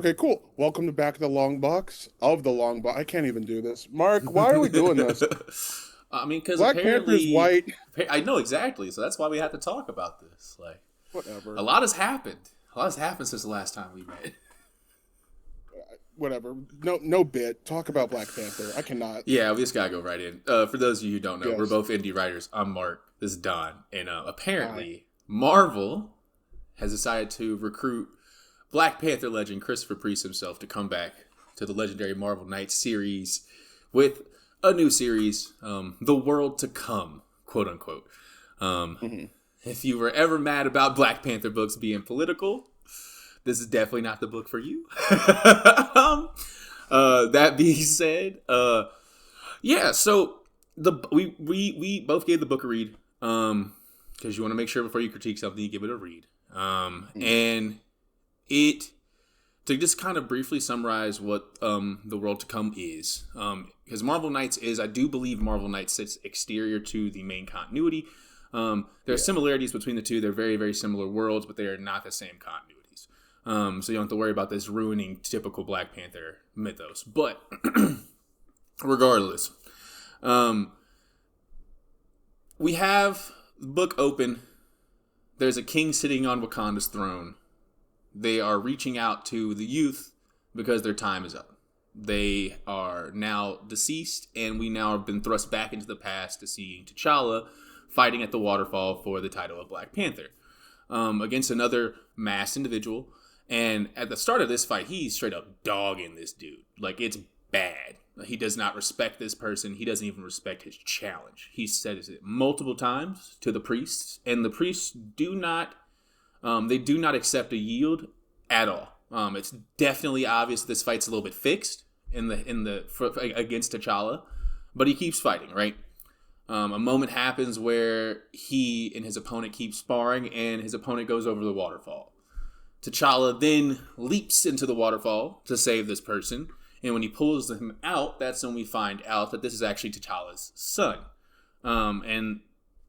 Okay, cool. Welcome to Back of the Long Box of the Long Box. I can't even do this. Mark, why are we doing this? I mean, because Black Panther's apparently, white. I know exactly. So that's why we have to talk about this. Like, a Whatever. lot has happened. A lot has happened since the last time we met. Whatever. No bit. Talk about Black Panther. I cannot. Yeah, we just gotta go right in. For those of you who don't know, we're Yes. both indie writers. I'm Mark. This is Don, and Hi. apparently, Marvel has decided to recruit Black Panther legend Christopher Priest himself to come back to the legendary Marvel Knights series with a new series, The World to Come, quote unquote. Um, hmm if you were ever mad about Black Panther books being political, this is definitely not the book for you. That being said, yeah. So we both gave the book a read, because you want to make sure before you critique something, you give it a read. And it to just kind of briefly summarize what the World to Come is, because Marvel Knights is, I do believe Marvel Knights sits exterior to the main continuity. There are Yeah. similarities between the two. They're very, very similar worlds, but they are not the same continuities. So you don't have to worry about this ruining typical Black Panther mythos. But regardless, um, we have the book open. There's a king sitting on Wakanda's throne. They are reaching out to the youth because their time is up. They are now deceased, and we now have been thrust back into the past to see T'Challa fighting at the waterfall for the title of Black Panther, against another masked individual. And at the start of this fight, he's straight up dogging this dude. Like, it's bad. He does not respect this person. He doesn't even respect his challenge. He says it multiple times to the priests, and the priests do not they do not accept a yield at all. It's definitely obvious this fight's a little bit fixed against T'Challa, but he keeps fighting. Right. A moment happens where he and his opponent keep sparring, and his opponent goes over the waterfall. T'Challa then leaps into the waterfall to save this person, and when he pulls him out, that's when we find out that this is actually T'Challa's son. And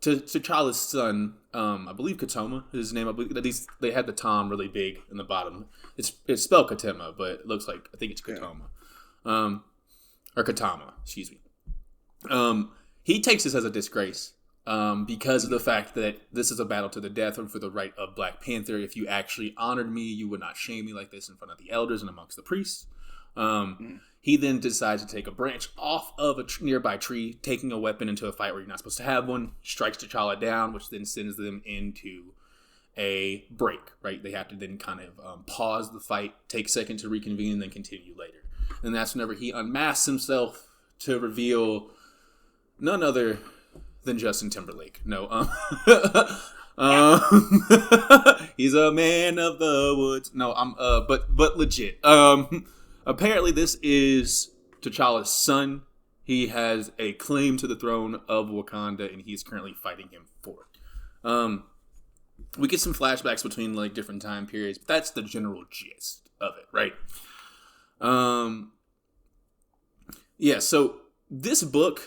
T'Challa's son, I believe Katoma is his name. I believe that they had the Tom really big in the bottom. It's spelled Katema, but it looks like, I think it's Yeah. Katoma, or Katama. Excuse me. He takes this as a disgrace, because of the fact that this is a battle to the death and for the right of Black Panther. If you actually honored me, you would not shame me like this in front of the elders and amongst the priests. Mhm. He then decides to take a branch off of a nearby tree, taking a weapon into a fight where you're not supposed to have one, strikes T'Challa down, which then sends them into a break, right? They have to then kind of pause the fight, take a second to reconvene, and then continue later. And that's whenever he unmasks himself to reveal none other than Justin Timberlake. No, he's a man of the woods. No, but legit. Apparently this is T'Challa's son. He has a claim to the throne of Wakanda, and he's currently fighting him for it. We get some flashbacks between like different time periods, but that's the general gist of it, right? Yeah. So this book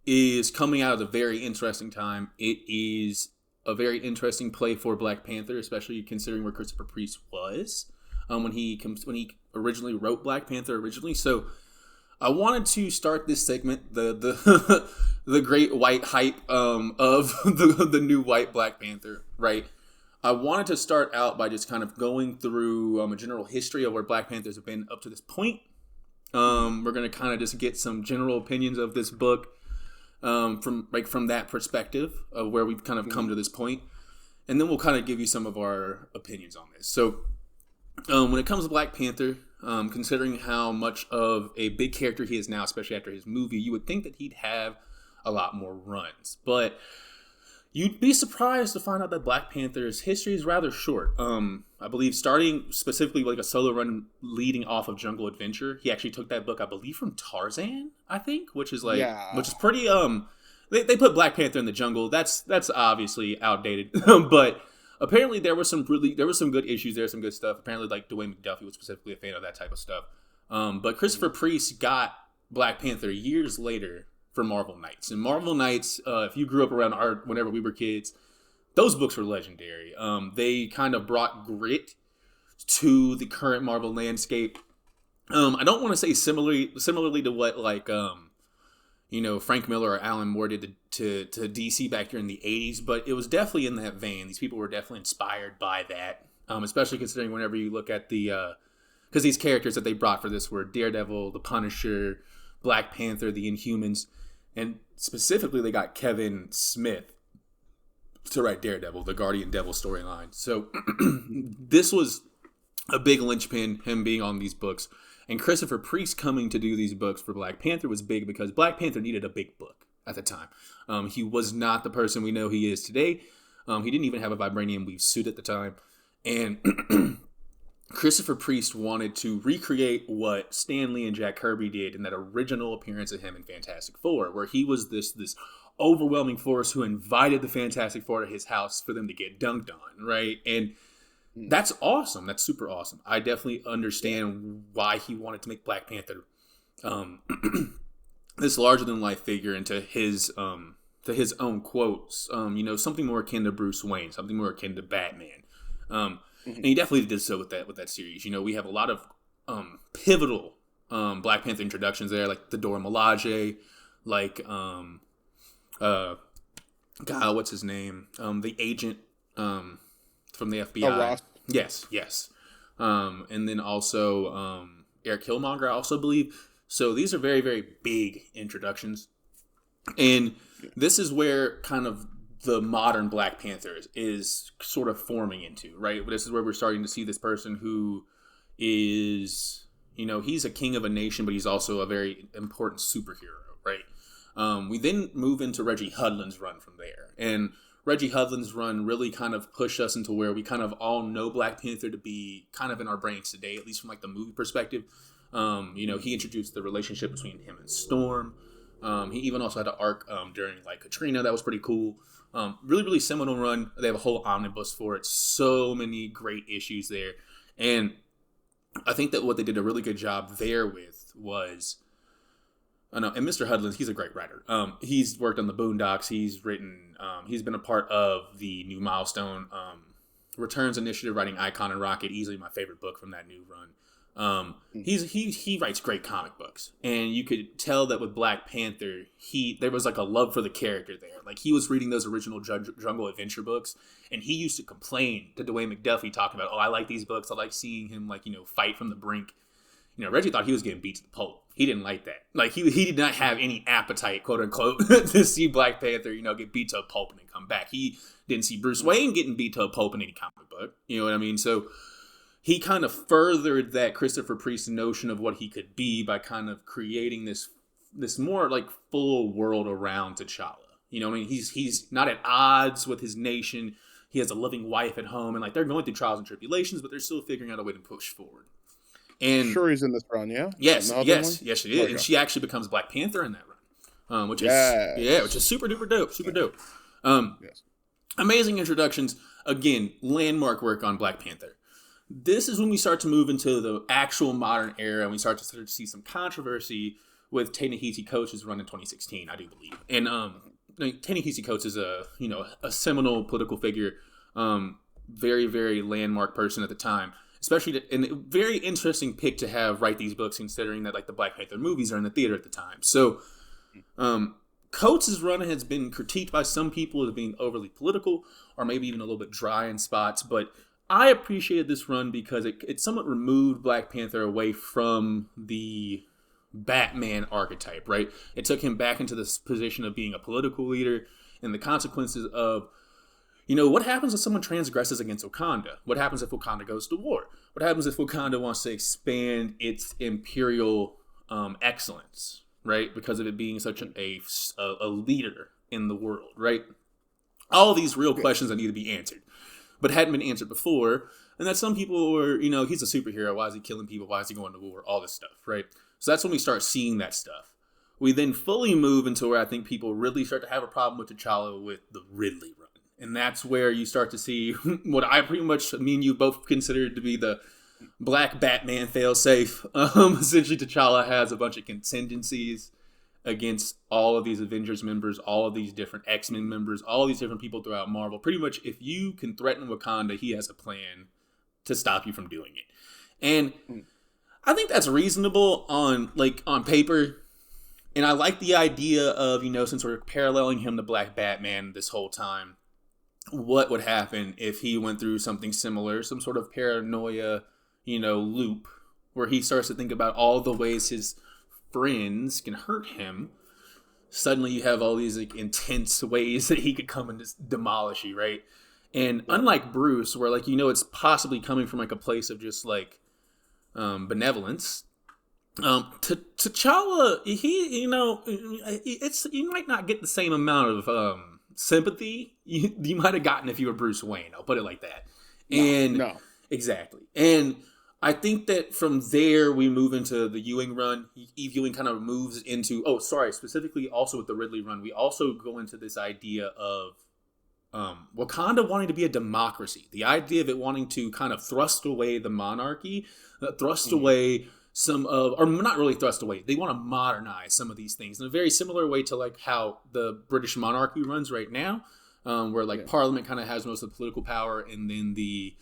is coming out of a very interesting time. It is a very interesting play for Black Panther, especially considering where Christopher Priest was when he originally wrote Black Panther originally. So I wanted to start this segment, the the great white hype of the new white Black Panther, right? I wanted to start out by just kind of going through a general history of where Black Panthers have been up to this point. We're gonna kind of just get some general opinions of this book, from that perspective of where we've kind of come to this point, and then we'll kind of give you some of our opinions on this. So, when it comes to Black Panther, considering how much of a big character he is now, especially after his movie, you would think that he'd have a lot more runs, but you'd be surprised to find out that Black Panther's history is rather short. I believe starting specifically like a solo run leading off of Jungle Adventure, he actually took that book, I believe, from Tarzan, I think, which is Yeah. pretty. They put Black Panther in the jungle. That's obviously outdated, but apparently there was some good issues there, some good stuff. Apparently, like Dwayne McDuffie was specifically a fan of that type of stuff. But Christopher Priest got Black Panther years later for Marvel Knights. And Marvel Knights, if you grew up around whenever we were kids, those books were legendary. They kind of brought grit to the current Marvel landscape. I don't want to say similarly to what like Frank Miller or Alan Moore did to DC back during the 80s, but it was definitely in that vein. These people were definitely inspired by that, especially considering whenever you look at the because these characters that they brought for this were Daredevil, the Punisher, Black Panther, the Inhumans, and specifically they got Kevin Smith to write Daredevil, the Guardian Devil storyline. So this was a big linchpin, him being on these books. And Christopher Priest coming to do these books for Black Panther was big because Black Panther needed a big book at the time. He was not the person we know he is today. He didn't even have a vibranium weave suit at the time. And Christopher Priest wanted to recreate what Stan Lee and Jack Kirby did in that original appearance of him in Fantastic Four, where he was this overwhelming force who invited the Fantastic Four to his house for them to get dunked on, right? And that's awesome. That's super awesome. I definitely understand why he wanted to make Black Panther this larger than life figure into his own quotes. Something more akin to Bruce Wayne, something more akin to Batman. And he definitely did so with that series. We have a lot of pivotal Black Panther introductions there, like the Dora Milaje, like what's his name? The agent from the FBI. Oh, Ross. Yes. And then also Eric Killmonger, I also believe. So these are very, very big introductions. And this is where kind of the modern Black Panther is sort of forming into, right? This is where we're starting to see this person who is, he's a king of a nation, but he's also a very important superhero, right? We then move into Reggie Hudlin's run from there. And Reggie Hudlin's run really kind of pushed us into where we kind of all know Black Panther to be kind of in our brains today, at least from like the movie perspective. He introduced the relationship between him and Storm. He even also had an arc during like Katrina that was pretty cool. Really, really seminal run. They have a whole omnibus for it. So many great issues there. And I think that what they did a really good job there with was, and Mr. Hudlin, he's a great writer. He's worked on the Boondocks. He's written, he's been a part of the new Milestone Returns Initiative, writing Icon and Rocket, easily my favorite book from that new run. He writes great comic books, and you could tell that with Black Panther, there was like a love for the character there. Like he was reading those original Jungle Adventure books, and he used to complain to Dwayne McDuffie, talking about, I like these books. I like seeing him fight from the brink. Reggie thought he was getting beat to the pulp. He didn't like that. Like he did not have any appetite, quote unquote, to see Black Panther, get beat to a pulp and then come back. He didn't see Bruce Wayne getting beat to a pulp in any comic book. You know what I mean? So he kind of furthered that Christopher Priest notion of what he could be by kind of creating this more like full world around T'Challa. He's not at odds with his nation. He has a loving wife at home, and like they're going through trials and tribulations, but they're still figuring out a way to push forward. And sure, he's in this run, yeah. Yes, she is, and she actually becomes Black Panther in that run, which is super duper dope, dope. Yes. Amazing introductions. Again, landmark work on Black Panther. This is when we start to move into the actual modern era, and we start to see some controversy with Ta-Nehisi Coates's run in 2016, I do believe. And Ta-Nehisi Coates is a seminal political figure, very, very landmark person at the time. Especially, and a very interesting pick to have write these books, considering that like the Black Panther movies are in the theater at the time. So, Coates' run has been critiqued by some people as being overly political, or maybe even a little bit dry in spots. But I appreciated this run because it somewhat removed Black Panther away from the Batman archetype. Right, it took him back into this position of being a political leader and the consequences of, what happens if someone transgresses against Wakanda? What happens if Wakanda goes to war? What happens if Wakanda wants to expand its imperial excellence, right? Because of it being such a leader in the world, right? All of these real questions that need to be answered, but hadn't been answered before. And that some people were, he's a superhero. Why is he killing people? Why is he going to war? All this stuff, right? So that's when we start seeing that stuff. We then fully move into where I think people really start to have a problem with T'Challa with the Ridley run. And that's where you start to see what I pretty much, me and you both considered to be the Black Batman failsafe. Essentially, T'Challa has a bunch of contingencies against all of these Avengers members, all of these different X-Men members, all of these different people throughout Marvel. Pretty much, if you can threaten Wakanda, he has a plan to stop you from doing it. And Mm. I think that's reasonable on paper. And I like the idea of, since we're paralleling him to Black Batman this whole time, what would happen if he went through something similar, some sort of paranoia, loop, where he starts to think about all the ways his friends can hurt him. Suddenly you have all these intense ways that he could come and just demolish you, right? And unlike Bruce, where it's possibly coming from a place of just benevolence, T'Challa, you might not get the same amount of sympathy you might have gotten if you were Bruce Wayne. I'll put it like that. No. Exactly. And I think that from there we move into the Ewing run. Eve Ewing kind of moves into specifically also with the Ridley run. We also go into this idea of Wakanda wanting to be a democracy. The idea of it wanting to kind of thrust away the monarchy, thrust away or not really thrust away. They want to modernize some of these things in a very similar way to how the British monarchy runs right now, where Parliament kind of has most of the political power, and then the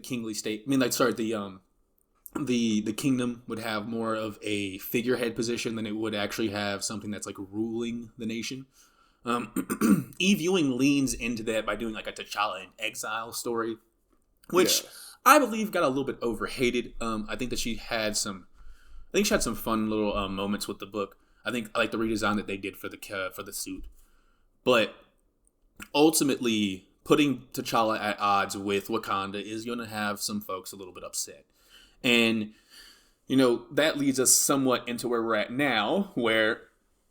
kingly state. The kingdom would have more of a figurehead position than it would actually have something that's ruling the nation. Eve Ewing leans into that by doing a T'Challa in exile story, which I believe got a little bit overhated. I think she had some fun little moments with the book. I like the redesign that they did for the suit, but ultimately putting T'Challa at odds with Wakanda is going to have some folks a little bit upset, and that leads us somewhat into where we're at now, where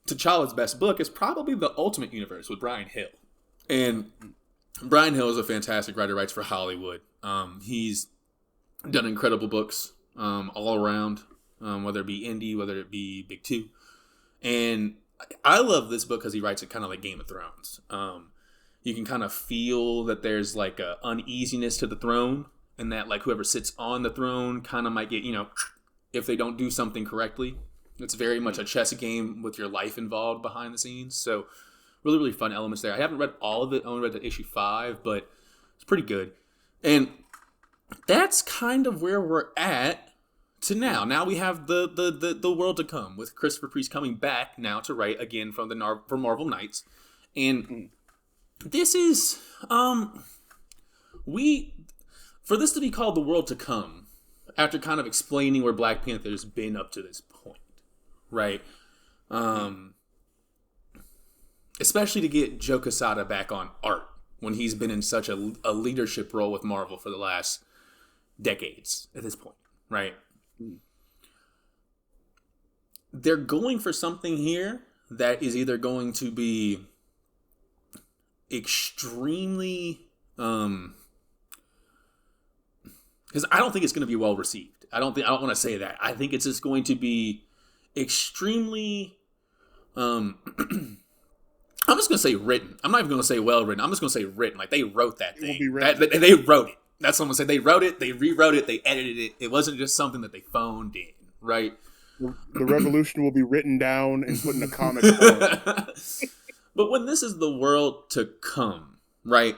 T'Challa's best book is probably The Ultimate Universe with Bryan Hill. And Bryan Hill is a fantastic writer, writes for Hollywood. He's done incredible books all around, whether it be indie, whether it be big two. And I love this book because he writes it kind of like Game of Thrones. You can kind of feel that there's a uneasiness to the throne, and that whoever sits on the throne kind of might get, if they don't do something correctly. It's very much a chess game with your life involved behind the scenes. So really, really fun elements there. I haven't read all of it. I only read the issue 5, but it's pretty good. And that's kind of where we're at to now. Now we have the world to come, with Christopher Priest coming back now to write again for Marvel Knights. And this is for this to be called the world to come, after kind of explaining where Black Panther's been up to this point. Right. Especially to get Joe Quesada back on art when he's been in such a leadership role with Marvel for the last decades at this point. Right. They're going for something here that is either going to be extremely, because I don't think it's going to be well received. I don't want to say that. I think it's just going to be extremely I'm just gonna say written. I'm not even gonna say well written. I'm just gonna say written. They wrote that thing. They wrote it. That's what I'm gonna say. They wrote it. They rewrote it. They edited it. It wasn't just something that they phoned in, right? The revolution will be written down and put in a comic form. But when this is the world to come, right?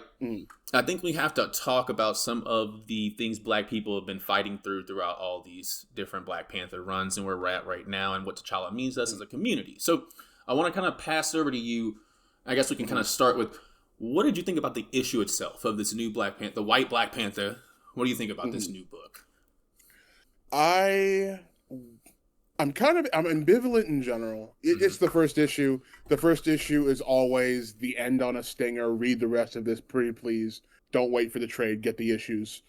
I think we have to talk about some of the things Black people have been fighting throughout all these different Black Panther runs, and where we're at right now, and what T'Challa means to us as a community. So I want to kind of pass over to you. I guess we can kind of start with, what did you think about the issue itself of this new Black Panther, the White Black Panther? What do you think about this new book? I'm ambivalent in general. It's the first issue. The first issue is always the end on a stinger. Read the rest of this, pretty please. Don't wait for the trade. Get the issues.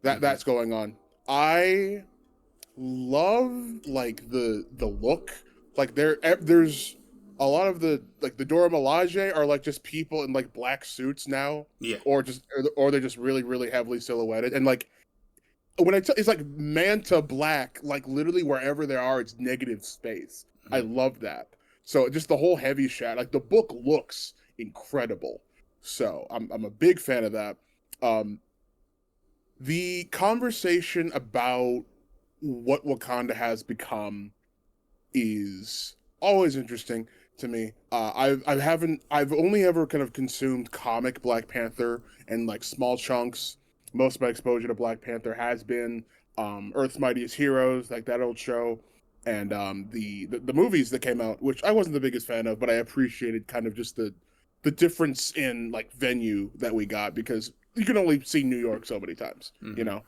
That's going on. I love the look. There's a lot of the Dora Milaje are just people in black suits now. Yeah. Or they're just really, really heavily silhouetted. And when it's Manta black, literally wherever they are, it's negative space. I love that. So just the whole heavy shot, the book looks incredible. So I'm a big fan of that. The conversation about what Wakanda has become is always interesting to me. I've only ever kind of consumed comic Black Panther and small chunks. Most of my exposure to Black Panther has been Earth's Mightiest Heroes, like that old show, and the movies that came out, which I wasn't the biggest fan of, but I appreciated kind of just the difference in like venue that we got because you can only see New York so many times, you know.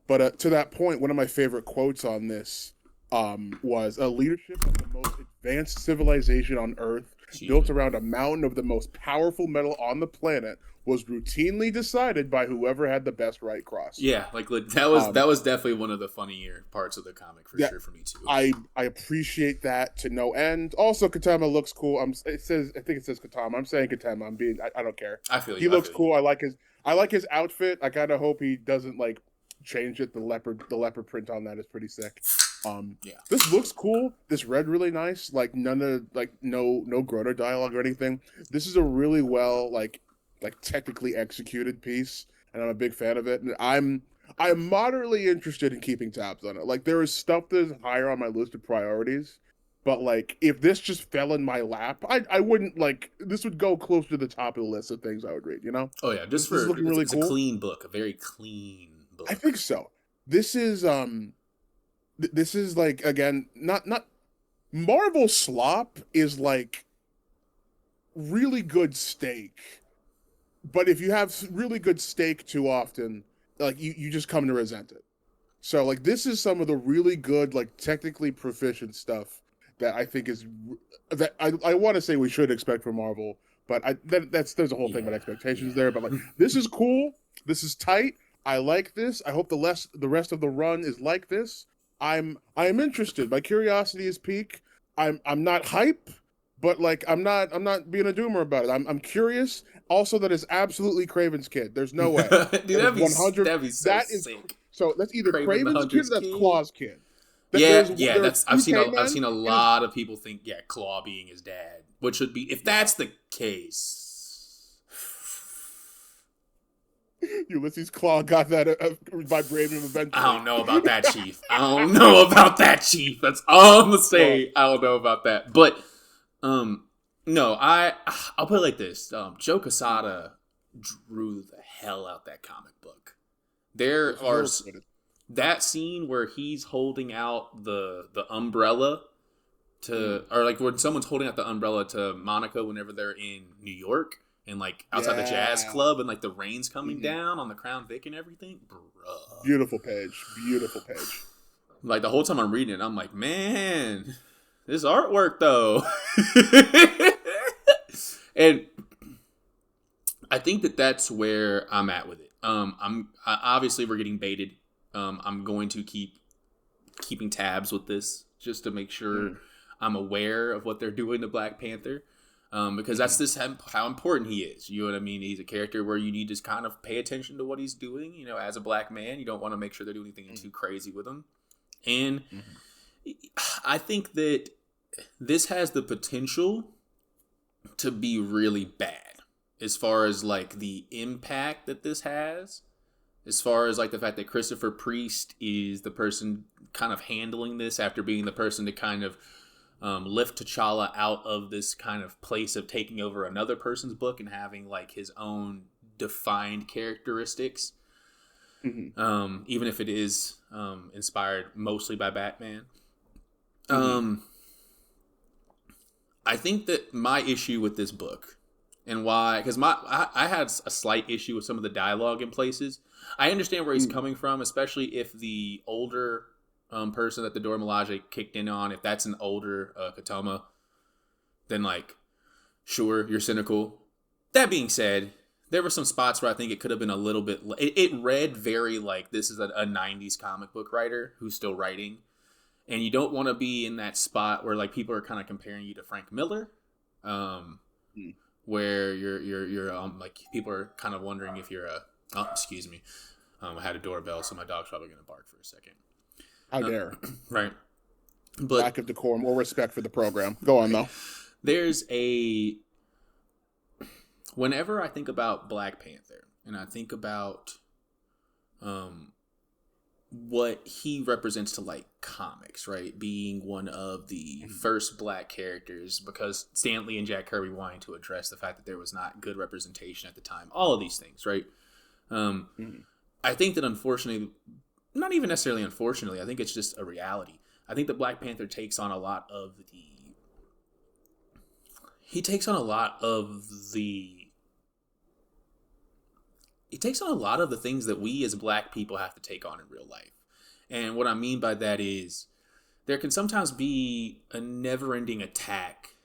But to that point, one of my favorite quotes on this was a leadership of the most advanced civilization on Earth, built around a mountain of the most powerful metal on the planet, was routinely decided by whoever had the best right cross. Yeah, like that was definitely one of the funnier parts of the comic for sure for me too. I appreciate that to no end. Also, Katama looks cool. I think it says Katama. I'm saying Katama. I don't care. I feel you. He looks cool. I like his outfit. I kind of hope he doesn't like change it. The leopard print on that is pretty sick. This looks cool. This read really nice. Like no Grota dialogue or anything. This is a really well like technically executed piece, and I'm a big fan of it. And I'm moderately interested in keeping tabs on it. Like there is stuff that is higher on my list of priorities, but like if this just fell in my lap, I wouldn't like this would go close to the top of the list of things I would read. You know? Oh yeah, this is looking really cool. A clean book, a very clean book. I think so. This is like again not Marvel slop is like really good steak. But if you have really good steak too often, like you just come to resent it. So like this is some of the really good, like technically proficient stuff that I think is that I want to say we should expect from Marvel, but there's a whole thing about expectations there. But like this is cool, this is tight. I like this. I hope the rest of the run is like this. I am interested. My curiosity is piqued. I'm not hype, but like I'm not being a doomer about it. I'm curious. Also, that is absolutely Craven's kid. There's no way. Dude, that'd be so that sick. Is so that's either Craven's kid or that's Claw's kid. I've seen a lot of people think Claw being his dad, which would be if that's the case. Ulysses Claw got that vibranium eventually. I don't know about that, Chief. That's all I'm gonna say. I don't know about that, but no, I'll put it like this. Joe Quesada drew the hell out that comic book. There are that scene where he's holding out the umbrella to, or like when someone's holding out the umbrella to Monica whenever they're in New York and like outside the jazz club and like the rain's coming down on the Crown Vic and everything. Bruh. Beautiful page. Like the whole time I'm reading it, I'm like, man, this artwork though. And I think that's where I'm at with it. Obviously we're getting baited. I'm going to keeping tabs with this just to make sure I'm aware of what they're doing to Black Panther. Because that's just how important he is. You know what I mean? He's a character where you need to kind of pay attention to what he's doing. You know, as a black man, you don't want to make sure they're doing anything too crazy with him. And I think that this has the potential to be really bad as far as like the impact that this has, as far as like the fact that Christopher Priest is the person kind of handling this after being the person to kind of lift T'Challa out of this kind of place of taking over another person's book and having like his own defined characteristics. Even if it is inspired mostly by Batman. I think that my issue with this book and why, because I had a slight issue with some of the dialogue in places. I understand where he's coming from, especially if the older person that the Dora Milaje kicked in on, if that's an older Katama, then like, sure, you're cynical. That being said, there were some spots where I think it could have been a little bit, it read very like this is a 90s comic book writer who's still writing. And you don't want to be in that spot where like people are kind of comparing you to Frank Miller, where you're like people are kind of wondering if you're excuse me, I had a doorbell, so my dog's probably gonna bark for a second. How dare? Right, but lack of decorum or respect for the program. Go on though. There's whenever I think about Black Panther and I think about what he represents to like comics, right? Being one of the first black characters, because Stan Lee and Jack Kirby wanting to address the fact that there was not good representation at the time. All of these things, right? Mhm. I think that unfortunately, not even necessarily unfortunately, I think it's just a reality. I think that Black Panther takes on a lot of the. He takes on a lot of the. He takes on a lot of the things that we as Black people have to take on in real life. And what I mean by that is there can sometimes be a never ending attack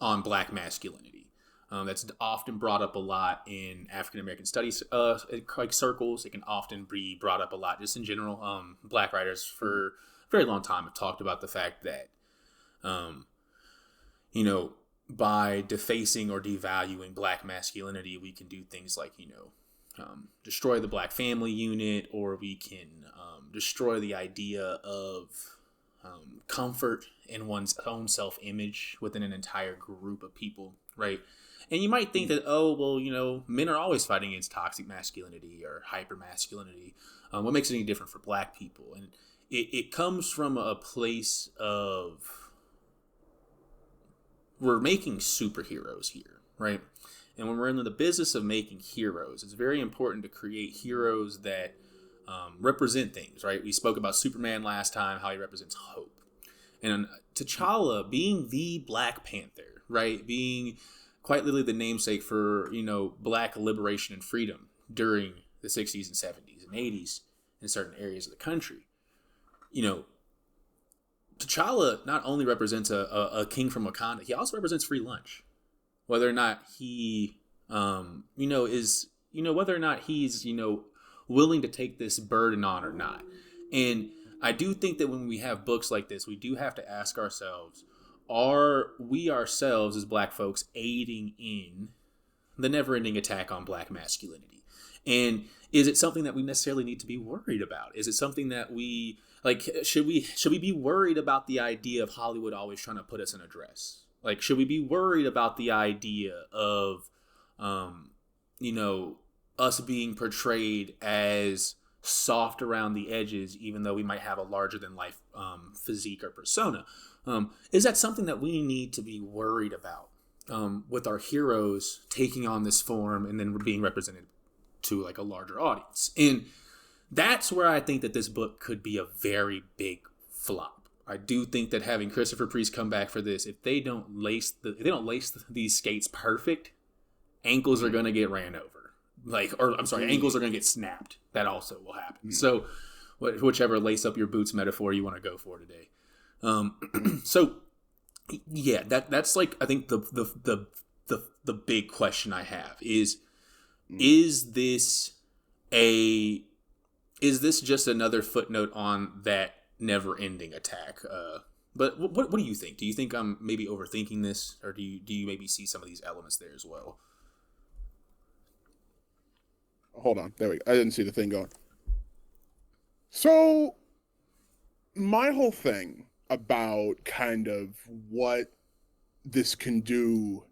on Black masculinity. That's often brought up a lot in African American studies like circles. It can often be brought up a lot just in general. Black writers for a very long time have talked about the fact that, um, you know, by defacing or devaluing Black masculinity, we can do things like, destroy the Black family unit, or we can destroy the idea of comfort in one's own self-image within an entire group of people, right? And you might think that, oh, well, men are always fighting against toxic masculinity or hyper masculinity. What makes it any different for Black people? And it comes from a place of we're making superheroes here, right? And when we're in the business of making heroes, it's very important to create heroes that represent things, right? We spoke about Superman last time, how he represents hope. And T'Challa being the Black Panther, right? Being quite literally the namesake for, Black liberation and freedom during the 60s and 70s and 80s in certain areas of the country. T'Challa not only represents a king from Wakanda, he also represents free lunch. Whether or not he, whether or not he's, willing to take this burden on or not. And I do think that when we have books like this, we do have to ask ourselves, are we ourselves as Black folks aiding in the never-ending attack on Black masculinity? And is it something that we necessarily need to be worried about? Is it something that we, should we be worried about the idea of Hollywood always trying to put us in a dress? Like, should we be worried about the idea of, us being portrayed as soft around the edges, even though we might have a larger than life physique or persona? Is that something that we need to be worried about with our heroes taking on this form and then being represented to like a larger audience? And that's where I think that this book could be a very big flop. I do think that having Christopher Priest come back for this, if they don't lace these skates perfect, ankles are going to get ran over. Ankles are going to get snapped. That also will happen. So, whichever lace up your boots metaphor you want to go for today. So, yeah, that's like I think the big question I have is this just another footnote on that never-ending attack? But what do you think? Do you think I'm maybe overthinking this, or do you maybe see some of these elements there as well? Hold on. There we go. I didn't see the thing going. So, my whole thing about kind of what this can do,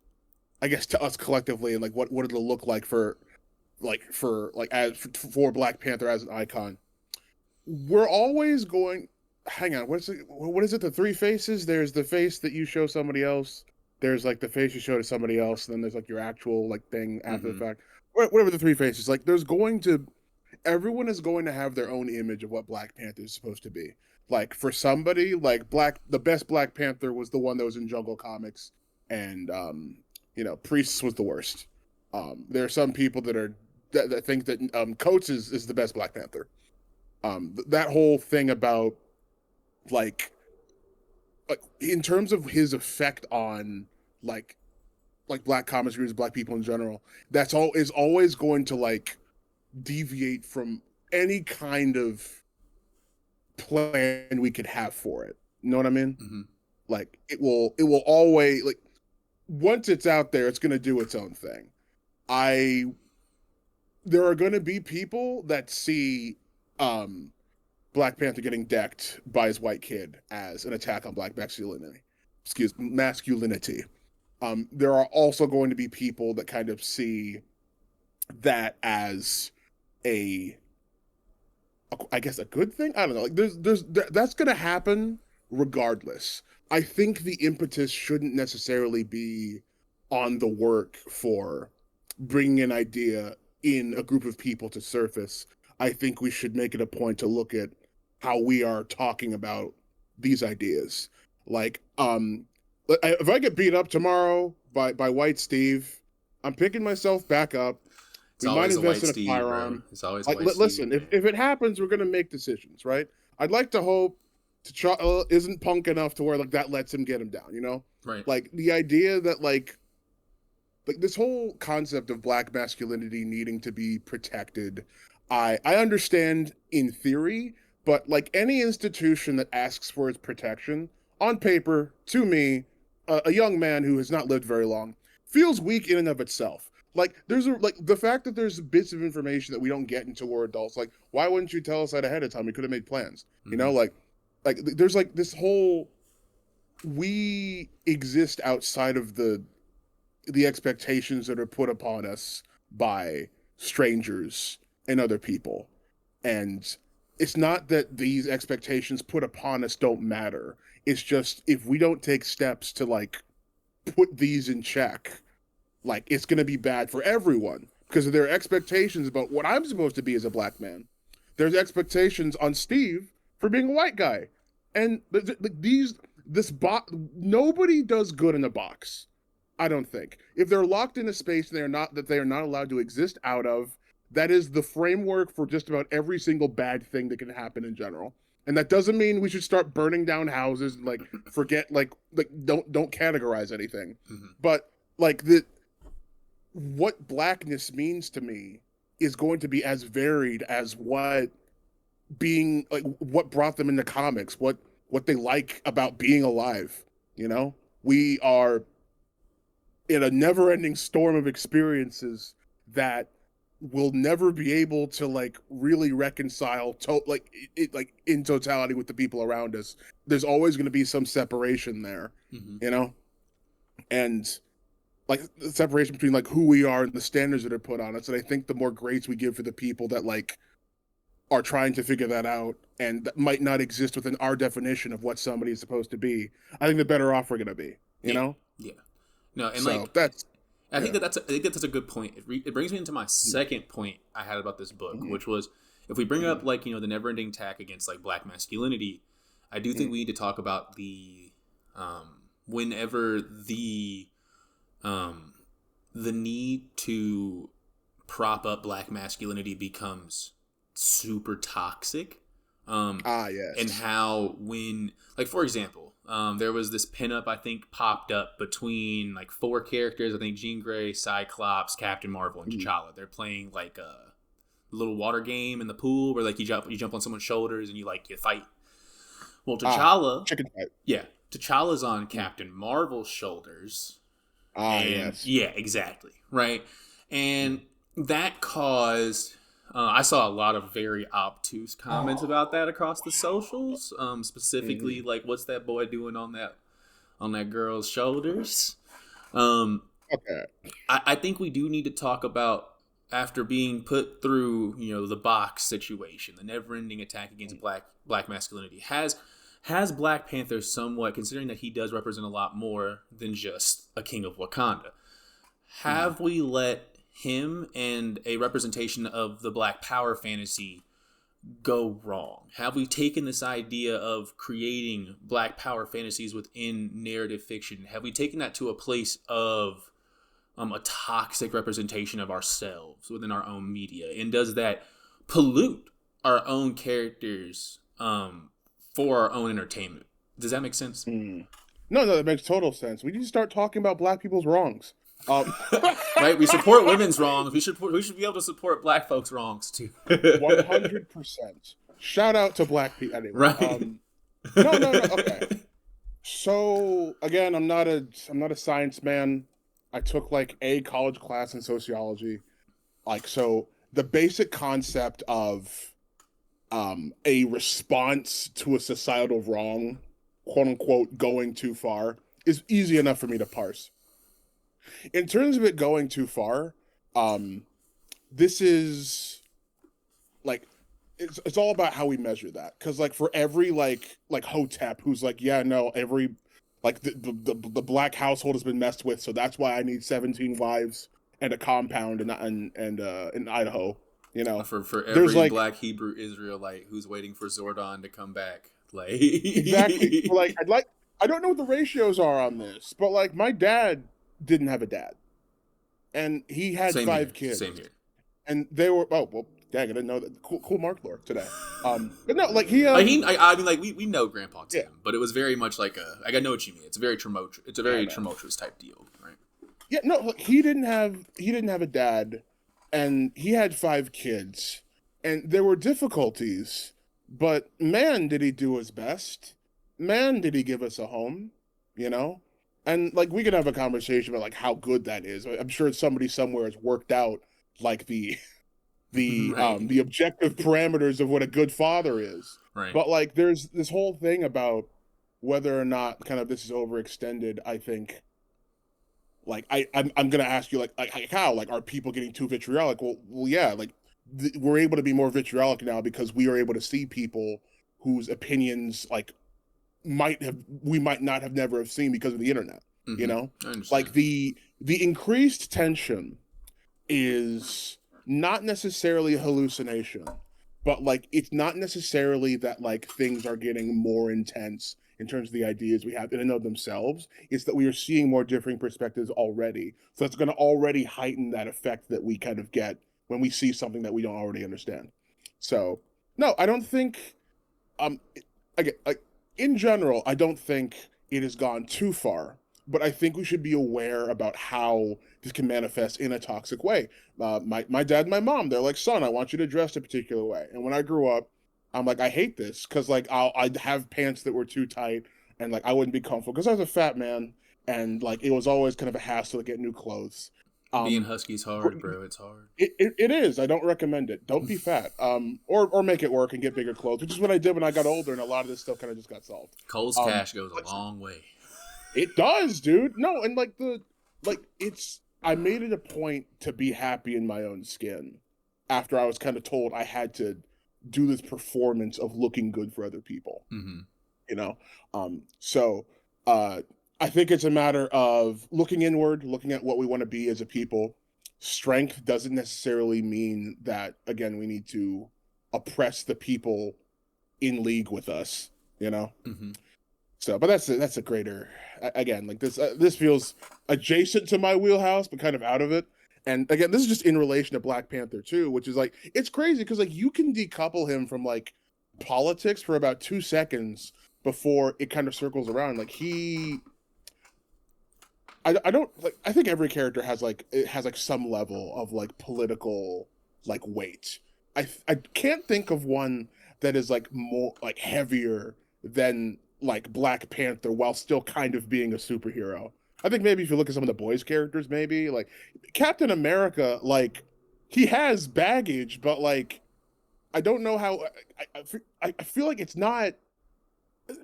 I guess, to us collectively, and like what it'll look like for Black Panther as an icon. We're always going. Hang on. What is it? The three faces. There's the face that you show somebody else. There's like the face you show to somebody else. And then there's like your actual like thing after the fact. Whatever the three faces. Like everyone is going to have their own image of what Black Panther is supposed to be. Like for somebody, like the best Black Panther was the one that was in Jungle Comics, and Priests was the worst. There are some people that think that Coates is the best Black Panther. That whole thing about like in terms of his effect on like Black comics readers, Black people in general, is always going to like deviate from any kind of plan we could have for it. You know what I mean? Mm-hmm. Like it will always, like, once it's out there, it's going to do its own thing. There are going to be people that see Black Panther getting decked by his white kid as an attack on Black masculinity. Masculinity. There are also going to be people that kind of see that as I guess a good thing. I don't know. Like that's going to happen regardless. I think the impetus shouldn't necessarily be on the work for bringing an idea in a group of people to surface, I think we should make it a point to look at how we are talking about these ideas. Like, if I get beat up tomorrow by White Steve, I'm picking myself back up. It's We might always a White invest in a Steve, bro. firearm. It's always Like, White Steve. listen, if it happens, we're gonna make decisions, right? I'd like to hope T'Challa isn't punk enough to where like that lets him get him down, you know? Right. Like the idea that like this whole concept of black masculinity needing to be protected, I understand in theory, but like any institution that asks for its protection, on paper, to me, a young man who has not lived very long, feels weak in and of itself. Like like the fact that there's bits of information that we don't get until we're adults. Like, why wouldn't you tell us that ahead of time? We could have made plans. Mm-hmm. You know, like there's like this whole, we exist outside of the expectations that are put upon us by strangers and other people. And it's not that these expectations put upon us don't matter. It's just if we don't take steps to like put these in check, like it's going to be bad for everyone because there are expectations about what I'm supposed to be as a black man. There's expectations on Steve for being a white guy. And nobody does good in a box. I don't think. If they're locked in a space they are not allowed to exist out of, that is the framework for just about every single bad thing that can happen in general. And that doesn't mean we should start burning down houses and like forget like don't categorize anything. Mm-hmm. But like what blackness means to me is going to be as varied as what brought them into comics, what they like about being alive, you know? We are in a never-ending storm of experiences that will never be able to like really reconcile in totality with the people around us. There's always going to be some separation there, mm-hmm. you know, and like the separation between like who we are and the standards that are put on us. And I think the more grace we give for the people that like are trying to figure that out and that might not exist within our definition of what somebody is supposed to be, I think the better off we're going to be, you know? Yeah. No, and so like that's. I think that's a good point. It brings me into my second point I had about this book, Mm-hmm. which was if we bring up like the never-ending attack against like black masculinity, I do think we need to talk about the whenever the need to prop up black masculinity becomes super toxic. Yes. And how when like for example. There was this pinup I think popped up between like 4 characters. I think Jean Grey, Cyclops, Captain Marvel, and T'Challa. They're playing like a little water game in the pool where like you jump on someone's shoulders and you fight. Well, T'Challa, chicken fight. Yeah, T'Challa's on Captain Marvel's shoulders. Yes. Yeah, exactly. Right, and that caused. I saw a lot of very obtuse comments about that across the socials. Specifically, like, what's that boy doing on that girl's shoulders? Okay. I think we do need to talk about after being put through, the box situation, the never-ending attack against black masculinity. Has Black Panther somewhat, considering that he does represent a lot more than just a king of Wakanda, have we let him and a representation of the Black Power fantasy go wrong? Have we taken this idea of creating Black Power fantasies within narrative fiction? Have we taken that to a place of a toxic representation of ourselves within our own media? And does that pollute our own characters for our own entertainment? Does that make sense? No, that makes total sense. We need to start talking about black people's wrongs. Right, we support women's wrongs. We should be able to support black folks' wrongs too. 100%. Shout out to black people. Anyway, right? No. Okay. So again, I'm not a science man. I took like a college class in sociology. Like, so the basic concept of a response to a societal wrong, quote unquote, going too far, is easy enough for me to parse. In terms of it going too far, this is like it's all about how we measure that. Because like for every like Hotep who's like, yeah, no, every like the black household has been messed with, so that's why I need 17 wives and a compound in Idaho. You know, For there's every like black Hebrew Israelite who's waiting for Zordon to come back. Like exactly like I don't know what the ratios are on this, but like my dad didn't have a dad, and he had same here. 5 kids, Same here. and they were dang, I didn't know that. Cool Mark lore today. But no, like he I mean, like we know Grandpa Tim, yeah. but it was very much like I know what you mean. It's a very Yeah, man. tumultuous type deal, right? Yeah, no, look, he didn't have a dad, and he had 5 kids, and there were difficulties, but man, did he do his best. Man, did he give us a home, you know? And like we could have a conversation about like how good that is. I'm sure somebody somewhere has worked out like Right, the objective parameters of what a good father is. right. But like there's this whole thing about whether or not kind of this is overextended, I think like I'm gonna ask you like how like are people getting too vitriolic? Well yeah, like we're able to be more vitriolic now because we are able to see people whose opinions like we might not have never have seen because of the internet. You Mm-hmm. know, I understand. like the increased tension is not necessarily a hallucination, but like it's not necessarily that like things are getting more intense in terms of the ideas we have in and of themselves. It's that we are seeing more differing perspectives already. So it's going to already heighten that effect that we kind of get when we see something that we don't already understand. So no, I don't think um again like in general, I don't think it has gone too far, but I think we should be aware about how this can manifest in a toxic way. My dad and my mom, they're like, son, I want you to dress a particular way. And when I grew up, I'm like, I hate this because like I'd have pants that were too tight and like I wouldn't be comfortable because I was a fat man and like it was always kind of a hassle to get new clothes. Being Um, husky's hard, bro. It's hard. it is. I don't recommend it. Don't be fat. Or make it work and get bigger clothes, which is what I did when I got older, and a lot of this stuff kind of just got solved. Cole's Um, cash goes a but long way. it does, dude. No, and like it's. I made it a point to be happy in my own skin after I was kind of told I had to do this performance of looking good for other people. Mm-hmm. You know, so uh, I think it's a matter of looking inward, looking at what we want to be as a people. Strength doesn't necessarily mean that again we need to oppress the people in league with us. You know. Mm-hmm. So, but that's a greater again like this feels adjacent to my wheelhouse, but kind of out of it. And again, this is just in relation to Black Panther too, which is like it's crazy because like you can decouple him from like politics for about 2 seconds before it kind of circles around. Like I don't like I think every character has like it has like some level of like political like weight. I can't think of one that is like more like heavier than like Black Panther while still kind of being a superhero. I think maybe if you look at some of the boys' characters, maybe like Captain America, like he has baggage, but like I don't know how I feel like it's not.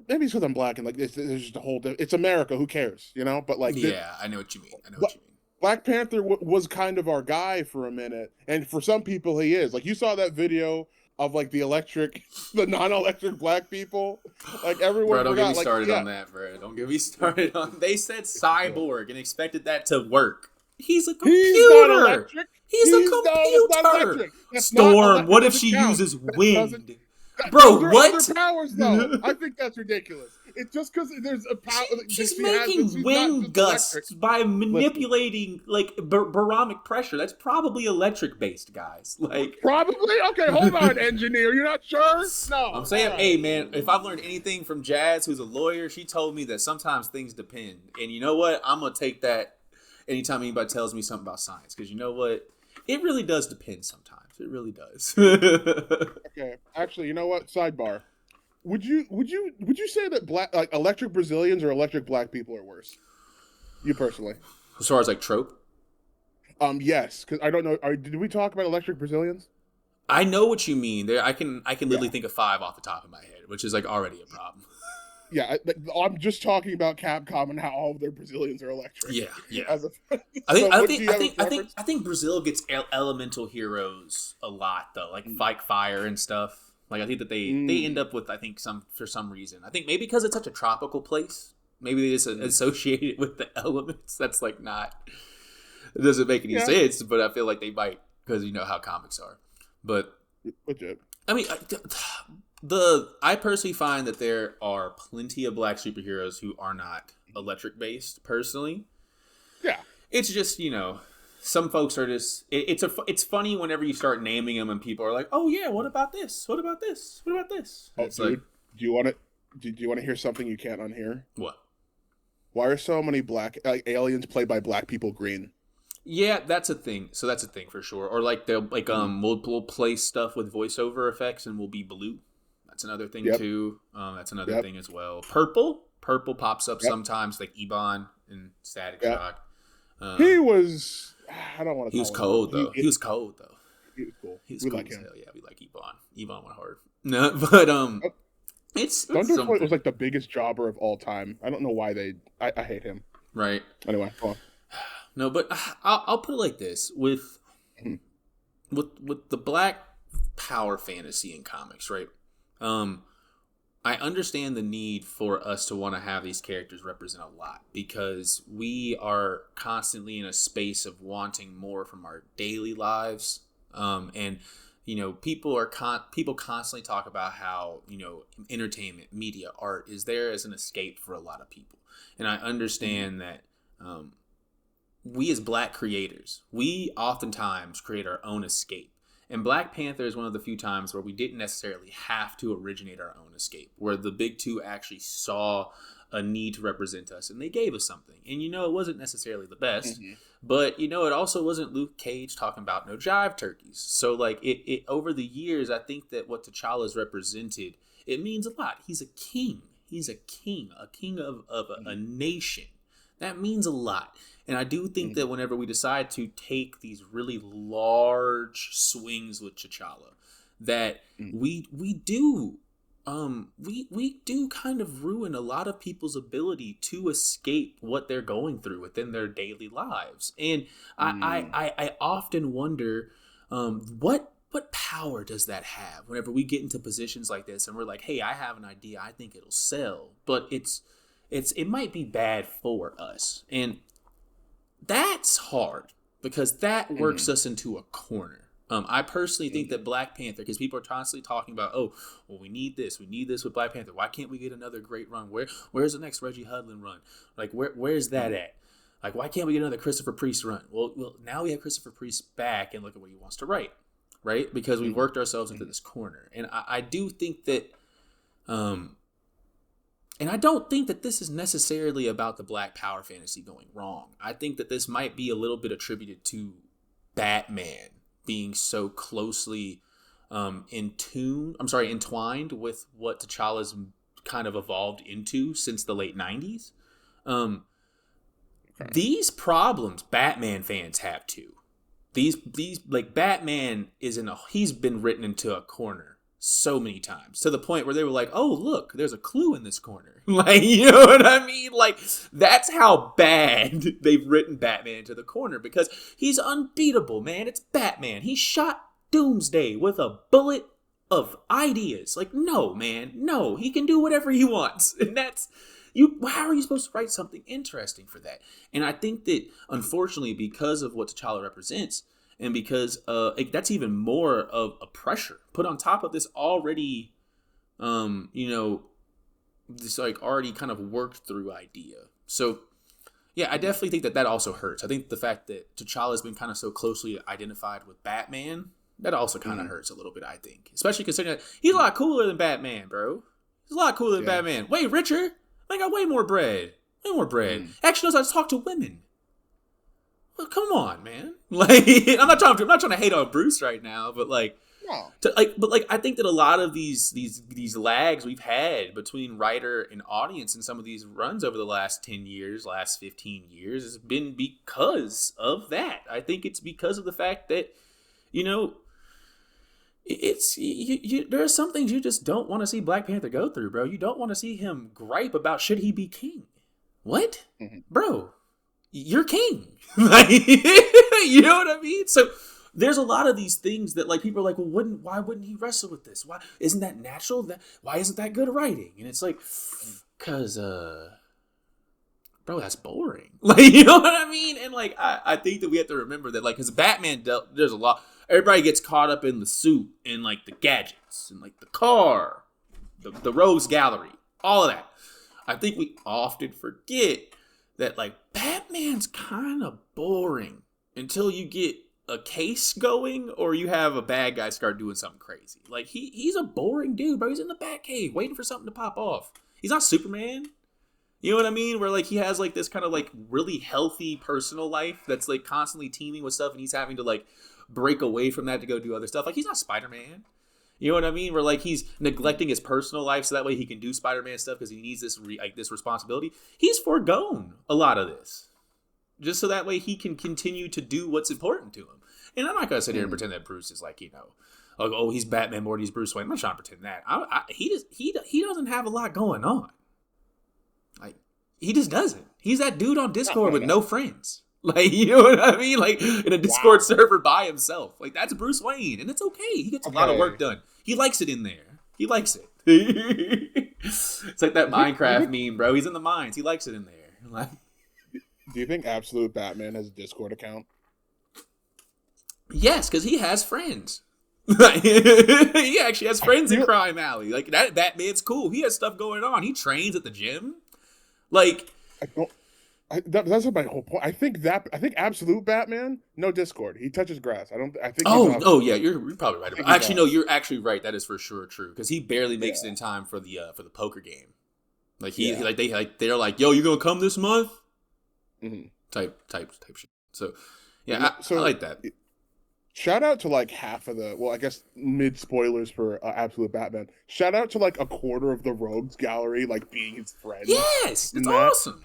Maybe it's because I'm black and like there's just a whole. It's America. Who cares, you know? But like Yeah, I know what you mean. I know what you mean. Black Panther was kind of our guy for a minute, and for some people he is. Like you saw that video of like the non-electric black people. Like Bro, everyone don't get me forgot. Like started yeah, on that, bro. Don't get me started on. They said cyborg and expected that to work. He's a he's not computer. electric. He's a He's no, that's not computer. electric. That's not Storm. electric. What if Doesn't she count. uses That doesn't. wind? Those Bro, are other what? powers, though. I think that's ridiculous. It's just because there's a power She's she has, but making she's not wind just electric. gusts by Listen, manipulating like barometric pressure. That's probably electric based, guys. Like probably. Okay, hold on, engineer. You're not sure? No. I'm All saying, hey right. man, if I've learned anything from Jazz, who's a lawyer, she told me that sometimes things depend. And you know what? I'm gonna take that anytime anybody tells me something about science, because you know what? It really does depend sometimes. It really does. Okay. Actually, you know what? Sidebar. Would you say that black like electric Brazilians or electric black people are worse? You personally? As far as like trope, Yes, because I don't know. Did we talk about electric Brazilians? I know what you mean. There, I can literally Yeah. think of 5 off the top of my head, which is like already a problem. Yeah, I'm just talking about Capcom and how all of their Brazilians are electric. Yeah, yeah. As a, I think so, I what, do think you I have a think I think preference? I think Brazil gets elemental heroes a lot though, like fire and stuff. Like I think that they end up with I think some for some reason. I think maybe because it's such a tropical place. Maybe they just associate it with the elements. That's like not It doesn't make any Yeah. sense, but I feel like they might because you know how comics are. But Legit. I mean, I personally find that there are plenty of black superheroes who are not electric based. Personally, Yeah. it's just some folks are just it's funny whenever you start naming them and people are like, oh yeah, what about this? What about this? What about this? Oh, It's dude, like, do you want to? Do you want to hear something you can't unhear? what? Why are so many aliens played by black people green? Yeah, that's a thing. So that's a thing for sure. Or like they'll we'll play stuff with voiceover effects and we'll be blue. That's another thing too. That's another thing as well. Purple pops up sometimes, like Ebon and Static Shock. He was. I don't want to. He was cold though. He was cold though. He was cool. He was we cool like as him. hell. Yeah, we like Ebon. Ebon went hard. No, but it's Thunderfoot was like the biggest jobber of all time. I don't know why I hate him. Right. Anyway, go on. No, but I'll put it like this: with the black power fantasy in comics, right? I understand the need for us to want to have these characters represent a lot because we are constantly in a space of wanting more from our daily lives, and people constantly talk about how entertainment, media, art is there as an escape for a lot of people, and I understand that. We as black creators, we oftentimes create our own escape. And Black Panther is one of the few times where we didn't necessarily have to originate our own escape, where the big two actually saw a need to represent us and they gave us something. And it wasn't necessarily the best, but it also wasn't Luke Cage talking about no jive turkeys. So like it over the years, I think that what T'Challa's represented, it means a lot. He's a king. He's a king of a nation. That means a lot. And I do think that whenever we decide to take these really large swings with T'Challa, that we do kind of ruin a lot of people's ability to escape what they're going through within their daily lives. And I often wonder what power does that have whenever we get into positions like this and we're like, hey, I have an idea, I think it'll sell, but it might be bad for us. And that's hard because that works us into a corner. I personally think that Black Panther, because people are constantly talking about, oh, well, we need this with Black Panther. Why can't we get another great run? Where's the next Reggie Hudlin run? Like, where's that at? Like, why can't we get another Christopher Priest run? Well, now we have Christopher Priest back, and look at what he wants to write, right? Because we've worked ourselves into this corner, and I do think that, and I don't think that this is necessarily about the black power fantasy going wrong. I think that this might be a little bit attributed to Batman being so closely entwined with what T'Challa's kind of evolved into since the late 90s. These problems Batman fans have too. These like Batman he's been written into a corner so many times to the point where they were like, oh, look, there's a clue in this corner. Like, you know what I mean? Like, that's how bad they've written Batman into the corner because he's unbeatable, man. It's Batman. He shot Doomsday with a bullet of ideas. Like, no, man, no, he can do whatever he wants. And that's, how are you supposed to write something interesting for that? And I think that, unfortunately, because of what T'Challa represents, and because that's even more of a pressure put on top of this already, this like already kind of worked through idea. So, yeah, I definitely think that also hurts. I think the fact that T'Challa has been kind of so closely identified with Batman, that also kind of hurts a little bit, I think. Especially considering that he's a lot cooler than Batman, bro. He's a lot cooler than Batman. Way richer. I got way more bread. Actually knows how to talk to women. Well, come on, man. Like, I'm not trying to hate on Bruce right now, but like, no. I think that a lot of these lags we've had between writer and audience in some of these runs over the last 10 years, last 15 years has been because of that. I think it's because of the fact that, there are some things you just don't want to see Black Panther go through, bro. You don't want to see him gripe about should he be king. What? Bro, you're king. Like, you know what I mean? So there's a lot of these things that like people are like, well, why wouldn't he wrestle with this? Why isn't that natural? Why isn't that good writing? And it's like, because bro, that's boring. Like, you know what I mean? And like, I think that we have to remember that, like, because Batman, there's a lot. Everybody gets caught up in the suit and like the gadgets and like the car, the rogues gallery, all of that. I think we often forget that like Batman's kind of boring until you get a case going or you have a bad guy start doing something crazy. Like he's a boring dude, bro. He's in the Batcave waiting for something to pop off. He's not Superman. You know what I mean? Where like he has like this kind of like really healthy personal life that's like constantly teeming with stuff, and he's having to like break away from that to go do other stuff. Like he's not Spider-Man. You know what I mean? Where like he's neglecting his personal life so that way he can do Spider-Man stuff because he needs this this responsibility. He's foregone a lot of this just so that way he can continue to do what's important to him. And I'm not gonna sit here and pretend that Bruce is like, you know, like, oh, he's Batman more than he's Bruce Wayne. I'm not trying to pretend that. He doesn't have a lot going on. Like he just doesn't. He's that dude on Discord with no friends. Like, you know what I mean? Like in a Discord server by himself. Like that's Bruce Wayne, and it's okay. He gets a lot of work done. He likes it in there. He likes it. It's like that Minecraft meme, bro. He's in the mines. He likes it in there. Like, do you think Absolute Batman has a Discord account? Yes, because he has friends. He actually has friends in Crime Alley. Like that Batman's cool. He has stuff going on. He trains at the gym. Like that's my whole point. I think Absolute Batman, no Discord. He touches grass. I think. Oh yeah, you're probably right. Actually, no, you're actually right. That is for sure true because he barely makes it in time for the poker game. Like they're like, yo, you gonna come this month? Mm-hmm. Type shit. So yeah, I like that. Shout out to like half of the, well, I guess mid spoilers for Absolute Batman. Shout out to like a quarter of the Rogues Gallery, like being his friend. Yes, it's awesome.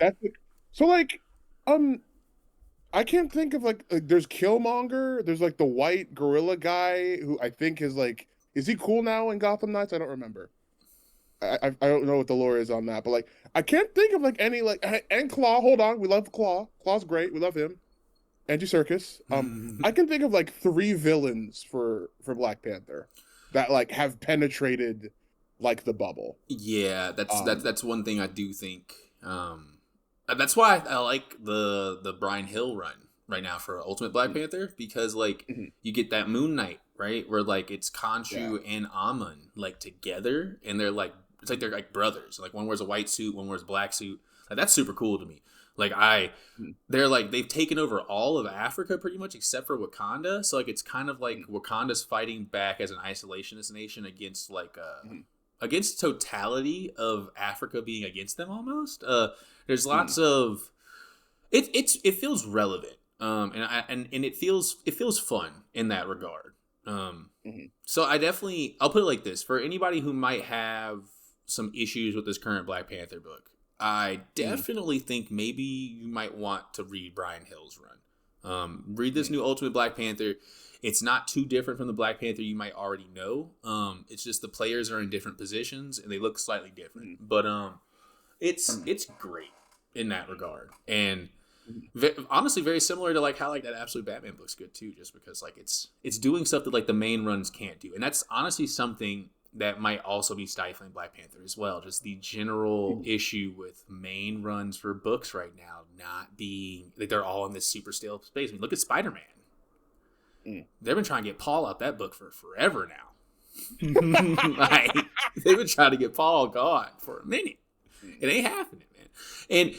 So like, I can't think of like there's Killmonger. There's like the white gorilla guy who I think is like, is he cool now in Gotham Knights? I don't remember. I don't know what the lore is on that, but like I can't think of like any like, and Claw. Hold on, we love Claw. Claw's great. We love him. Andy Serkis. I can think of like 3 villains for Black Panther that like have penetrated like the bubble. Yeah, that's one thing I do think. That's why I like the Bryan Hill run right now for Ultimate Black Panther because like you get that Moon Knight, right, where like it's Khonshu and Amun like together, and they're like it's like they're like brothers. Like one wears a white suit, one wears a black suit. Like that's super cool to me. Like they're like they've taken over all of Africa pretty much except for Wakanda. So like it's kind of like Wakanda's fighting back as an isolationist nation against like against totality of Africa being against them almost. There's lots of it feels relevant. And it feels fun in that regard. So I'll put it like this for anybody who might have some issues with this current Black Panther book. I definitely think maybe you might want to read Bryan Hill's run. Read this new Ultimate Black Panther. It's not too different from the Black Panther you might already know. It's just the players are in different positions and they look slightly different. But it's great in that regard. And honestly, very similar to like how like that Absolute Batman book's good too, just because like it's doing stuff that like the main runs can't do. And that's honestly something that might also be stifling Black Panther as well. Just the general issue with main runs for books right now not being like they're all in this super stale space. I mean, look at Spider-Man. They've been trying to get Paul out that book for forever now. Like, they've been trying to get Paul gone for a minute. It ain't happening, man. And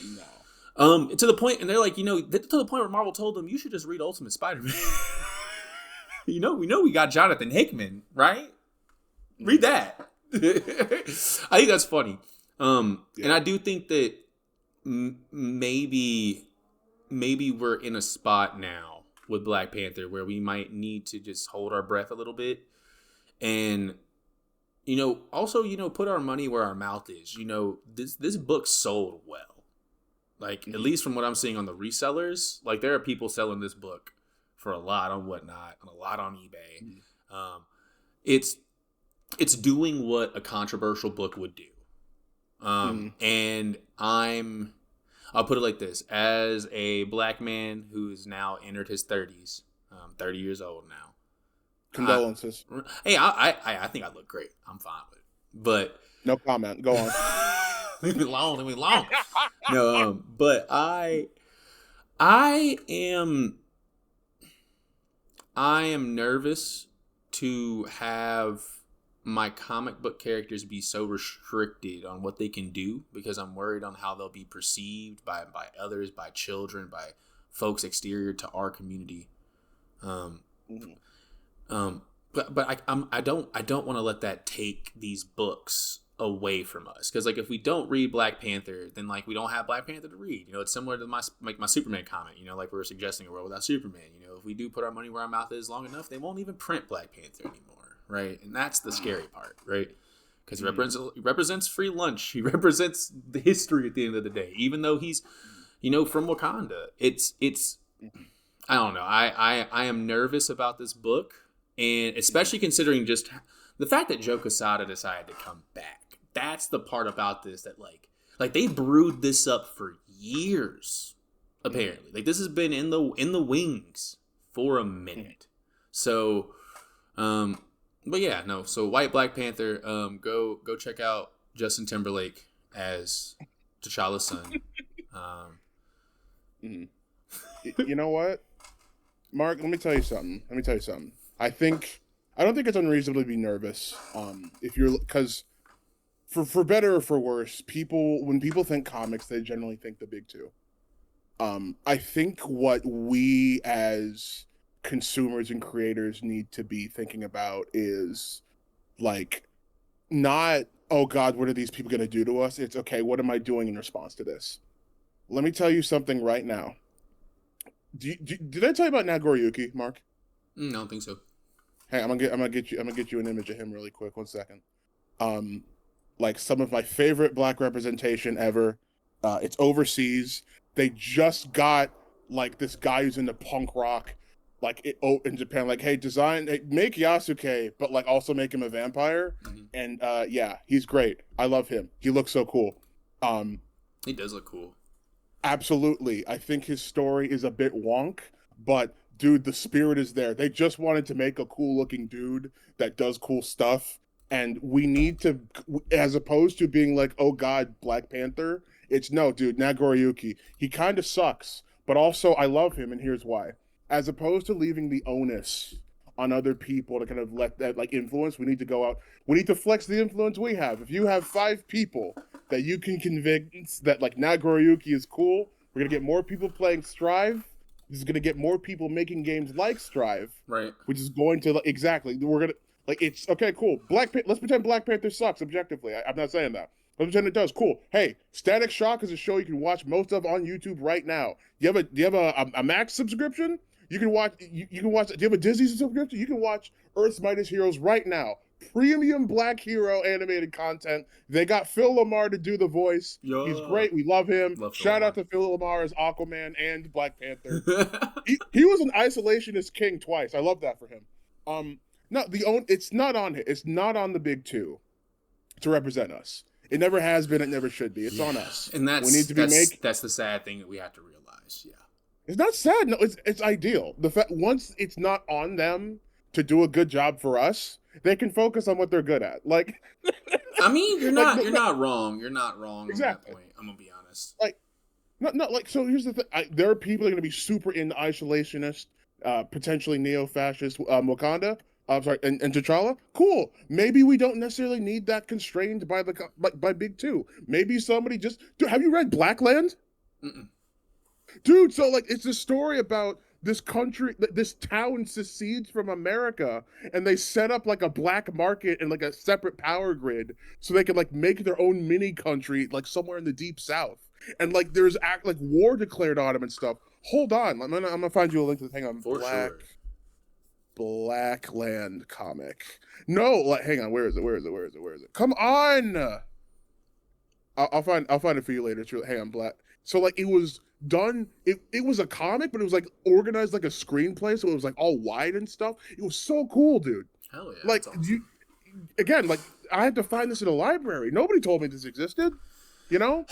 to the point, and they're like, to the point where Marvel told them, you should just read Ultimate Spider-Man. we know we got Jonathan Hickman, right? Read that. I think that's funny. And I do think that maybe we're in a spot now with Black Panther where we might need to just hold our breath a little bit and also put our money where our mouth is. This book sold well. Like at least from what I'm seeing on the resellers, like there are people selling this book for a lot on Whatnot and a lot on eBay. It's doing what a controversial book would do. And I'll put it like this. As a black man who's now entered his 30s, 30 years old now. Condolences. I think I look great. I'm fine with it. But no comment. Go on. Leave me alone. Leave me alone. No, but I am nervous to have my comic book characters be so restricted on what they can do because I'm worried on how they'll be perceived by others, by children, by folks exterior to our community. Mhm. But I don't want to let that take these books away from us, because like if we don't read Black Panther, then like we don't have Black Panther to read. You know, it's similar to my Superman comment. You know, like we were suggesting a world without Superman. You know, if we do put our money where our mouth is long enough, they won't even print Black Panther anymore, right? And that's the scary part, right? Because he represents free lunch. He represents the history at the end of the day, even though he's, you know, from Wakanda. It's I don't know. I am nervous about this book, and especially considering just the fact that Joe Quesada decided to come back. That's the part about this that like they brewed this up for years. Apparently, like this has been in the wings for a minute. So, but yeah, no. So White Black Panther. Go check out Justin Timberlake as T'Challa's son. You know what, Mark? Let me tell you something. I don't think it's unreasonable to be nervous. If you're because. For better or for worse, when people think comics, they generally think the big two. I think what we as consumers and creators need to be thinking about is like not, oh God, what are these people going to do to us? It's okay, what am I doing in response to this? Let me tell you something right now. Did I tell you about Nagoriyuki, Mark? I don't think so. Hey, I'm gonna get you an image of him really quick. 1 second. Like some of my favorite Black representation ever. It's overseas. They just got like this guy who's into punk rock, like in Japan. Like, hey, make Yasuke, but like also make him a vampire. Mm-hmm. And yeah, he's great. I love him. He looks so cool. He does look cool. Absolutely. I think his story is a bit wonk, but dude, the spirit is there. They just wanted to make a cool looking dude that does cool stuff. And we need to, as opposed to being like, oh God, Black Panther, it's no, dude, Nagoriyuki. He kind of sucks, but also I love him, and here's why. As opposed to leaving the onus on other people to kind of let that like influence, we need to go out. We need to flex the influence we have. If you have 5 people that you can convince that like Nagoriyuki is cool, we're gonna get more people playing Strive. This is gonna get more people making games like Strive, right? Which is going to exactly. We're gonna. Like, it's okay, cool. Let's pretend Black Panther sucks objectively. I'm not saying that. Let's pretend it does. Cool. Hey, Static Shock is a show you can watch most of on YouTube right now. Do you have a Max subscription? You can watch. You can watch. Do you have a Disney subscription? You can watch Earth's Mightiest Heroes right now. Premium Black hero animated content. They got Phil Lamar to do the voice. Yo. He's great. We love him. Shout out to Phil Lamar as Aquaman and Black Panther. he was an isolationist king twice. I love that for him. No, it's not on it. It's not on the big two to represent us. It never has been. It never should be. It's on us. And that's the sad thing that we have to realize. Yeah, it's not sad. No, it's ideal. The fact once it's not on them to do a good job for us, they can focus on what they're good at. Like, I mean, you're not wrong. You're not wrong exactly. On that point. I'm gonna be honest. Like, like so. Here's the thing. There are people that are gonna be super into isolationist, potentially neo-fascist Wakanda. I'm sorry, and T'Challa, cool. Maybe we don't necessarily need that constrained by Big Two. Maybe somebody just. Dude, have you read Blackland? Mm-mm. Dude, so like it's a story about this country, this town secedes from America, and they set up like a black market and like a separate power grid so they can like make their own mini country like somewhere in the deep south. And like there's like war declared on them and stuff. Hold on, I'm gonna find you a link to the thing on Blackland comic. No, like, hang on. Where is it? Come on. I'll find it for you later. It's really, hang on, Black. So like it was done. It was a comic, but it was like organized like a screenplay, so it was like all wide and stuff. It was so cool, dude. Hell yeah! Like awesome. Like I had to find this in a library. Nobody told me this existed. You know.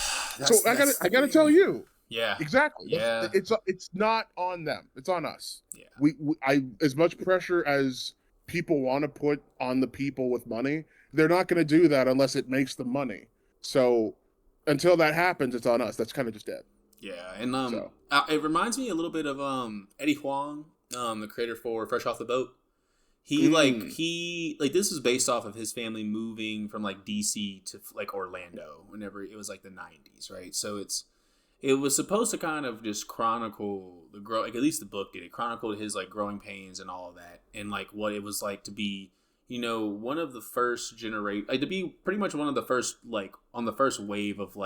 So I gotta tell you. Yeah. Exactly. Yeah. It's not on them. It's on us. Yeah. I as much pressure as people want to put on the people with money, they're not going to do that unless it makes them money. So until that happens, it's on us. That's kind of just it. Yeah, and So it reminds me a little bit of Eddie Huang, the creator for Fresh Off the Boat. He this is based off of his family moving from like DC to like Orlando whenever it was like the 90s, right? So it was supposed to kind of just chronicle the like at least the book did. It chronicled his like growing pains and all of that, and like what it was like to be, one of the first generation, like to be pretty much one of the first, like on the first wave of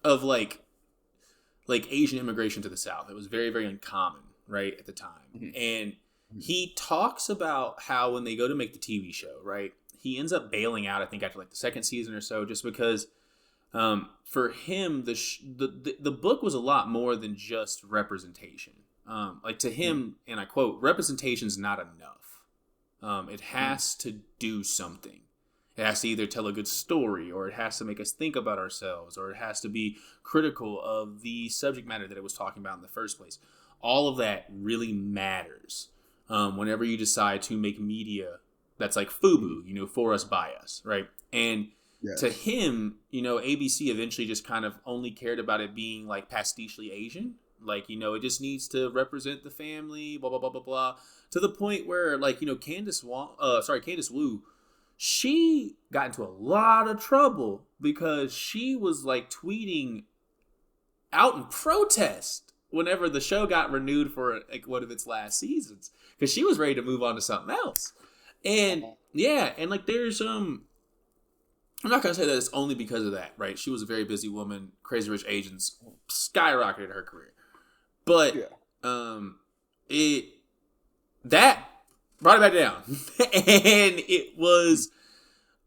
of like Asian immigration to the South. It was very, very uncommon, right, at the time. mm-hmm. And he talks about how when they go to make the TV show, right, he ends up bailing out, I think, after like the second season or so, just because for him, the book was a lot more than just representation. Like to him, and I quote, representation is not enough. It has to do something. It has to either tell a good story, or it has to make us think about ourselves, or it has to be critical of the subject matter that it was talking about in the first place. All of that really matters whenever you decide to make media that's like FUBU, for us, by us, right? And to him, ABC eventually just kind of only cared about it being like pastichely Asian. Like, it just needs to represent the family, blah, blah, blah, blah, blah. To the point where, like, Candace Wu, she got into a lot of trouble because she was like tweeting out in protest whenever the show got renewed for like one of its last seasons, because she was ready to move on to something else. And yeah, and like there's I'm not gonna say that it's only because of that, right? She was a very busy woman. Crazy Rich Asians skyrocketed her career, but that brought it back down. And it was,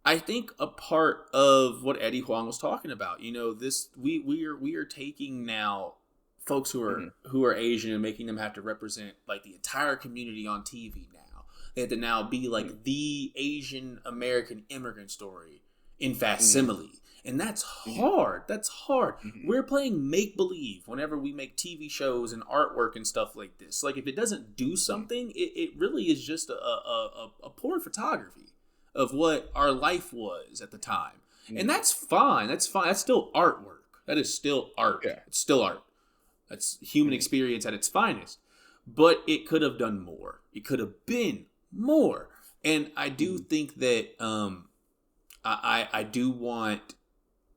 I think, a part of what Eddie Huang was talking about. This we are taking now folks who are Asian and making them have to represent like the entire community on TV now. They have to now be like the Asian American immigrant story in facsimile. And that's hard. That's hard. We're playing make-believe whenever we make TV shows and artwork and stuff like this. Like, if it doesn't do something, it really is just a poor photography of what our life was at the time. And that's fine. That's fine. That's still artwork. That is still art. Yeah. It's still art. That's human experience at its finest. But it could have done more. It could have been more. And I do think that I do want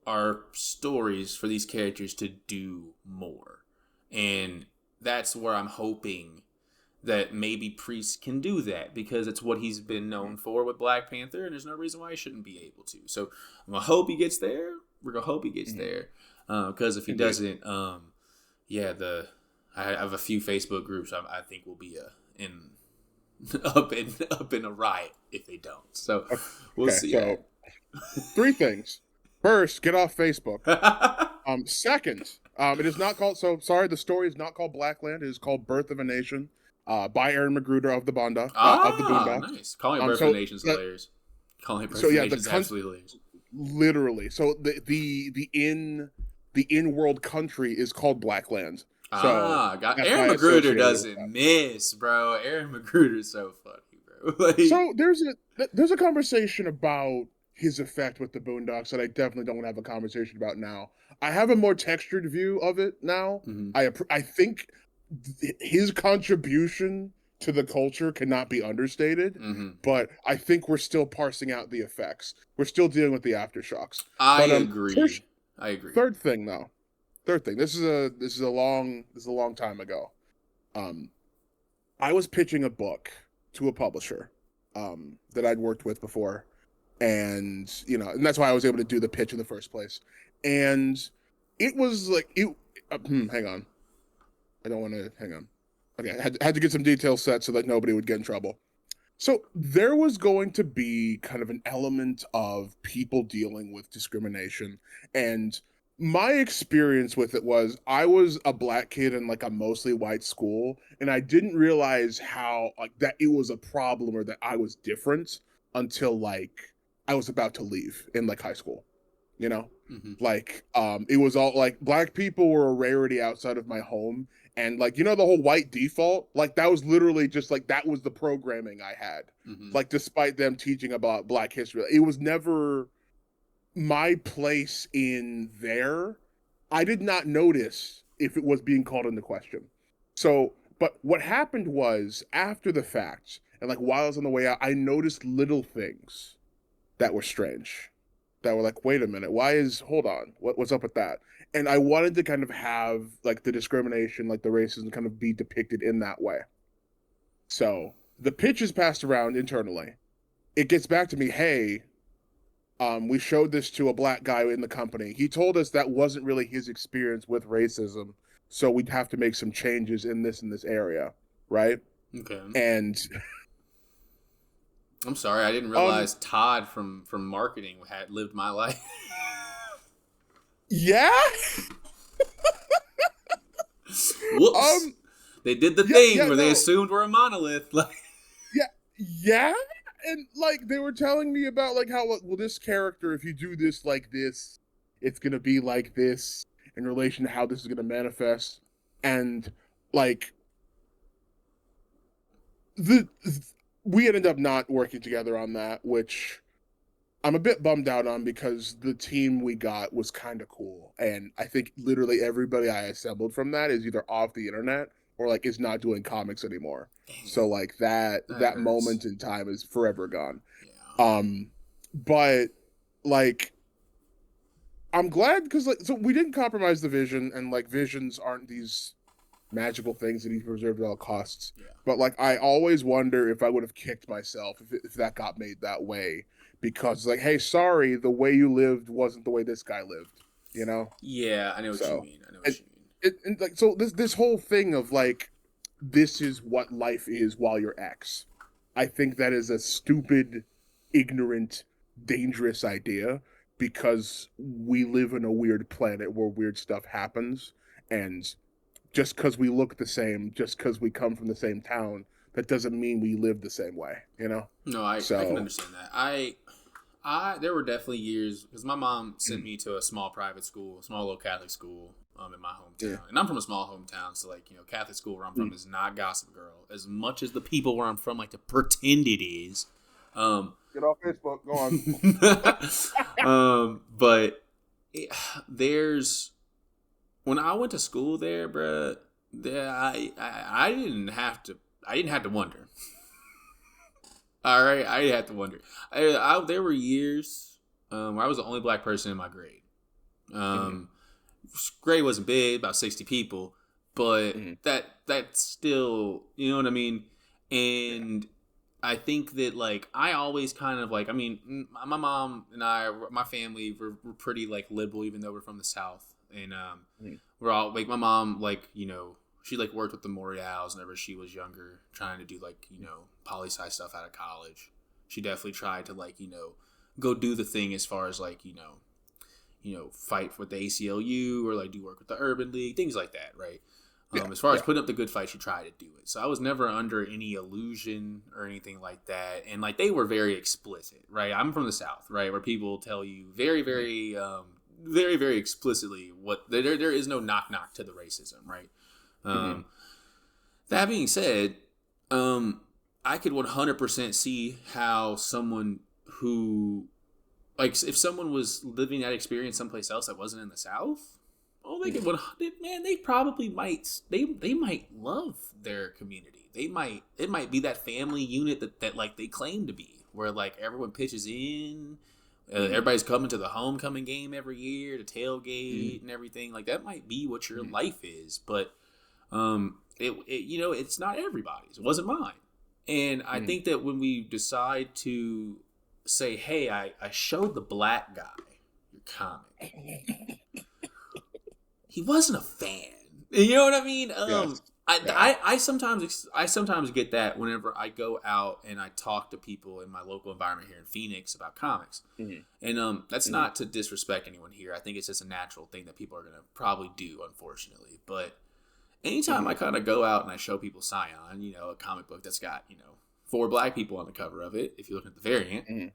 our stories for these characters to do more. And that's where I'm hoping that maybe Priest can do that, because it's what he's been known for with Black Panther, and there's no reason why he shouldn't be able to. So I'm going to hope he gets there. We're going to hope he gets there. Because if he doesn't, I have a few Facebook groups I think will be up in a riot if they don't. So we'll see. So 3 things. First, get off Facebook. Second, it is not called. So sorry, the story is not called Blackland. It is called Birth of a Nation, by Aaron Magruder of the Boondock. Of the Boondock. Nice. Calling it Birth of a Nation is hilarious. Calling it Birth of a Nation is absolutely hilarious. Literally. So the in-world country is called Blackland. So Aaron Magruder doesn't miss, bro. Aaron Magruder is so funny, bro. Like, so there's a conversation about his effect with the Boondocks that I definitely don't want to have a conversation about now. I have a more textured view of it now. I think his contribution to the culture cannot be understated, but I think we're still parsing out the effects. We're still dealing with the aftershocks. I agree. Third thing. This is a long time ago. I was pitching a book to a publisher that I'd worked with before. And, and that's why I was able to do the pitch in the first place. And it was like, hang on. I don't want to, hang on. Okay, I had to get some details set so that nobody would get in trouble. So there was going to be kind of an element of people dealing with discrimination. And my experience with it was, I was a black kid in like a mostly white school, and I didn't realize how like that it was a problem or that I was different until like I was about to leave in like high school, like it was all like black people were a rarity outside of my home. And like, the whole white default, like that was literally just like, that was the programming I had. Like, despite them teaching about black history, it was never my place in there, I did not notice if it was being called into question. So, but what happened was after the fact, and like while I was on the way out, I noticed little things that were strange. That were like, wait a minute, hold on, what's up with that? And I wanted to kind of have like the discrimination, like the racism kind of be depicted in that way. So the pitch is passed around internally. It gets back to me, hey, we showed this to a black guy in the company. He told us that wasn't really his experience with racism, so we'd have to make some changes in this area, right? Okay. And I'm sorry, I didn't realize Todd from marketing had lived my life. Yeah. Whoops. They did the thing where they assumed we're a monolith. Like, yeah. And like they were telling me about like how well this character, if you do this like this, it's gonna be like this in relation to how this is gonna manifest, and like we ended up not working together on that, which I'm a bit bummed out on because the team we got was kind of cool, and I think literally everybody I assembled from that is either off the internet or like is not doing comics anymore. Dang. So like that moment in time is forever gone. Yeah. But like I'm glad because like so we didn't compromise the vision, and like visions aren't these magical things that need to be preserved at all costs. Yeah. But like I always wonder if I would have kicked myself if that got made that way, because like, hey, sorry, the way you lived wasn't the way this guy lived, you know? Yeah, I know what you mean. And like so this whole thing of like this is what life is while you're X, I think that is a stupid, ignorant, dangerous idea, because we live in a weird planet where weird stuff happens, and just because we look the same, just because we come from the same town, that doesn't mean we live the same way, you know? No, I can understand that. I there were definitely years, because my mom sent me to a small private school, small little Catholic school in my hometown. And I'm from a small hometown, so like, you know, Catholic school where I'm from is not Gossip Girl, as much as the people where I'm from like to pretend it is. Get off Facebook, go on. But there's, when I went to school there, bruh, I didn't have to wonder. All right, I didn't have to wonder. There were years where I was the only black person in my grade. Grade wasn't big, about 60 people, but that's still, you know what I mean? And I think that like I always kind of like, I mean, my mom and my family were pretty like liberal, even though we're from the South, and we're all like, my mom, like, you know, she like worked with the Morials whenever she was younger, trying to do like, you know, poli-sci stuff out of college. She definitely tried to like, you know, go do the thing as far as like, you know, fight with the ACLU or like do work with the Urban League, things like that, right? As far as putting up the good fight, she tried to do it. So I was never under any illusion or anything like that. And like they were very explicit, right? I'm from the South, right, where people tell you very, very, very, very explicitly what there is no knock to the racism, right? That being said, I could 100% see how someone who, like, if someone was living that experience someplace else that wasn't in the South, oh, they could, man, they probably might, they might love their community. It might be that family unit that like they claim to be, where like everyone pitches in, everybody's coming to the homecoming game every year, the tailgate and everything. Like that might be what your life is, but it you know, it's not everybody's. It wasn't mine. And I think that when we decide to say, hey, I showed the black guy your comic, he wasn't a fan. You know what I mean? Yes. I sometimes get that whenever I go out and I talk to people in my local environment here in Phoenix about comics. And that's not to disrespect anyone here. I think it's just a natural thing that people are going to probably do, unfortunately. But anytime I kind of go out and I show people Scion, you know, a comic book that's got, you know, 4 black people on the cover of it, if you look at the variant,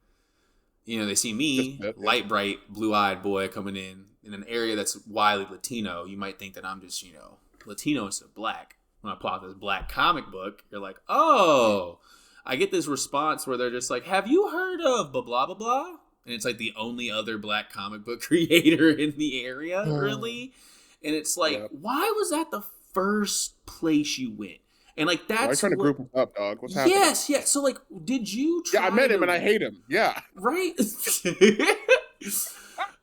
you know, they see me, light bright, blue-eyed boy coming in an area that's widely Latino. You might think that I'm just, you know, Latino instead of black. When I plot this black comic book, you're like, oh, I get this response where they're just like, have you heard of blah, blah, blah, blah? and it's like the only other black comic book creator in the area, really. And it's like, why was that the first place you went? And like that's why are you trying to group him up, dog? What's happening? Yes. So like, did you try? Yeah, I met him and I hate him. Yeah, right.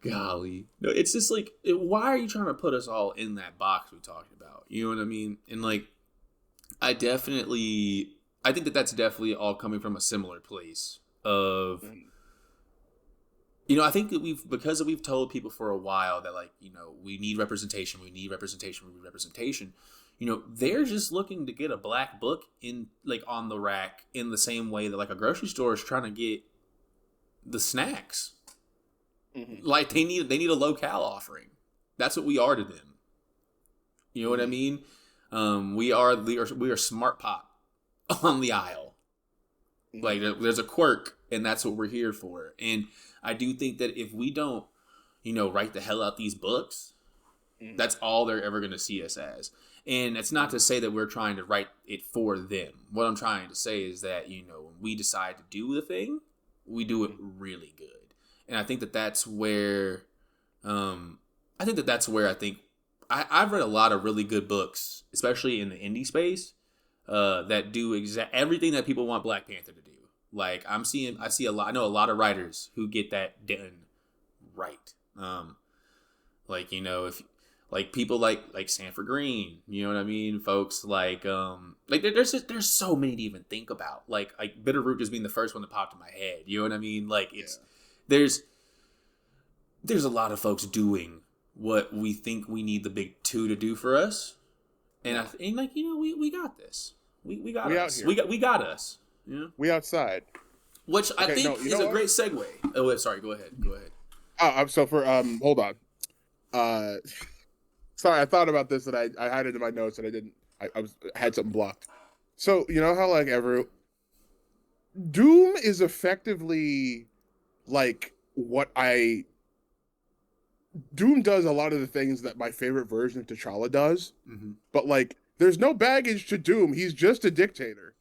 Golly, no, it's just like, why are you trying to put us all in that box we talked about? You know what I mean? And like, I think that that's definitely all coming from a similar place of, you know, I think that we've told people for a while that, like, you know, we need representation. You know, they're just looking to get a black book in, like, on the rack in the same way that, like, a grocery store is trying to get the snacks. Mm-hmm. Like, they need a locale offering. That's what we are to them. You know what I mean? We are smart pop on the aisle. Like, there's a quirk, and that's what we're here for. And I do think that if we don't, you know, write the hell out these books, that's all they're ever going to see us as. And it's not to say that we're trying to write it for them. What I'm trying to say is that, you know, when we decide to do the thing, we do it really good. And I think that that's where, I've read a lot of really good books, especially in the indie space, that do everything that people want Black Panther to do. Like, I know a lot of writers who get that done right. Like, you know, if like people like Sanford Green, you know what I mean? Folks like there's so many to even think about. Like Bitterroot just being the first one that popped in my head. You know what I mean? Like there's a lot of folks doing what we think we need the big two to do for us. And like, you know, we got this. We got us. We got us. You know? We outside. Which I think is a great segue. Oh, sorry. Go ahead. So for hold on. Sorry, I thought about this and I had it in my notes and I didn't. I had something blocked. So you know how like Doom is effectively like Doom does a lot of the things that my favorite version of T'Challa does, but like there's no baggage to Doom. He's just a dictator.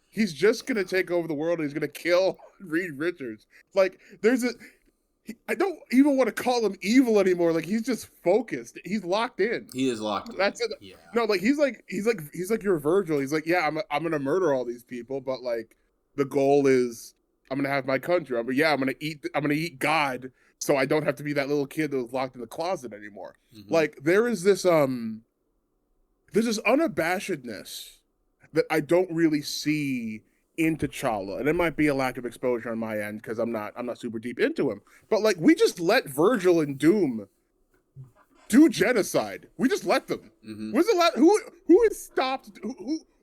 He's just gonna take over the world and he's gonna kill Reed Richards. Like I don't even want to call him evil anymore. Like he's just focused. He's locked in. He is locked in. That's it. Yeah. No, like he's like your Virgil. He's like, yeah, I'm gonna murder all these people, but like the goal is I'm gonna have my country. I'm gonna eat God, so I don't have to be that little kid that was locked in the closet anymore. Like there's this unabashedness that I don't really see in T'Challa, and it might be a lack of exposure on my end because I'm not super deep into him. But like we just let Virgil and Doom do genocide. We just let them. When's the last who has stopped?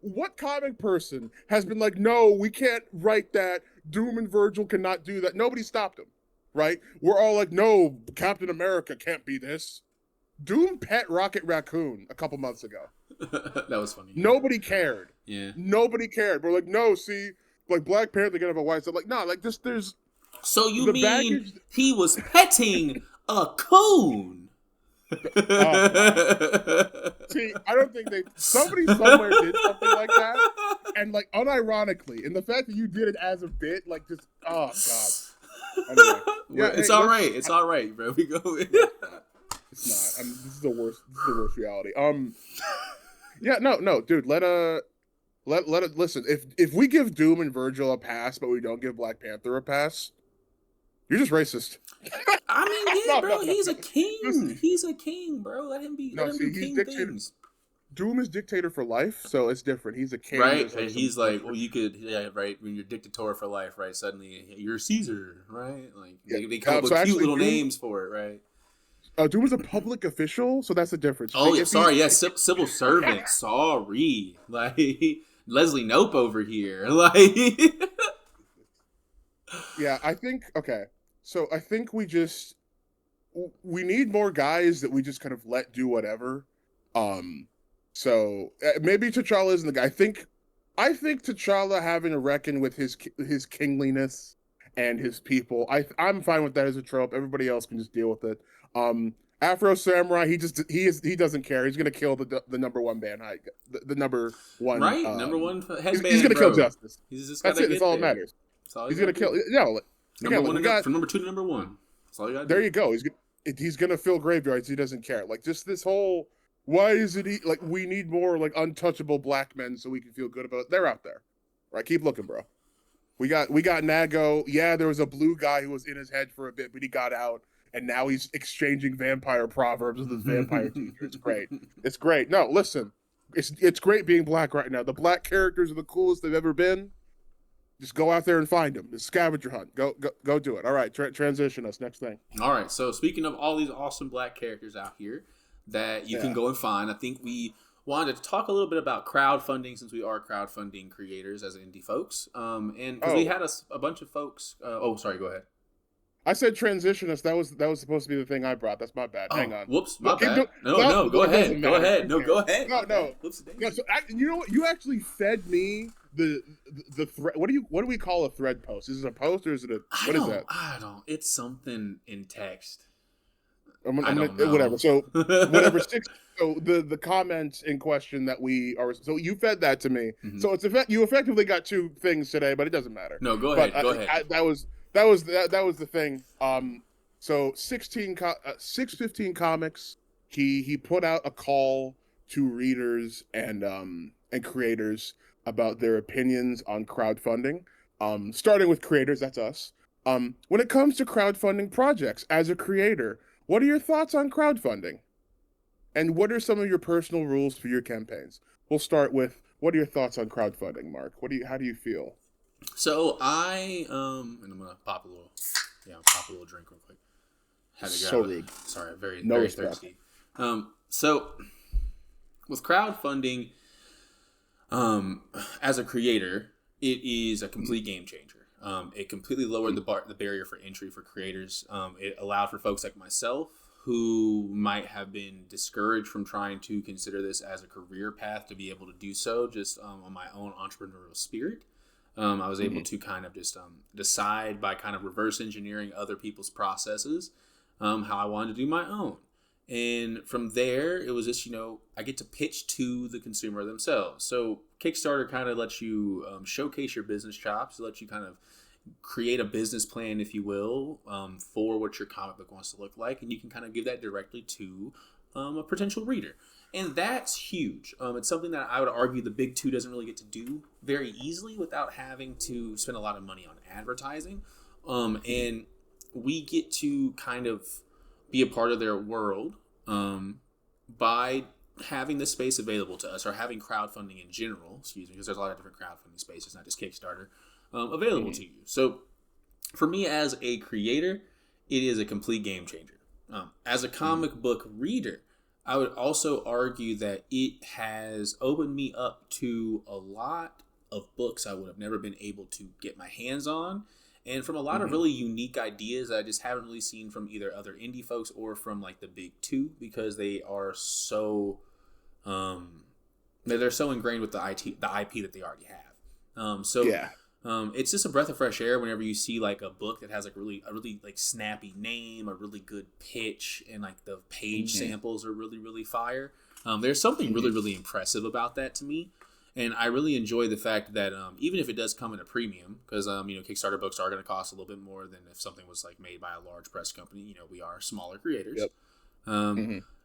What comic person has been like, no, we can't write that. Doom and Virgil cannot do that. Nobody stopped them, right? We're all like, no, Captain America can't be this. Doom pet Rocket Raccoon a couple months ago. That was funny. Nobody cared. Yeah. Nobody cared. We're like, no, see, like Black Panther gonna have a white stuff. Like, no, like this. There's. So you mean baggage... he was petting a coon? See, I don't think somebody somewhere did something like that, and like unironically, and the fact that you did it as a bit, like just oh god. Anyway, yeah, it's all right. It's all right, bro. We go. It's not. This is the worst. This is the worst reality. Yeah, no, dude. Let it listen. If we give Doom and Virgil a pass, but we don't give Black Panther a pass, you're just racist. I mean, yeah, bro. He's a king. He's a king, bro. Let him be. Let him do king things. Doom is dictator for life, so it's different. He's a king, right? And he's like, well, you could, yeah, right. When you're dictator for life, right? Suddenly you're Caesar, right? Like they come up with cute little names for it, right? Doom is a public official, so that's the difference. Oh, yeah, sorry, yes, civil servant. Sorry, like Leslie Knope over here, like. Yeah, I think okay. So I think we need more guys that we just kind of let do whatever. So maybe T'Challa isn't the guy. I think T'Challa having to reckon with his kingliness and his people. I'm fine with that as a trope. Everybody else can just deal with it. Afro Samurai, he doesn't care. He's gonna kill the number one band, the number one, right? Number one headband. He's gonna kill Justice. He's just that's it. That's all that matters. He's gonna kill. Number Again, one we got from number 2 to number 1. That's all you gotta there. do. You go. He's gonna fill graveyards. He doesn't care. Like just this whole. Why is it like we need more like untouchable black men so we can feel good about it? They're out there, right? Keep looking, bro. We got Nago. Yeah, there was a blue guy who was in his head for a bit, but he got out, and now he's exchanging vampire proverbs with his vampire teacher. It's great. It's great. No, listen, it's great being black right now. The black characters are the coolest they've ever been. Just go out there and find them. It's scavenger hunt. Go do it. All right, transition us. Next thing. All right. So speaking of all these awesome black characters out here that you can go and find, I think we wanted to talk a little bit about crowdfunding since we are crowdfunding creators as indie folks. And because we had a bunch of folks. Sorry. Go ahead. I said transition us. That was supposed to be the thing I brought. That's my bad. Hang on. Whoops, my bad. No, go ahead. Go ahead. No, go ahead. No. No, so you know what? You actually fed me the thread. What do we call a thread post? Is it a post or is it what is that? I don't. It's something in text. I don't know. Whatever. So whatever. So the comments in question that we are. So you fed that to me. Mm-hmm. So you effectively got 2 things today, but it doesn't matter. No, go ahead. Go ahead. That was the thing. So 615 Comics. He put out a call to readers and creators about their opinions on crowdfunding. Starting with creators, that's us. When it comes to crowdfunding projects, as a creator, what are your thoughts on crowdfunding? And what are some of your personal rules for your campaigns? We'll start with, what are your thoughts on crowdfunding, Mark? How do you feel? So and I'm gonna pop a little drink real quick. Rude. Sorry, very thirsty. So with crowdfunding, as a creator, it is a complete game changer. It completely lowered the barrier for entry for creators. It allowed for folks like myself who might have been discouraged from trying to consider this as a career path to be able to do so just on my own entrepreneurial spirit. I was able to kind of just decide by kind of reverse engineering other people's processes how I wanted to do my own. And from there, it was just, I get to pitch to the consumer themselves. So Kickstarter kind of lets you showcase your business chops, lets you kind of create a business plan, if you will, for what your comic book wants to look like. And you can kind of give that directly to a potential reader. And that's huge. It's something that I would argue the big 2 doesn't really get to do very easily without having to spend a lot of money on advertising. And we get to kind of be a part of their world by having this space available to us, or having crowdfunding in general, because there's a lot of different crowdfunding spaces, not just Kickstarter, available to you. So for me as a creator, it is a complete game changer. As a comic book reader, I would also argue that it has opened me up to a lot of books I would have never been able to get my hands on, and from a lot of really unique ideas that I just haven't really seen from either other indie folks or from like the big 2, because they are so they're so ingrained with the IP that they already have. It's just a breath of fresh air whenever you see like a book that has like a really like snappy name, a really good pitch, and like the page samples are really, really fire. There's something really, really impressive about that to me. And I really enjoy the fact that even if it does come at a premium, because Kickstarter books are going to cost a little bit more than if something was like made by a large press company. We are smaller creators. Yep.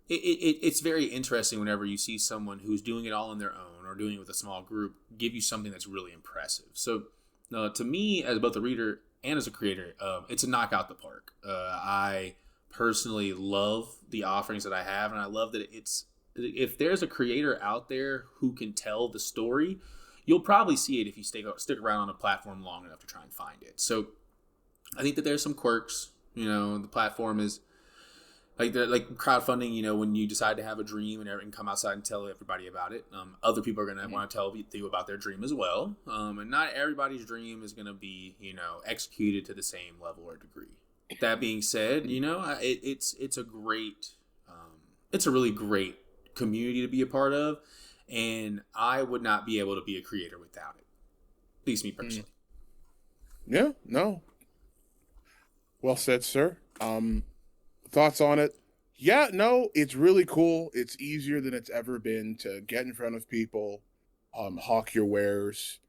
It's very interesting whenever you see someone who's doing it all on their own or doing it with a small group give you something that's really impressive. So to me, as both a reader and as a creator, it's a knockout the park. I personally love the offerings that I have, and I love that if there's a creator out there who can tell the story, you'll probably see it if you stick around on a platform long enough to try and find it. So I think that there's some quirks. The platform is like crowdfunding. When you decide to have a dream and come outside and tell everybody about it, other people are going to want to tell you about their dream as well. And not everybody's dream is going to be executed to the same level or degree. That being said, it's a really great community to be a part of, and I would not be able to be a creator without it. At least me personally. Yeah, no. Well said, sir. Thoughts on it? Yeah, no, it's really cool. It's easier than it's ever been to get in front of people, hawk your wares.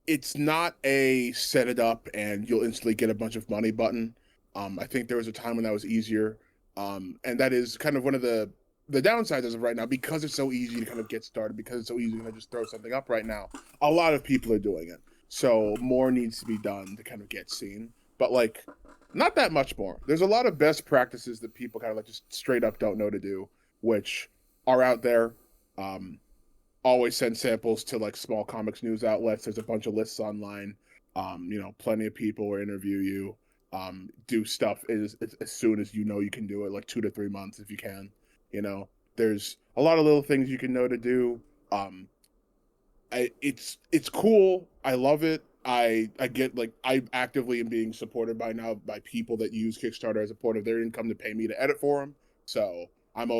it's not a set it up and you'll instantly get a bunch of money button. I think there was a time when that was easier. And that is kind of one of the downsides as of right now, because it's so easy to kind of get started, because it's so easy to kind of just throw something up right now. A lot of people are doing it. So more needs to be done to kind of get seen. But like not that much more. There's a lot of best practices that people kind of like just straight up don't know to do, which are out there. Um, Always send samples to like small comics news outlets. There's a bunch of lists online. Plenty of people will interview you. Do stuff as soon as you know you can do it, like 2 to 3 months if you can. You know, there's a lot of little things you can know to do. Um, it's cool. I love it. I get like I actively am being supported by now by people that use Kickstarter as a part of their income to pay me to edit for them. So I'm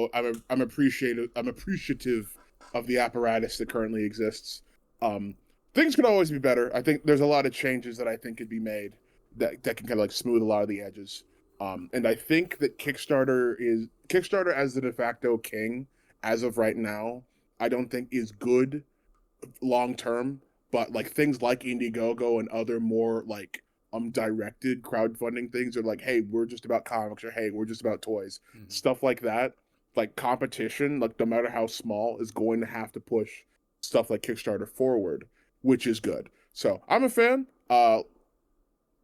appreciative of the apparatus that currently exists. Um, Things could always be better. I think there's a lot of changes that I think could be made that can kind of like smooth a lot of the edges. And I think that Kickstarter as the de facto king as of right now. I don't think is good long term, but like things like Indiegogo and other more like directed crowdfunding things are like, hey, we're just about comics, or hey, we're just about toys. Mm-hmm. Stuff like that. Like competition, like no matter how small, is going to have to push stuff like Kickstarter forward, which is good. So I'm a fan.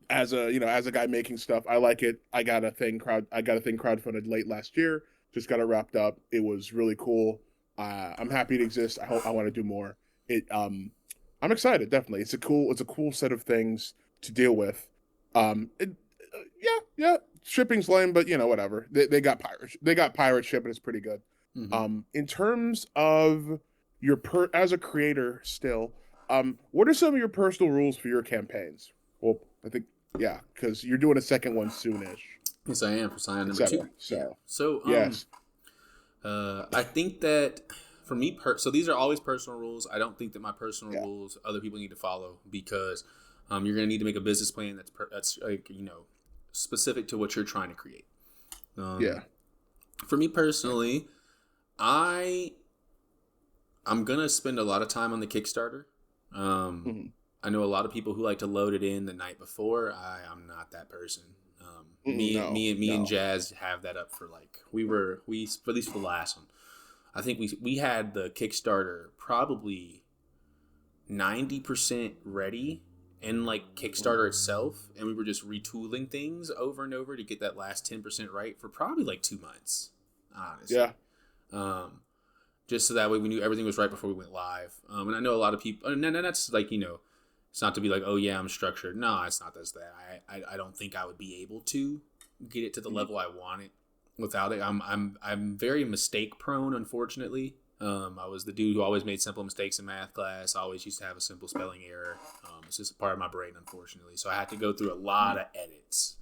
As a guy making stuff, I like it. I got a thing crowdfunded late last year. Just got it wrapped up. It was really cool. I'm happy it exists. I want to do more. It I'm excited. Definitely, it's a cool set of things to deal with. Yeah. Shipping's lame, but whatever. They got pirate ship, and it's pretty good. Mm-hmm. In terms of as a creator, still, what are some of your personal rules for your campaigns? Well, I think yeah, because you're doing a second one soonish, Yes, I am for sign number etc. 2. So Yeah. So yes, I think that for me, so these are always personal rules. I don't think that my personal yeah, rules other people need to follow, because you're going to need to make a business plan that's like specific to what you're trying to create. yeah, For me personally, I'm gonna spend a lot of time on the Kickstarter. mm-hmm. I know a lot of people who like to load it in the night before. I'm not that person. Me and No, Jazz have that up for like we at least for the last one. I think we had the Kickstarter probably 90% ready in like Kickstarter itself, and we were just retooling things over and over to get that last 10% right for probably like 2 months, honestly. yeah, Um, just so that way we knew everything was right before we went live. And I know a lot of people, and that's like it's not to be like, oh yeah, I'm structured. No, it's not just that. I don't think I would be able to get it to the level I want it without it. I'm very mistake prone, unfortunately. I was the dude who always made simple mistakes in math class. I always used to have a simple spelling error. It's just a part of my brain, unfortunately. So I had to go through a lot of edits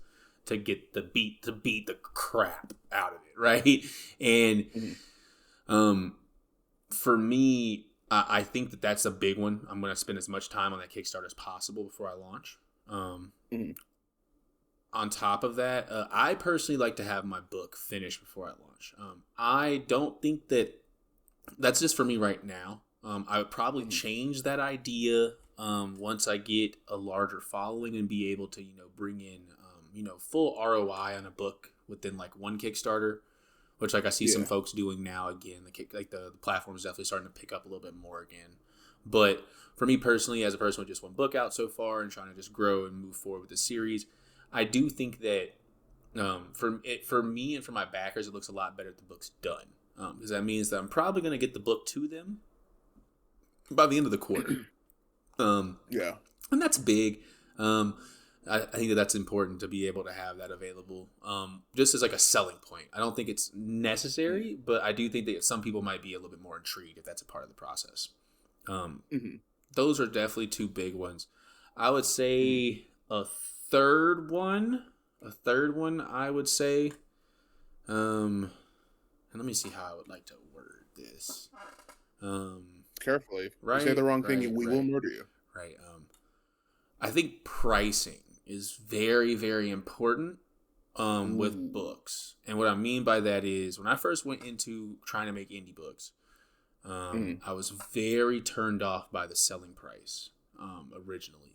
to get to beat the crap out of it, right? And for me, I think that that's a big one. I'm going to spend as much time on that Kickstarter as possible before I launch. On top of that, I personally like to have my book finished before I launch. I don't think that's just for me right now. I would probably change that idea once I get a larger following and be able to, bring in, full ROI on a book within like one Kickstarter, which like I see some folks doing now. Again, the platform is definitely starting to pick up a little bit more again. But for me personally, as a person with just one book out so far and trying to just grow and move forward with the series, I do think that for me and for my backers, it looks a lot better if the book's done. Because that means that I'm probably going to get the book to them by the end of the quarter. yeah, And that's big. I think that that's important to be able to have that available, just as like a selling point. I don't think it's necessary, but I do think that some people might be a little bit more intrigued if that's a part of the process. Those are definitely two big ones. I would say a third one, I would say, and let me see how I would like to word this. Carefully, Right, you say the wrong thing, right, we right, will murder you. right. I think pricing is very, very important with books. And what I mean by that is when I first went into trying to make indie books, I was very turned off by the selling price. originally.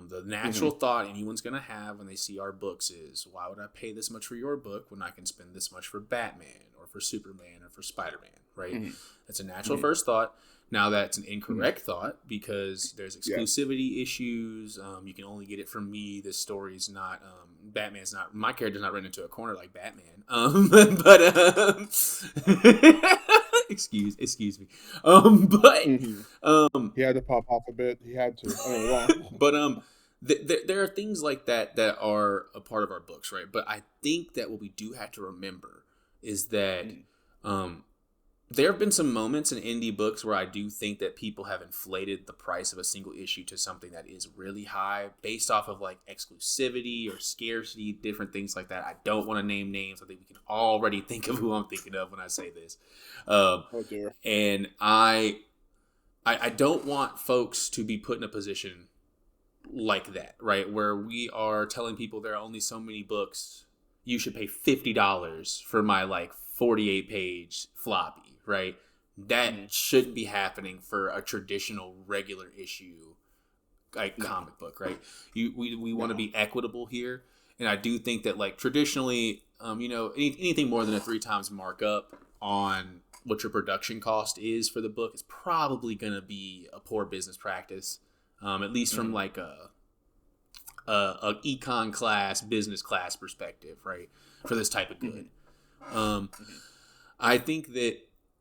The natural thought anyone's going to have when they see our books is, why would I pay this much for your book when I can spend this much for Batman or for Superman or for Spider-Man, right? That's a natural first thought. Now that's an incorrect thought because there's exclusivity issues. You can only get it from me. This story's not, Batman's not, my character's not written into a corner like Batman. Excuse me. He had to pop off a bit. He had to. But there are things like that are a part of our books, right? But I think that what we do have to remember is that there have been some moments in indie books where I do think that people have inflated the price of a single issue to something that is really high based off of like exclusivity or scarcity, different things like that. I don't want to name names. I think we can already think of who I'm thinking of when I say this. Oh dear. And I don't want folks to be put in a position like that, right? Where we are telling people there are only so many books. You should pay $50 for my like 48 page floppy. Right, that shouldn't be happening for a traditional regular issue like comic book, right? We want to be equitable here, and I do think that like traditionally, anything more than a 3 times markup on what your production cost is for the book is probably going to be a poor business practice, at least from like a econ class, business class perspective, right? For this type of good, I think that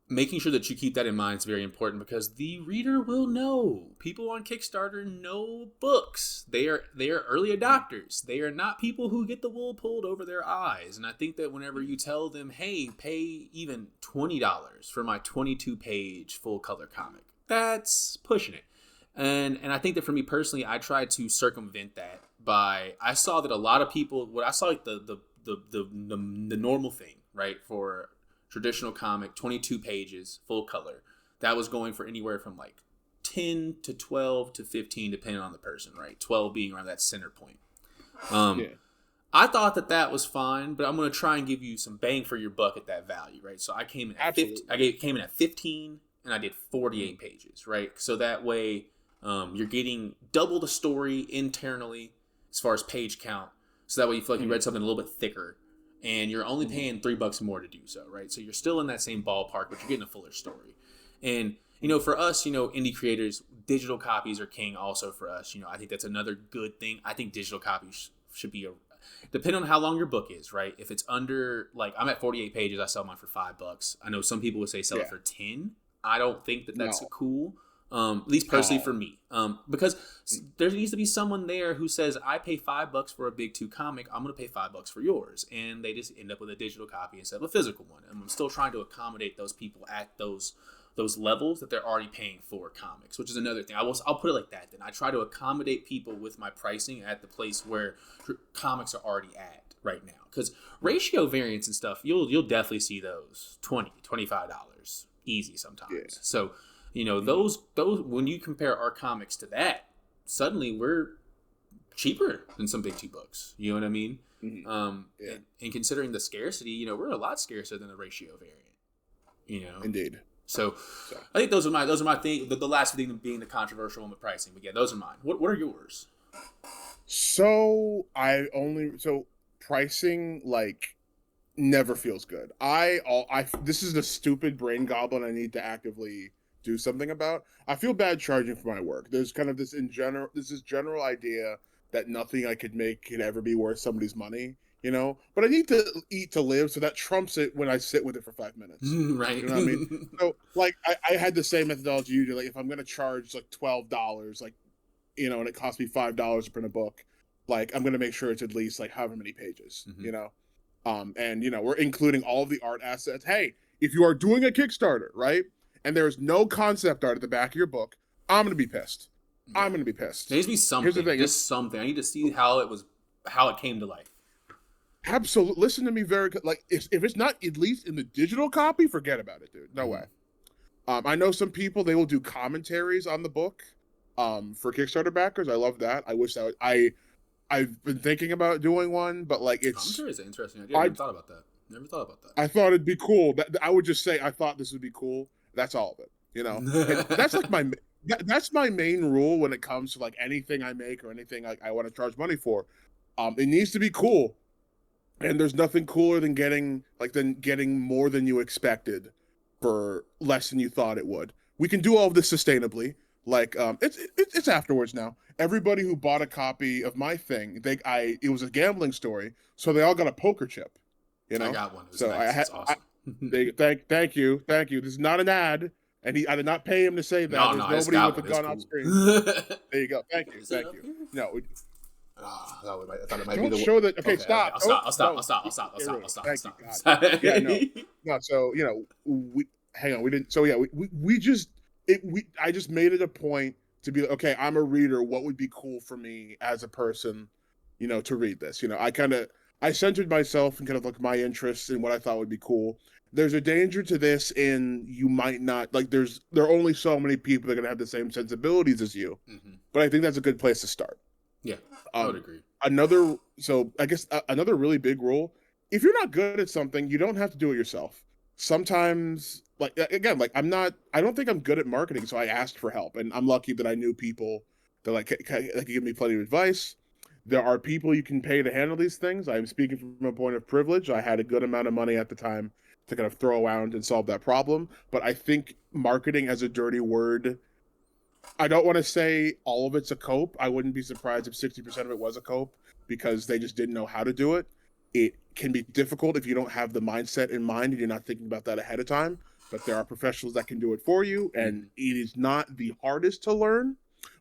making sure that you keep that in mind is very important because the reader will know. People on Kickstarter know books. They are early adopters. They are not people who get the wool pulled over their eyes. And I think that whenever you tell them, hey, pay even $20 for my 22-page full color comic, that's pushing it. And I think that for me personally, I tried to circumvent that by, I saw that a lot of people, what I saw like the normal thing, right, for traditional comic, 22 pages, full color. That was going for anywhere from like 10 to 12 to 15, depending on the person, right? 12 being around that center point. I thought that was fine, but I'm going to try and give you some bang for your buck at that value, right? So I came in at 15, and I did 48 pages, right? So that way you're getting double the story internally as far as page count. So that way you feel like you read something a little bit thicker. And you're only paying $3 more to do so, right? So you're still in that same ballpark, but you're getting a fuller story. And, for us, indie creators, digital copies are king also for us. I think that's another good thing. I think digital copies should be, depending on how long your book is, right? If it's under, like, I'm at 48 pages, I sell mine for $5. I know some people would say sell it for 10. I don't think that's cool. At least personally for me, because there needs to be someone there who says, I pay $5 for a big 2 comic. I'm going to pay $5 for yours. And they just end up with a digital copy instead of a physical one. And I'm still trying to accommodate those people at those levels that they're already paying for comics, which is another thing. I'll put it like that. Then I try to accommodate people with my pricing at the place where comics are already at right now. Because ratio variants and stuff, you'll definitely see those $20, $25 easy sometimes. Yeah. So, those when you compare our comics to that, suddenly we're cheaper than some big 2 books. You know what I mean? And considering the scarcity, we're a lot scarcer than the ratio variant. Indeed. So I think those are my thing. The last thing being the controversial one with pricing, but yeah, those are mine. What are yours? So pricing like never feels good. This is the stupid brain goblin I need to actively do something about. I feel bad charging for my work. There's kind of this general idea that nothing I could make can ever be worth somebody's money, but I need to eat to live, so that trumps it when I sit with it for 5 minutes. Right. You know what I mean? So like I had the same methodology you do. Like if I'm going to charge like $12, like, and it costs me $5 to print a book, like I'm going to make sure it's at least like however many pages, and we're including all of the art assets. Hey, if you are doing a Kickstarter, right? And there's no concept art at the back of your book, I'm going to be pissed. Yeah. I'm going to be pissed. There needs to be something. Here's the thing. Just something. I need to see how it came to life. Absolutely. Listen to me like, if it's not at least in the digital copy, forget about it, dude. No way. I know some people, they will do commentaries on the book for Kickstarter backers. I love that. I wish that I've been thinking about doing one, but like commentary is an interesting idea. I never thought about that. I thought it'd be cool. I would just say I thought this would be cool. That's all of it, And that's like That's my main rule when it comes to like anything I make or anything I want to charge money for. It needs to be cool, and there's nothing cooler than getting more than you expected for less than you thought it would. We can do all of this sustainably. Like it's afterwards now. Everybody who bought a copy of my thing, it was a gambling story, so they all got a poker chip. You I know, got one. It was so nice. It's awesome. thank you. This is not an ad, and I did not pay him to say that. No, There's I just nobody got with a one. It's gun cool. on screen. There you go. Is it up here? No, I thought it might be don't the show that. Okay, Okay, stop. I'll stop. No, thank you, God. Stop. Yeah, no. So we hang on. We didn't. So yeah, we just I just made it a point to be like, okay, I'm a reader. What would be cool for me as a person, to read this? I centered myself in kind of like my interests and what I thought would be cool. There's a danger to this in you might not like. There are only so many people that are gonna have the same sensibilities as you, but I think that's a good place to start. Yeah, I would agree. I guess another really big rule: if you're not good at something, you don't have to do it yourself. Sometimes, like again, like I don't think I'm good at marketing, so I asked for help, and I'm lucky that I knew people that could give me plenty of advice. There are people you can pay to handle these things. I'm speaking from a point of privilege. I had a good amount of money at the time to kind of throw around and solve that problem, but I think marketing as a dirty word. I don't want to say all of it's a cope. I wouldn't be surprised if 60% of it was a cope because they just didn't know how to do it. It can be difficult if you don't have the mindset in mind and you're not thinking about that ahead of time. But there are professionals that can do it for you, and it is not the hardest to learn,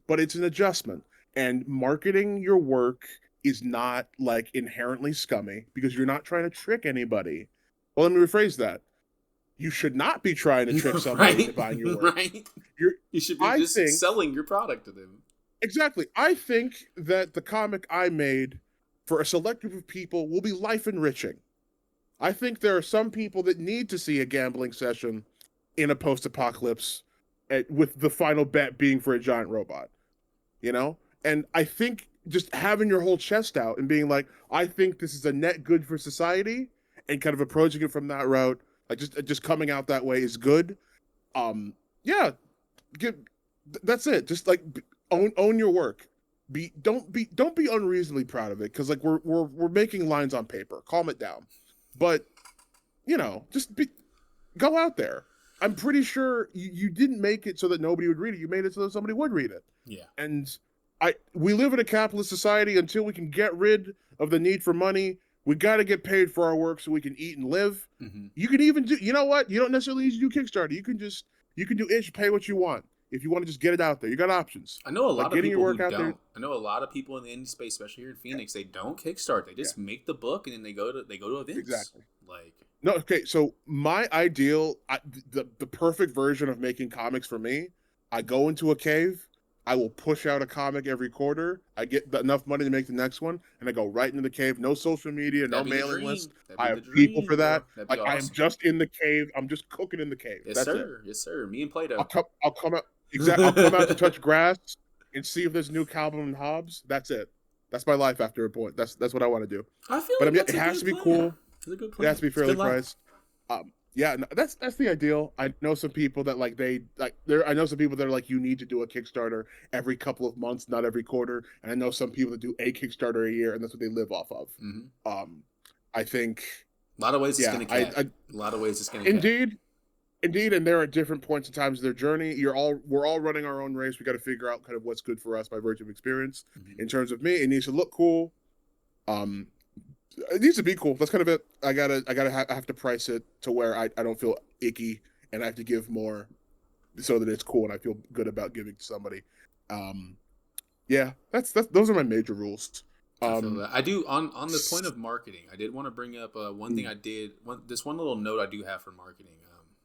but it's an adjustment. And marketing your work is not like inherently scummy because you're not trying to trick anybody. Well, let me rephrase that. You should not be trying to trick somebody into buying your work. Right. You should be selling your product to them. Exactly. I think that the comic I made for a select group of people will be life enriching. I think there are some people that need to see a gambling session in a post-apocalypse with the final bet being for a giant robot, And I think just having your whole chest out and being like, I think this is a net good for society and kind of approaching it from that route, like just coming out that way is good. Yeah, that's it. Just like own your work. Don't be unreasonably proud of it because like we're making lines on paper. Calm it down. But just go out there. I'm pretty sure you didn't make it so that nobody would read it. You made it so that somebody would read it. Yeah. And we live in a capitalist society. Until we can get rid of the need for money, we got to get paid for our work so we can eat and live. You can even do. You know what? You don't necessarily need to do Kickstarter. You can do ish, pay what you want. If you want to just get it out there, you got options. I know a lot of people who don't. I know a lot of people in the indie space, especially here in Phoenix, they don't Kickstart. They just make the book and then they go to events. Exactly. Like no, okay. So my ideal, the perfect version of making comics for me, I go into a cave. I will push out a comic every quarter. I get enough money to make the next one, and I go right into the cave. No social media, no mailing list. I have people for that. Like awesome. I am just in the cave. I'm just cooking in the cave. Yes, That's sir. It. Yes, sir. Me and Plato. I'll come out. Exactly. I'll come out to touch grass and see if there's new Calvin and Hobbes. That's it. That's my life after a point. That's what I want to do. I feel but like it has to be cool. It has to be fairly priced. Yeah, no, that's the ideal. I know some people that I know some people that are like, you need to do a Kickstarter every couple of months, not every quarter. And I know some people that do a Kickstarter a year, and that's what they live off of. I think a lot of ways it's going to get. A lot of ways it's going to Indeed, and there are different points in times of their journey. We're all running our own race. We got to figure out kind of what's good for us by virtue of experience. In terms of me, it needs to look cool. It needs to be cool. That's kind of it. I have to price it to where I don't feel icky, and I have to give more so that it's cool and I feel good about giving to somebody. Yeah, those are my major rules. I do on the point of marketing. I did want to bring up one thing I did. This one little note I do have for marketing.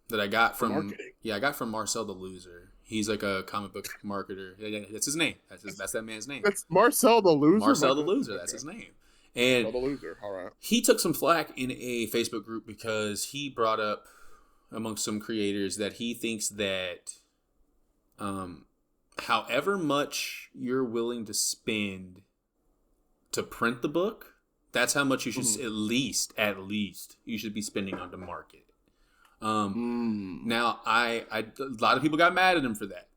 That I got from Marcel the Loser. He's like a comic book marketer. Yeah, that's his name. That's that man's name. That's Marcel the Loser. Marcel the Loser. That's his name. And Marcel the Loser. All right. He took some flack in a Facebook group because he brought up amongst some creators that he thinks that, however much you're willing to spend to print the book, that's how much you should at least you should be spending on the market. Now, a lot of people got mad at him for that.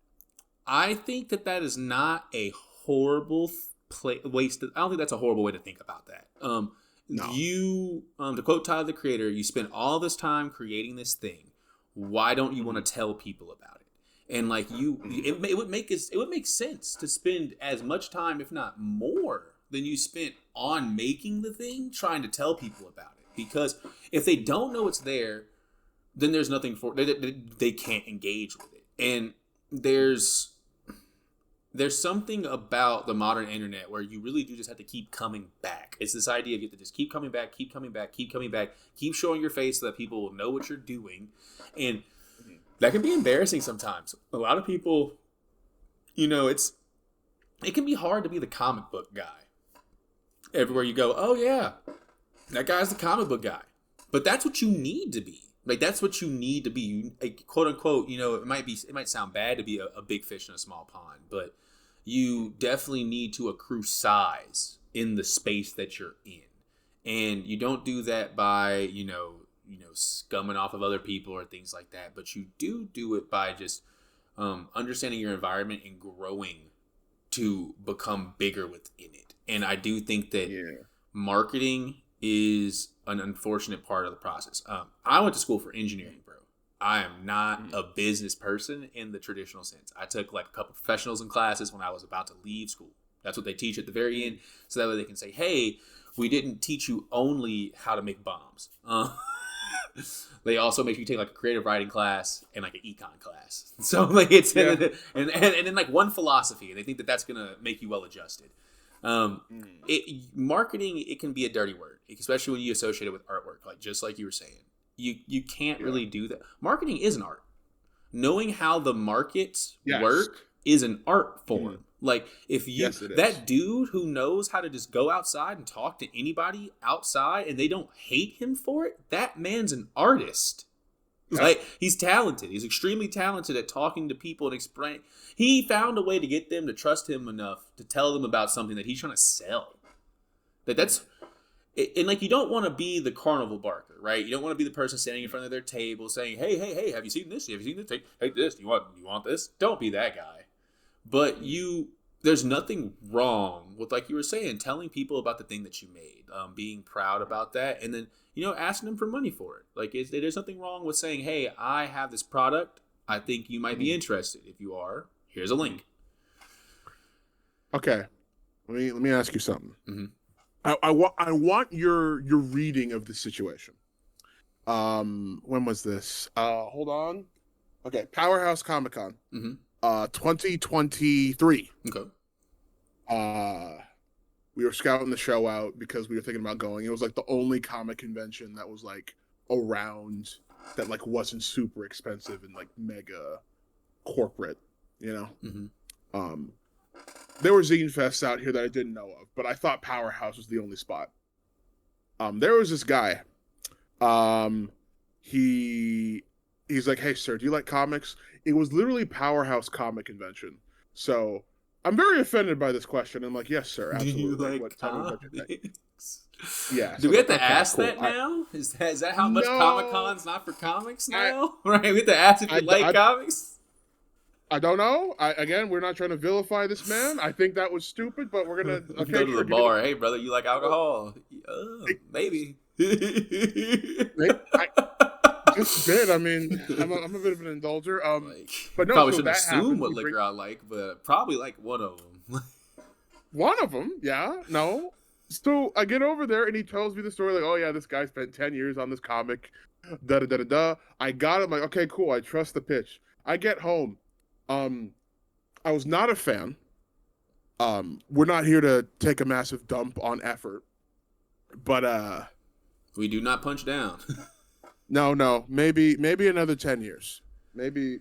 I think that is not a horrible waste. I don't think that's a horrible way to think about that. No. You, to quote Tyler the Creator, you spent all this time creating this thing. Why don't you want to tell people about it? And like it would make sense to spend as much time, if not more, than you spent on making the thing, trying to tell people about it. Because if they don't know it's there, then there's nothing for they can't engage with it. And there's something about the modern internet where you really do just have to keep coming back. It's this idea of you have to just keep coming back, keep showing your face so that people will know what you're doing. And that can be embarrassing sometimes. A lot of people, it can be hard to be the comic book guy. Everywhere you go, oh yeah, that guy's the comic book guy. But that's what you need to be. Like, that's what you need to be. Like, quote unquote, it might sound bad to be a big fish in a small pond, but you definitely need to accrue size in the space that you're in. And you don't do that by, scumming off of other people or things like that. But you do it by just understanding your environment and growing to become bigger within it. And I do think that marketing is an unfortunate part of the process. I went to school for engineering, bro. I am not a business person in the traditional sense. I took like a couple professionals in classes when I was about to leave school. That's what they teach at the very end. So that way they can say, hey, we didn't teach you only how to make bombs. They also make you take like a creative writing class and like an econ class. So like it's and then like one philosophy, and they think that that's gonna make you well adjusted. Marketing, it can be a dirty word, especially when you associate it with artwork. Like just like you were saying, you can't really do that. Marketing is an art. Knowing how the markets work is an art form. Like if you that dude who knows how to just go outside and talk to anybody outside and they don't hate him for it, that man's an artist. Like he's talented. He's extremely talented at talking to people and explain. He found a way to get them to trust him enough to tell them about something that he's trying to sell. And like you don't want to be the carnival barker, right? You don't want to be the person standing in front of their table saying, "Hey, have you seen this? Have you seen this? Take this. Do you want this?" Don't be that guy. But there's nothing wrong with, like you were saying, telling people about the thing that you made, being proud about that, and then asking them for money for it. Like there's nothing wrong with saying, "Hey, I have this product. I think you might be interested. If you are, here's a link." Okay, let me ask you something. I want your reading of the situation. When was this? Hold on. Okay, Powerhouse Comic Con. 2023. Okay. We were scouting the show out because we were thinking about going. It was like the only comic convention that was like around that like wasn't super expensive and like mega corporate, There were zine fests out here that I didn't know of, but I thought Powerhouse was the only spot. There was this guy. He's like, "Hey, sir, do you like comics?" It was literally Powerhouse Comic Convention. So I'm very offended by this question. I'm like, "Yes, sir, absolutely." Do you like comics? Yeah. Do we have to ask that now? Is that how much Comic-Con's not for comics now? Right? We have to ask if you like comics? I don't know. Again, we're not trying to vilify this man. I think that was stupid, but we're going to... Okay, go to the bar. Hey, brother, you like alcohol? Maybe. Just a bit. I mean, I'm a bit of an indulger. But no, probably shouldn't assume what liquor I like, but probably like one of them. One of them, yeah. No. So I get over there and he tells me the story like, "Oh yeah, this guy spent 10 years on this comic. Da da da da da." I got him like, "Okay, cool. I trust the pitch." I get home. I was not a fan. We're not here to take a massive dump on effort, but we do not punch down. No. Maybe another 10 years. Maybe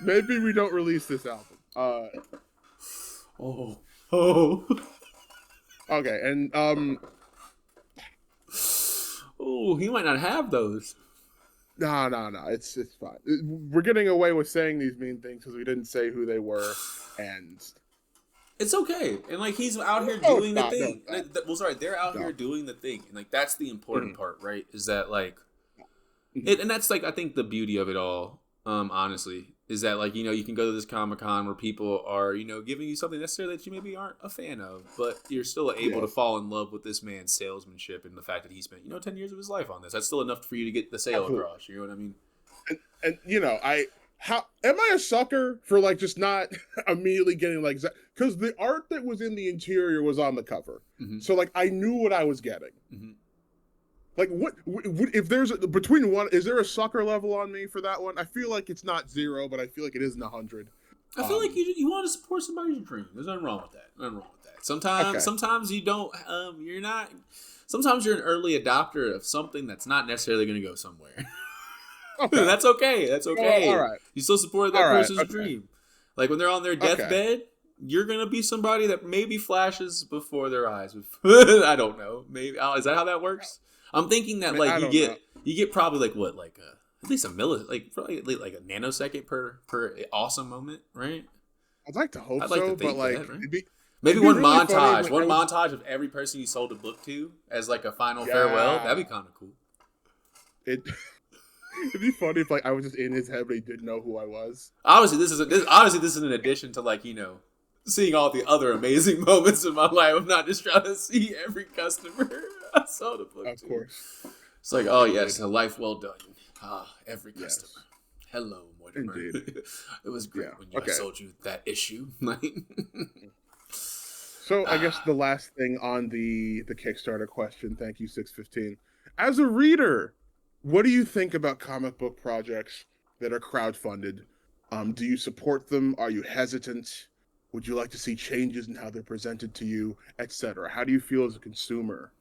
we don't release this album. Okay, and he might not have those. No. It's fine. We're getting away with saying these mean things because we didn't say who they were, and it's okay. And like he's out here doing the thing. They're out here doing the thing, and like that's the important part, right? Is that like, and that's like I think the beauty of it all, honestly, is that like, you know, you can go to this Comic-Con where people are, you know, giving you something necessarily that you maybe aren't a fan of, but you're still able to fall in love with this man's salesmanship and the fact that he spent, you know, 10 years of his life on this. That's still enough for you to get the sale across. You know what I mean? And you know, how am I a sucker for like just not immediately getting like, because the art that was in the interior was on the cover, so like I knew what I was getting. Like, what if there's between one? Is there a sucker level on me for that one? I feel like it's not 0, but I feel like it isn't 100. I feel like you want to support somebody's dream. There's nothing wrong with that. Nothing wrong with that. Sometimes you don't. You're not. Sometimes you're an early adopter of something that's not necessarily going to go somewhere. Okay. That's okay. That's okay. All right. You still support that person's dream. Like when they're on their deathbed, you're gonna be somebody that maybe flashes before their eyes. I don't know. Maybe is that how that works? I'm thinking that like you get probably like what, like at least a probably like a nanosecond per awesome moment, right? I'd like to hope so, but like that, right? Maybe one really montage, montage of every person you sold a book to as like a final farewell. That'd be kind of cool. It'd be funny if like I was just in his head, but he didn't know who I was. Obviously, this is an addition to like, you know, seeing all the other amazing moments in my life. I'm not just trying to see every customer I sold a book to. Of course. It's like, oh yes, a life well done. Every customer. Yes. Hello, Mortimer. Indeed. It was great when I sold you that issue. So I guess the last thing on the Kickstarter question, thank you 615. As a reader, what do you think about comic book projects that are crowdfunded? Do you support them? Are you hesitant? Would you like to see changes in how they're presented to you, etc.? How do you feel as a consumer,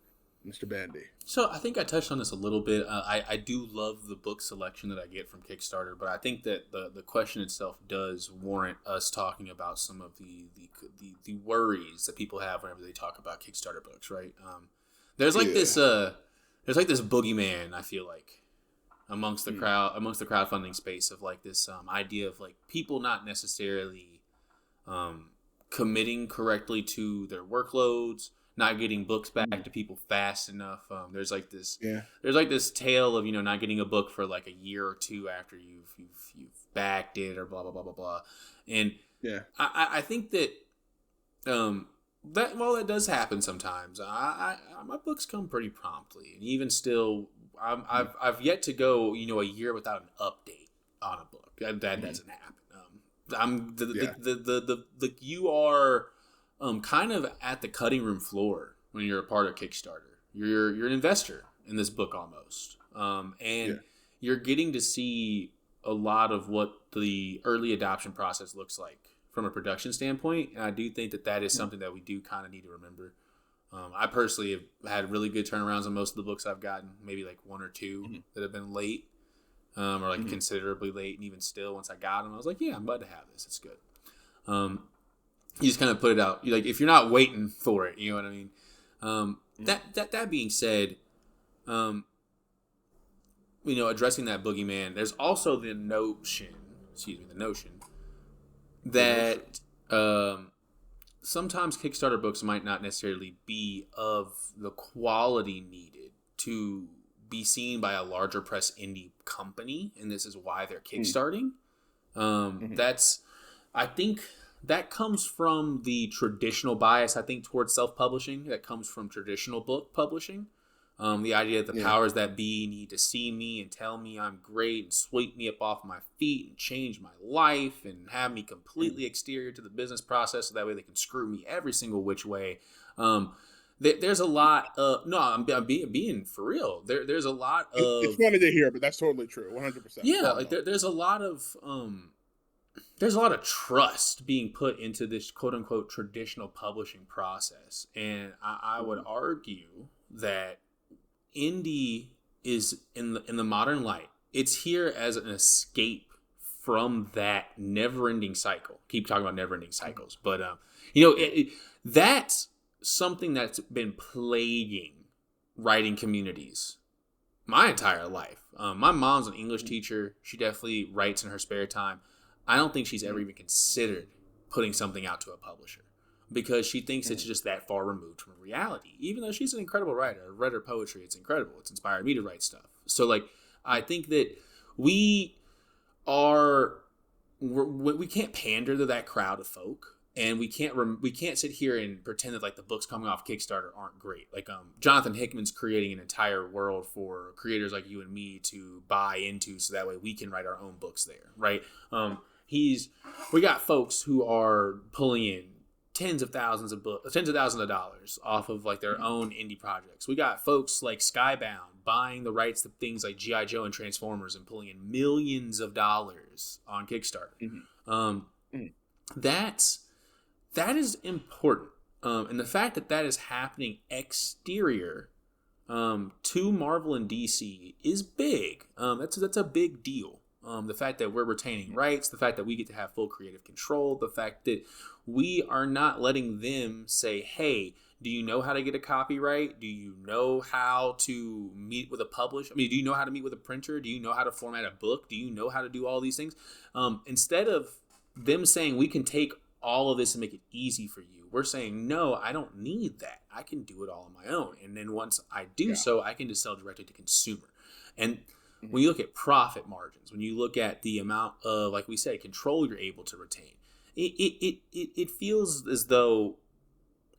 Mr. Bandy? So I think I touched on this a little bit. I do love the book selection that I get from Kickstarter, but I think that the question itself does warrant us talking about some of the worries that people have whenever they talk about Kickstarter books, right? There's like this boogeyman, I feel like, amongst the crowdfunding space of like this idea of like people not necessarily committing correctly to their workloads, not getting books back to people fast enough. There's like this tale of, you know, not getting a book for like a year or two after you've backed it or blah blah blah blah blah. And I think that that does happen sometimes. My books come pretty promptly, and even still, I've yet to go, you know, a year without an update on a book. That doesn't happen. You are kind of at the cutting room floor when you're a part of Kickstarter. You're an investor in this book almost, and you're getting to see a lot of what the early adoption process looks like from a production standpoint. And I do think that is something that we do kind of need to remember. I personally have had really good turnarounds on most of the books I've gotten, maybe like one or two that have been late. Or like considerably late, and even still, once I got them, I was like, "Yeah, I'm about to have this. It's good." You just kind of put it out. Like if you're not waiting for it, you know what I mean. That being said, you know, addressing that boogeyman, there's also the notion that sometimes Kickstarter books might not necessarily be of the quality needed to be seen by a larger press indie company, and this is why they're kickstarting. I think that comes from the traditional bias, I think, towards self-publishing. That comes from traditional book publishing. The idea that the powers that be need to see me and tell me I'm great and sweep me up off my feet and change my life and have me completely exterior to the business process so that way they can screw me every single which way. There's a lot of I'm being for real. There's a lot of. It's funny to hear, but that's totally true, 100%. Yeah, like there's a lot of trust being put into this quote unquote traditional publishing process, and I would argue that indie is in the modern light. It's here as an escape from that never-ending cycle. Keep talking about never-ending cycles, but you know that's something that's been plaguing writing communities my entire life. My mom's an English teacher. She definitely writes in her spare time. I don't think she's ever even considered putting something out to a publisher because she thinks it's just that far removed from reality, even though she's an incredible writer. I've read her poetry. It's incredible. It's inspired me to write stuff. So like, I think that we are we can't pander to that crowd of folk, and we can't sit here and pretend that like the books coming off Kickstarter aren't great. Like Jonathan Hickman's creating an entire world for creators like you and me to buy into, so that way we can write our own books there, right? We got folks who are pulling in tens of thousands of dollars off of like their own indie projects. We got folks like Skybound buying the rights to things like G.I. Joe and Transformers and pulling in millions of dollars on Kickstarter. That is important. And the fact that is happening exterior to Marvel and DC is big. That's a big deal. The fact that we're retaining rights, the fact that we get to have full creative control, the fact that we are not letting them say, hey, do you know how to get a copyright? Do you know how to meet with a publisher? I mean, do you know how to meet with a printer? Do you know how to format a book? Do you know how to do all these things? Instead of them saying we can take all of this and make it easy for you, we're saying, no, I don't need that. I can do it all on my own. And then once I do so, I can just sell directly to consumer. And when you look at profit margins, when you look at the amount of, like we said, control you're able to retain, it feels as though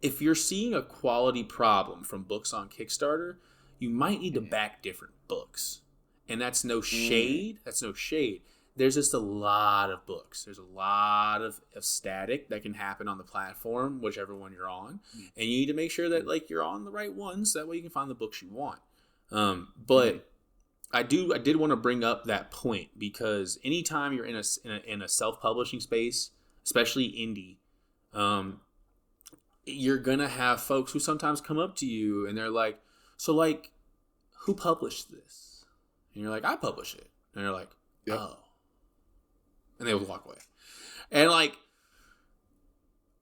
if you're seeing a quality problem from books on Kickstarter, you might need to back different books. And that's no shade. That's no shade. There's just a lot of books. There's a lot of static that can happen on the platform, whichever one you're on. And you need to make sure that like you're on the right ones. That way you can find the books you want. But I did want to bring up that point, because anytime you're in a self-publishing space, especially indie, you're gonna have folks who sometimes come up to you and they're like, so like, who published this? And you're like, I publish it. And they're like, oh. And they would walk away. And like,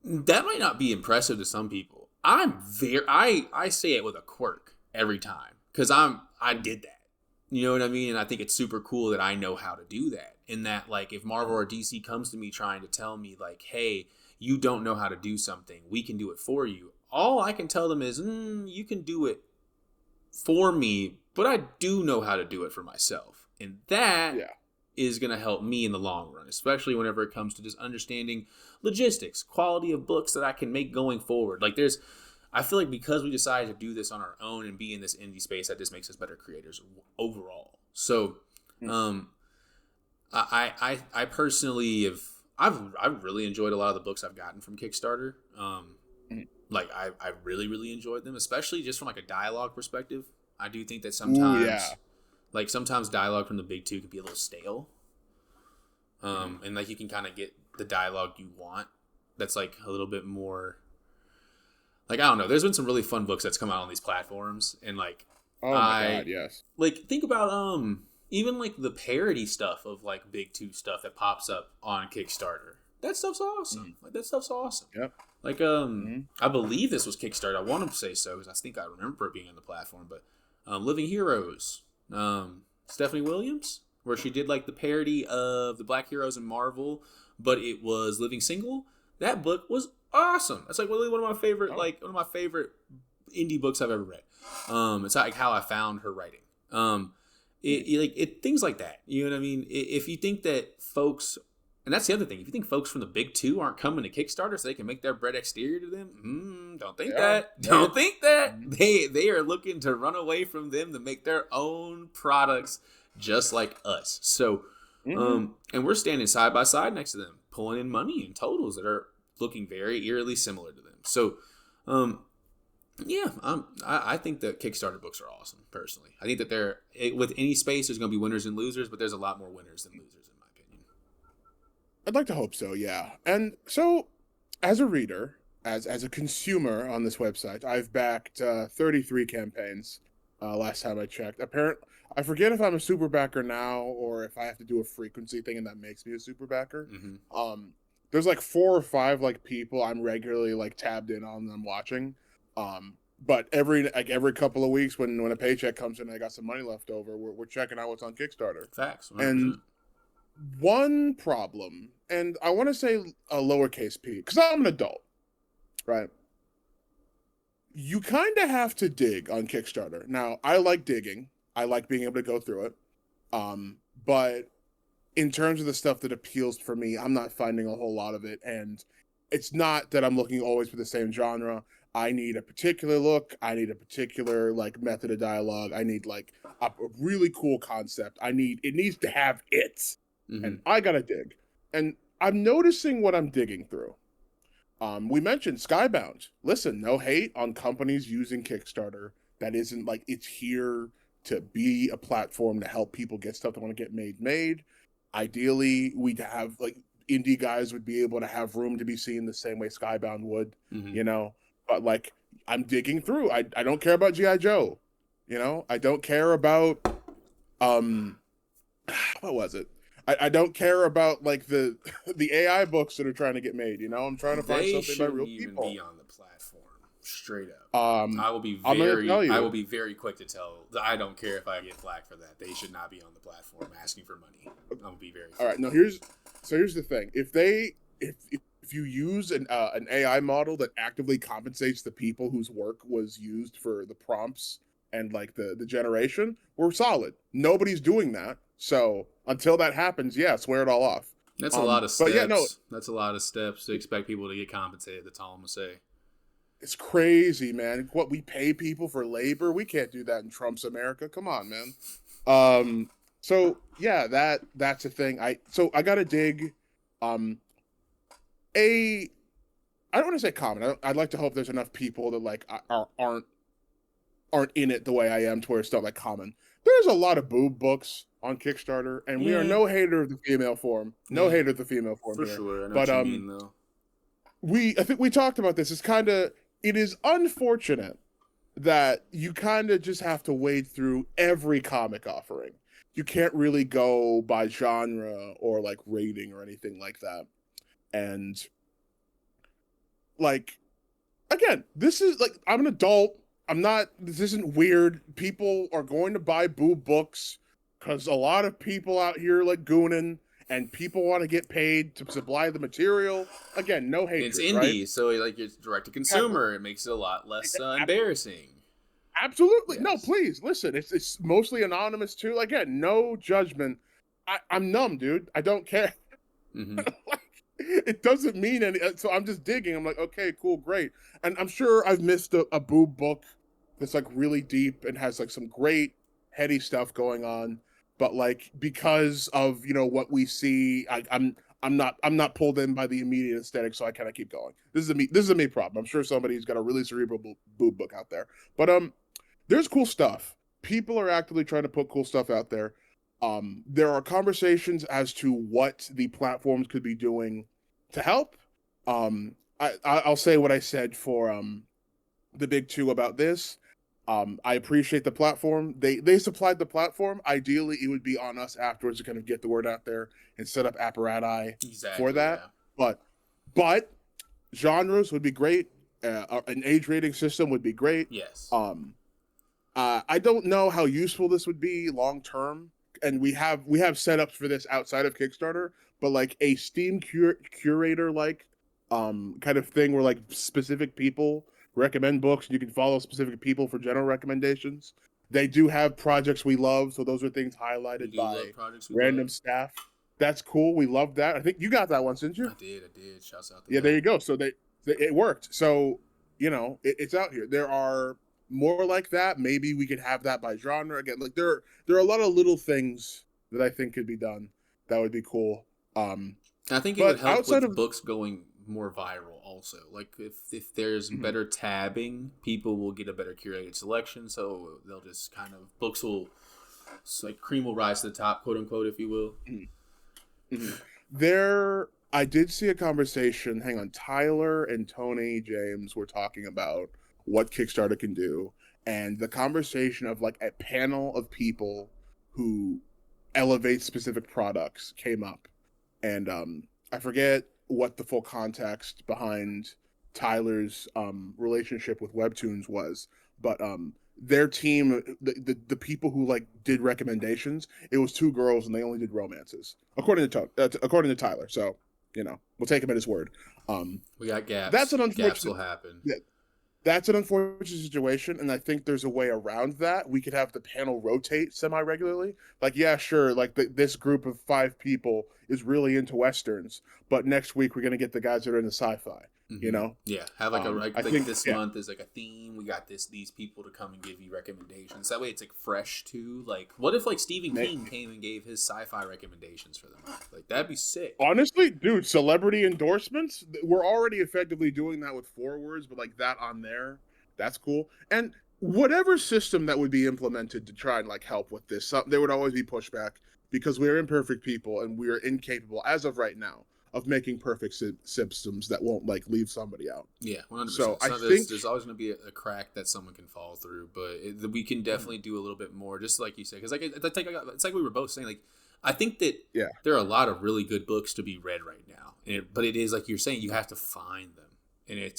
that might not be impressive to some people. I say it with a quirk every time, because I did that. You know what I mean? And I think it's super cool that I know how to do that. In that, like, if Marvel or DC comes to me trying to tell me, like, hey, you don't know how to do something, we can do it for you. All I can tell them is, you can do it for me, but I do know how to do it for myself. And that is going to help me in the long run, especially whenever it comes to just understanding logistics, quality of books that I can make going forward. Like, I feel like because we decided to do this on our own and be in this indie space, that just makes us better creators overall. So, I personally I've really enjoyed a lot of the books I've gotten from Kickstarter. Like I really, really enjoyed them, especially just from like a dialogue perspective. I do think that sometimes, sometimes dialogue from the big two can be a little stale. And like you can kind of get the dialogue you want. That's like a little bit more. Like, I don't know. There's been some really fun books that's come out on these platforms, and like, oh my god, yes. Like, think about even like the parody stuff of like big two stuff that pops up on Kickstarter. That stuff's awesome. Like, that stuff's awesome. Yep. Like, I believe this was Kickstarter. I want to say so because I think I remember it being on the platform. But Living Heroes, Stephanie Williams, where she did like the parody of the Black Heroes in Marvel, but it was Living Single. That book was awesome. That's like really one of my favorite, indie books I've ever read. It's like how I found her writing. Things like that. You know what I mean? If you think that folks, and that's the other thing, if you think folks from the big two aren't coming to Kickstarter so they can make their bread exterior to them, don't think that. Don't think that. They are looking to run away from them to make their own products just like us. So, and we're standing side by side next to them, pulling in money in totals that are looking very eerily similar to them. So, I think that Kickstarter books are awesome, personally. I think that with any space, there's going to be winners and losers, but there's a lot more winners than losers, in my opinion. I'd like to hope so, yeah. And so, as a reader, as a consumer on this website, I've backed 33 campaigns last time I checked. Apparently, I forget if I'm a super backer now or if I have to do a frequency thing and that makes me a super backer. There's like 4 or 5 like people I'm regularly like tabbed in on them watching. But every couple of weeks when a paycheck comes in and I got some money left over, we're checking out what's on Kickstarter. Facts. 100%. And one problem, and I want to say a lowercase p, because I'm an adult, right? You kind of have to dig on Kickstarter. Now, I like digging. I like being able to go through it. But in terms of the stuff that appeals for me, I'm not finding a whole lot of it. And it's not that I'm looking always for the same genre. I need a particular look. I need a particular like method of dialogue. I need like a really cool concept. It needs to have it. And I gotta dig. And I'm noticing what I'm digging through. We mentioned Skybound. Listen, no hate on companies using Kickstarter. That isn't like it's here to be a platform to help people get stuff they want to get made. Ideally, we'd have like indie guys would be able to have room to be seen the same way Skybound would, you know. But like, I'm digging through. I don't care about G.I. Joe, you know. I don't care about what was it? I don't care about like the AI books that are trying to get made. You know, I'm trying to find something by real people. They shouldn't even be on the platform. Straight up. I will be very quick to tell. I don't care if I get flack for that. They should not be on the platform asking for money. I'll be very. All right. Now here's the thing. If you use an AI model that actively compensates the people whose work was used for the prompts and like the generation, we're solid. Nobody's doing that. So until that happens, yeah, swear it all off. That's a lot of steps. But yeah, no, that's a lot of steps to expect people to get compensated. That's all I'm gonna say. It's crazy, man. What we pay people for labor, we can't do that in Trump's America. Come on, man. So yeah, that's a thing. I gotta dig. I don't want to say common. I'd like to hope there's enough people that like aren't in it the way I am to where it's not like common. There's a lot of boob books on Kickstarter, and we are no hater of the female form. No hater of the female form for here. Sure. I know what you mean, though. I think we talked about this. It is unfortunate that you kind of just have to wade through every comic offering. You can't really go by genre or like rating or anything like that. And like, again, this is like, I'm an adult. This isn't weird. People are going to buy boob books because a lot of people out here like gooning, and people want to get paid to supply the material. Again, no hatred. It's indie, right? So like it's direct to consumer. It makes it a lot less embarrassing. Absolutely. Yes. No, please listen. It's mostly anonymous too. Again, no judgment. I'm numb, dude. I don't care. Like, it doesn't mean any. So I'm just digging. I'm like, okay, cool, great. And I'm sure I've missed a boob book that's like really deep and has like some great heady stuff going on. But like because of what we see, I'm not pulled in by the immediate aesthetic, so I kind of keep going. This is a me problem. I'm sure somebody's got a really cerebral boob book out there. But there's cool stuff. People are actively trying to put cool stuff out there. There are conversations as to what the platforms could be doing to help. I'll say what I said for the big two about this. I appreciate the platform. They supplied the platform. Ideally, it would be on us afterwards to kind of get the word out there and set up apparatus for that. Yeah. But genres would be great. An age rating system would be great. Yes. I don't know how useful this would be long term, and we have setups for this outside of Kickstarter. But like a Steam curator like kind of thing where like specific people recommend books, and you can follow specific people for general recommendations. They do have projects we love, so those are things highlighted by random staff. That's cool. We love that. I think you got that one, didn't you? I did. Shouts out. Yeah, there you go. So it worked. So it's out here. There are more like that. Maybe we could have that by genre again. Like there are a lot of little things that I think could be done that would be cool. I think it would help with books going more viral also. Like if there's better tabbing, people will get a better curated selection, so they'll just kind of books will like cream will rise to the top, quote unquote, if you will. I did see a conversation, hang on, Tyler and Tony James were talking about what Kickstarter can do, and the conversation of like a panel of people who elevate specific products came up, and I forget what the full context behind Tyler's relationship with Webtoons was, but their team, the people who like did recommendations, it was two girls and they only did romances, according to Tyler. So we'll take him at his word. We got gaps. That's an unfortunate. Gaps will happen. That's an unfortunate situation, and I think there's a way around that. We could have the panel rotate semi-regularly. Like, yeah, sure, like this group of 5 people is really into westerns, but next week we're gonna get the guys that are into sci-fi. You know, Yeah, have like I like think this yeah, month is like a theme. We got these people to come and give you recommendations. That way, it's like fresh too. Like, what if like Stephen King came and gave his sci-fi recommendations for the month? Like, that'd be sick. honestly, dude, celebrity endorsements. We're already effectively doing that with forewords, but like that on there, that's cool. And whatever system that would be implemented to try and like help with this, there would always be pushback because we're imperfect people and we're incapable, as of right now, of making perfect systems that won't like leave somebody out. Yeah, 100%. So I So think, there's always going to be a crack that someone can fall through, but we can definitely do a little bit more, just like you said. Because it's like we were both saying. Like, I think that yeah, there are a lot of really good books to be read right now, but it is like you're saying, you have to find them, and I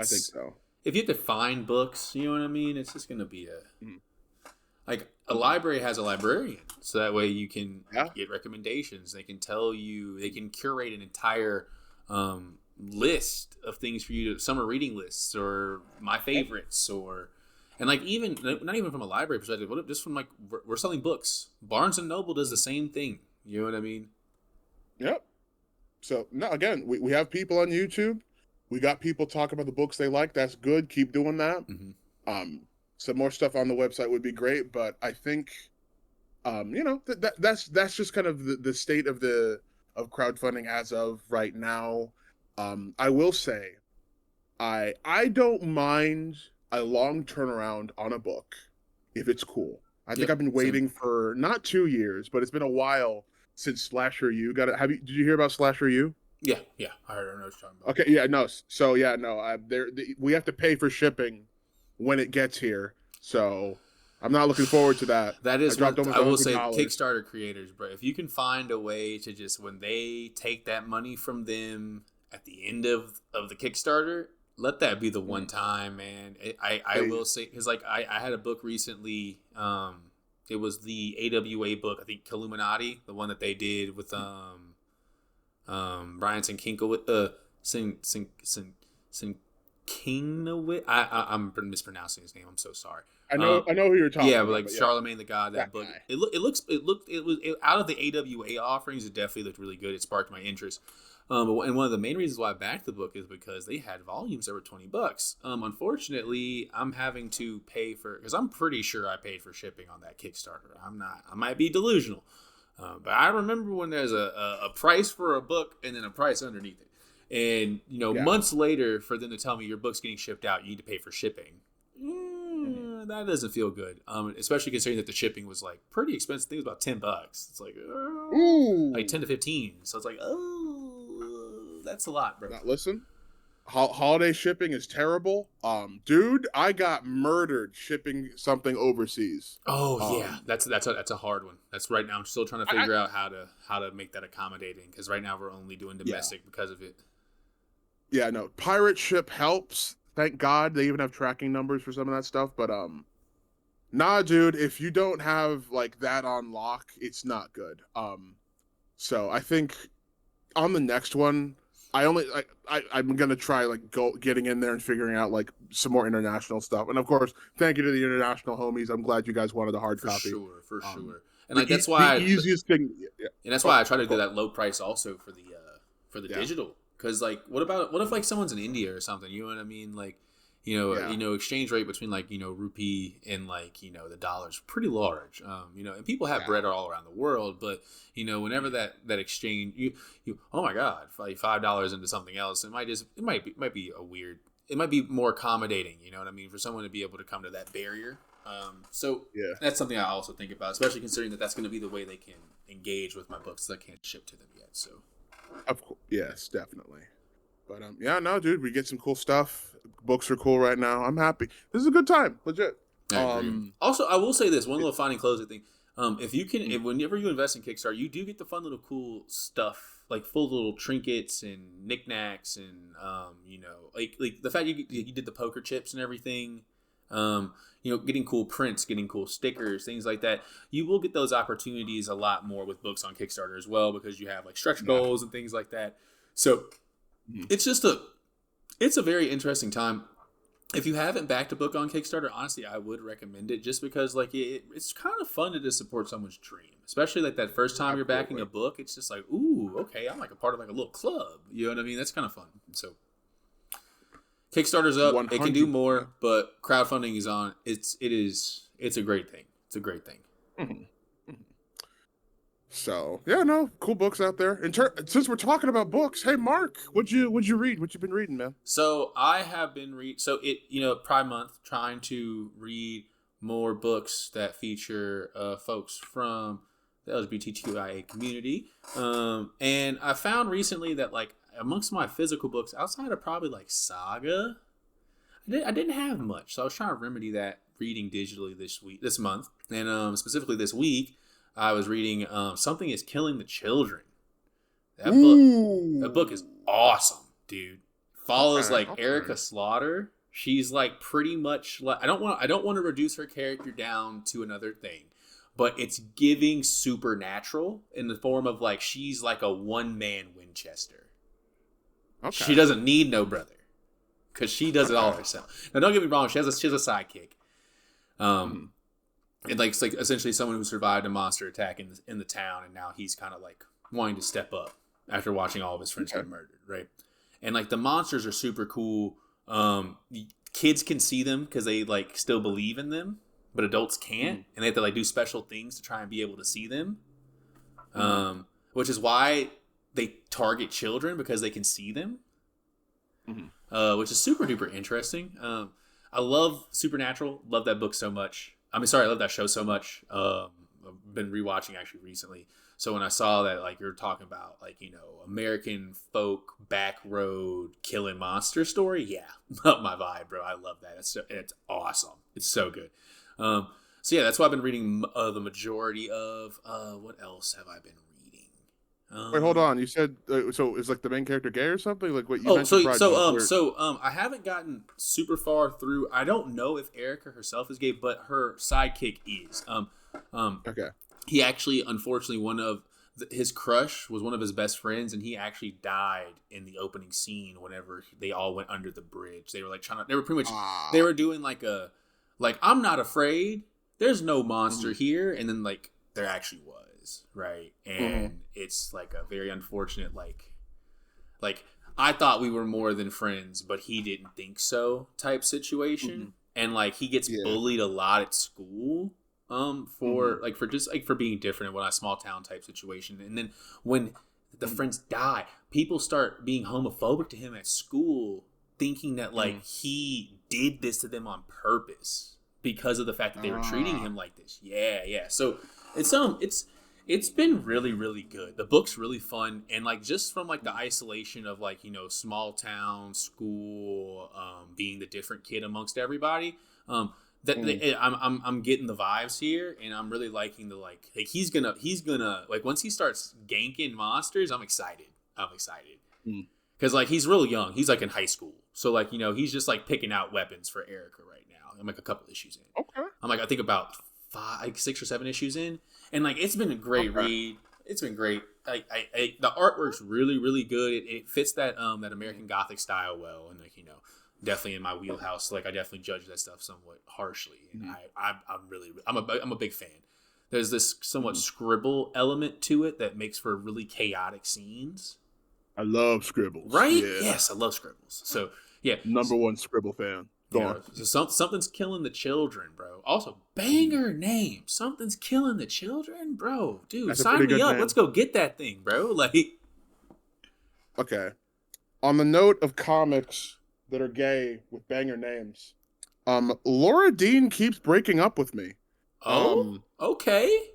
think so. if you have to find books, you know what I mean. It's just going to be Mhm. like a library has a librarian, so that way you can Yeah, get recommendations. They can tell you, they can curate an entire list of things for you to, summer reading lists or my favorites, or and like even not even from a library perspective, what if just from like we're selling books. Barnes and Noble does the same thing. You know what I mean? yep. So no, again, we have people on YouTube. We got people talking about the books they like. That's good. Keep doing that. Mm-hmm. Um, some more stuff on the website would be great, but I think, that's just kind of the state of of crowdfunding as of right now. I will say, I don't mind a long turnaround on a book if it's cool. I think Yep. I've been Same. waiting for not 2 years, but it's been a while since Slasher U got it. Did you hear about Slasher U? Yeah. Yeah. I heard. I know what you're talking about. Okay, yeah, no. So yeah, no. We have to pay for shipping when it gets here. So I'm not looking forward to that. That I is dropped one. almost I a will hundred say, dollars. Kickstarter creators, bro. If you can find a way to just when they take that money from them at the end of the Kickstarter, let that be the one time, man. I Hey, will say, because like I had a book recently. It was the AWA book. I think Illuminati, the one that they did with Brian Sinkinkowicz, Sinkinowicz. I'm mispronouncing his name. I'm so sorry. I know who you're talking Yeah, but about, like but yeah, Charlemagne the God, that that book. guy. It out of the AWA offerings, it definitely looked really good. It sparked my interest. And one of the main reasons why I backed the book is because they had volumes that were $20. Unfortunately, I'm having to pay for, because I'm pretty sure I paid for shipping on that Kickstarter. I'm not. I might be delusional, but I remember when there's a price for a book and then a price underneath it, and Yeah. months later for them to tell me your book's getting shipped out, you need to pay for shipping. Mhm. That doesn't feel good. Especially considering that the shipping was like pretty expensive. I think it was about $10. It's like, like Ooh. 10 to 15. So it's like, oh, that's a lot, bro. Now listen, holiday shipping is terrible. Dude, I got murdered shipping something overseas. Oh yeah, Um, that's a hard one. That's right now. I'm still trying to I figure out how to make that accommodating, because right now we're only doing yeah, domestic because of it. yeah, no. Pirate ship helps. Thank God they even have tracking numbers for some of that stuff. But nah, dude, if you don't have like that on lock, it's not good. So I think on the next one, I'm gonna try like getting in there and figuring out like some more international stuff. And of course, thank you to the international homies. I'm glad you guys wanted the hard For copy. sure, for Um, sure. And like that's the why easiest thing, yeah. and that's Oh, why I try to do cool. that low price also for the Yeah, digital. Because like, what if like someone's in India or something? You know what I mean? Like, yeah, exchange rate between like rupee and like the dollar's pretty large. And people have yeah. bread all around the world, but whenever that exchange, you oh my god, like $5 into something else, it might be a weird. It might be more accommodating. You know what I mean? For someone to be able to come to that barrier. So Yeah. that's something I also think about, especially considering that that's going to be the way they can engage with my books that I can't ship to them yet. So Of course, yes, definitely. But yeah, no, dude, we get some cool stuff. Books are cool right now. I'm happy. This is a good time, legit. I agree. Um, Also, I will say this one little final closing thing. mm, Whenever you invest in Kickstarter, you do get the fun little cool stuff, like full little trinkets and knickknacks, and like the fact you did the poker chips and everything. Getting cool prints, getting cool stickers, things like that. You will get those opportunities a lot more with books on Kickstarter as well, because you have like stretch yeah, goals and things like that. So mm, it's a very interesting time. if you haven't backed a book on Kickstarter, honestly, I would recommend it just because like it's kind of fun to just support someone's dream, especially like that first time you're backing a book. It's just like, ooh, okay, I'm like a part of like a little club. You know what I mean? That's kind of fun. So Kickstarter's up. 100. It can do more, but crowdfunding is on. It's a great thing. It's a great thing. Mm-hmm. So yeah, no, cool books out there. Since we're talking about books, hey Mark, what'd you read? What you been reading, man? So I have been Pride Month, trying to read more books that feature folks from the LGBTQIA community. And I found recently that like amongst my physical books, outside of probably like Saga, I didn't have much. So I was trying to remedy that reading digitally this month, and specifically this week. I was reading Something is Killing the Children. That book is awesome, dude. Follows Erica Slaughter. She's like pretty much like I don't want to reduce her character down to another thing, but it's giving supernatural in the form of like she's like a one-man Winchester. Okay. She doesn't need no brother because she does it all herself. Now don't get me wrong, she has a sidekick. And like it's like essentially someone who survived a monster attack in the town, and now he's kind of like wanting to step up after watching all of his friends get murdered, right? And like the monsters are super cool. Kids can see them because they like still believe in them, but adults can't, and they have to like do special things to try and be able to see them. Which is why they target children because they can see them, which is super duper interesting. I love Supernatural. Love that book so much. I love that show so much. I've been rewatching actually recently. So when I saw that, like you're talking about, like American folk back road killing monster story, yeah, my vibe, bro. I love that. It's awesome. It's so good. So yeah, that's why I've been reading the majority of. What else have I been reading? Wait, hold on. You said so? Is like the main character gay or something? Like what you mentioned? I haven't gotten super far through. I don't know if Erica herself is gay, but her sidekick is. Okay. He actually, unfortunately, one of his crush was one of his best friends, and he actually died in the opening scene whenever they all went under the bridge. They were like they were pretty much, they were doing like I'm not afraid. There's no monster here, and then like there actually was, right? And it's like a very unfortunate like I thought we were more than friends, but he didn't think so type situation, and like he gets bullied a lot at school. For being different in a small town type situation. And then when the friends die, people start being homophobic to him at school, thinking that like he did this to them on purpose because of the fact that they were treating him like this. Yeah. So it's been really, really good. The book's really fun, and like just from like the isolation of like, small town school, being the different kid amongst everybody, I'm getting the vibes here, and I'm really liking the like he's gonna like once he starts ganking monsters, I'm excited because like he's real young, he's like in high school, so like he's just like picking out weapons for Erica right now. I'm like a couple issues in. Okay. I'm like I think about 6 or 7 issues in, and like it's been a great read. It's been great. The artwork's really, really good. It fits that that American Gothic style well, and like definitely in my wheelhouse. Like I definitely judge that stuff somewhat harshly, and I'm a big fan. There's this somewhat scribble element to it that makes for really chaotic scenes. I love scribbles, right? Yeah. Yes, I love scribbles. So yeah, #1 scribble fan. Go on. So something's killing the children, bro. Also, banger name. Something's killing the children, bro. Dude, sign me up. Name. Let's go get that thing, bro. Like, okay. On the note of comics that are gay with banger names, Laura Dean keeps breaking up with me. Okay.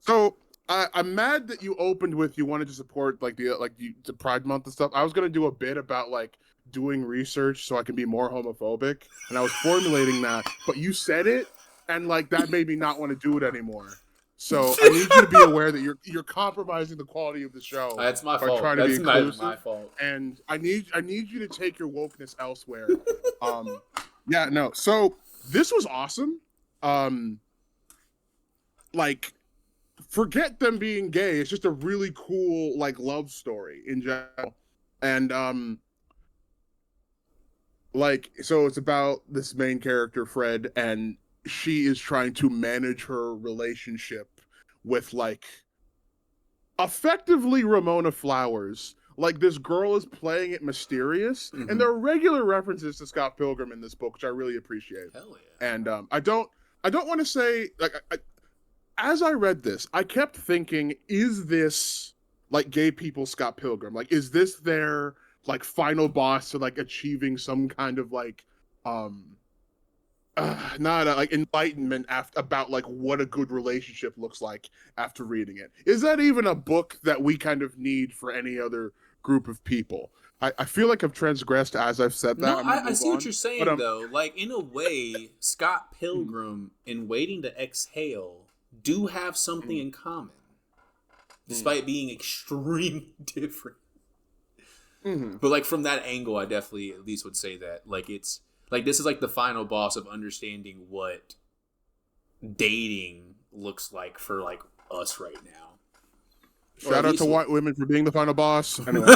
So I'm mad that you opened with you wanted to support the Pride Month and stuff. I was gonna do a bit about like doing research so I can be more homophobic, and I was formulating that, but you said it, and like that made me not want to do it anymore. So I need you to be aware that you're compromising the quality of the show. That's my fault. Trying to be inclusive, my fault. And I need you to take your wokeness elsewhere. Yeah, no. So this was awesome. Like, forget them being gay. It's just a really cool like love story in general. And like, so it's about this main character, Fred, and she is trying to manage her relationship with, like, effectively Ramona Flowers. Like, this girl is playing it mysterious, and Mm-hmm. there are regular references to Scott Pilgrim in this book, which I really appreciate. Hell yeah. And I don't want to say, like, as I read this, I kept thinking, is this like gay people Scott Pilgrim? Like, is this their like final boss to like achieving some kind of like um not like enlightenment after about like what a good relationship looks like after reading it? Is that even a book that we kind of need for any other group of people? I feel like I've transgressed as I've said that. No, I'm gonna I move see what on. you're But saying though. Like in a way, Scott mm, Pilgrim and Waiting to Exhale do have something mm, in common, mm, despite being extremely different. mm. But like from that angle, I definitely at least would say that like it's like this is like the final boss of understanding what dating looks like for like us right now. Or at Shout out to least white women for being the final boss. Anyway.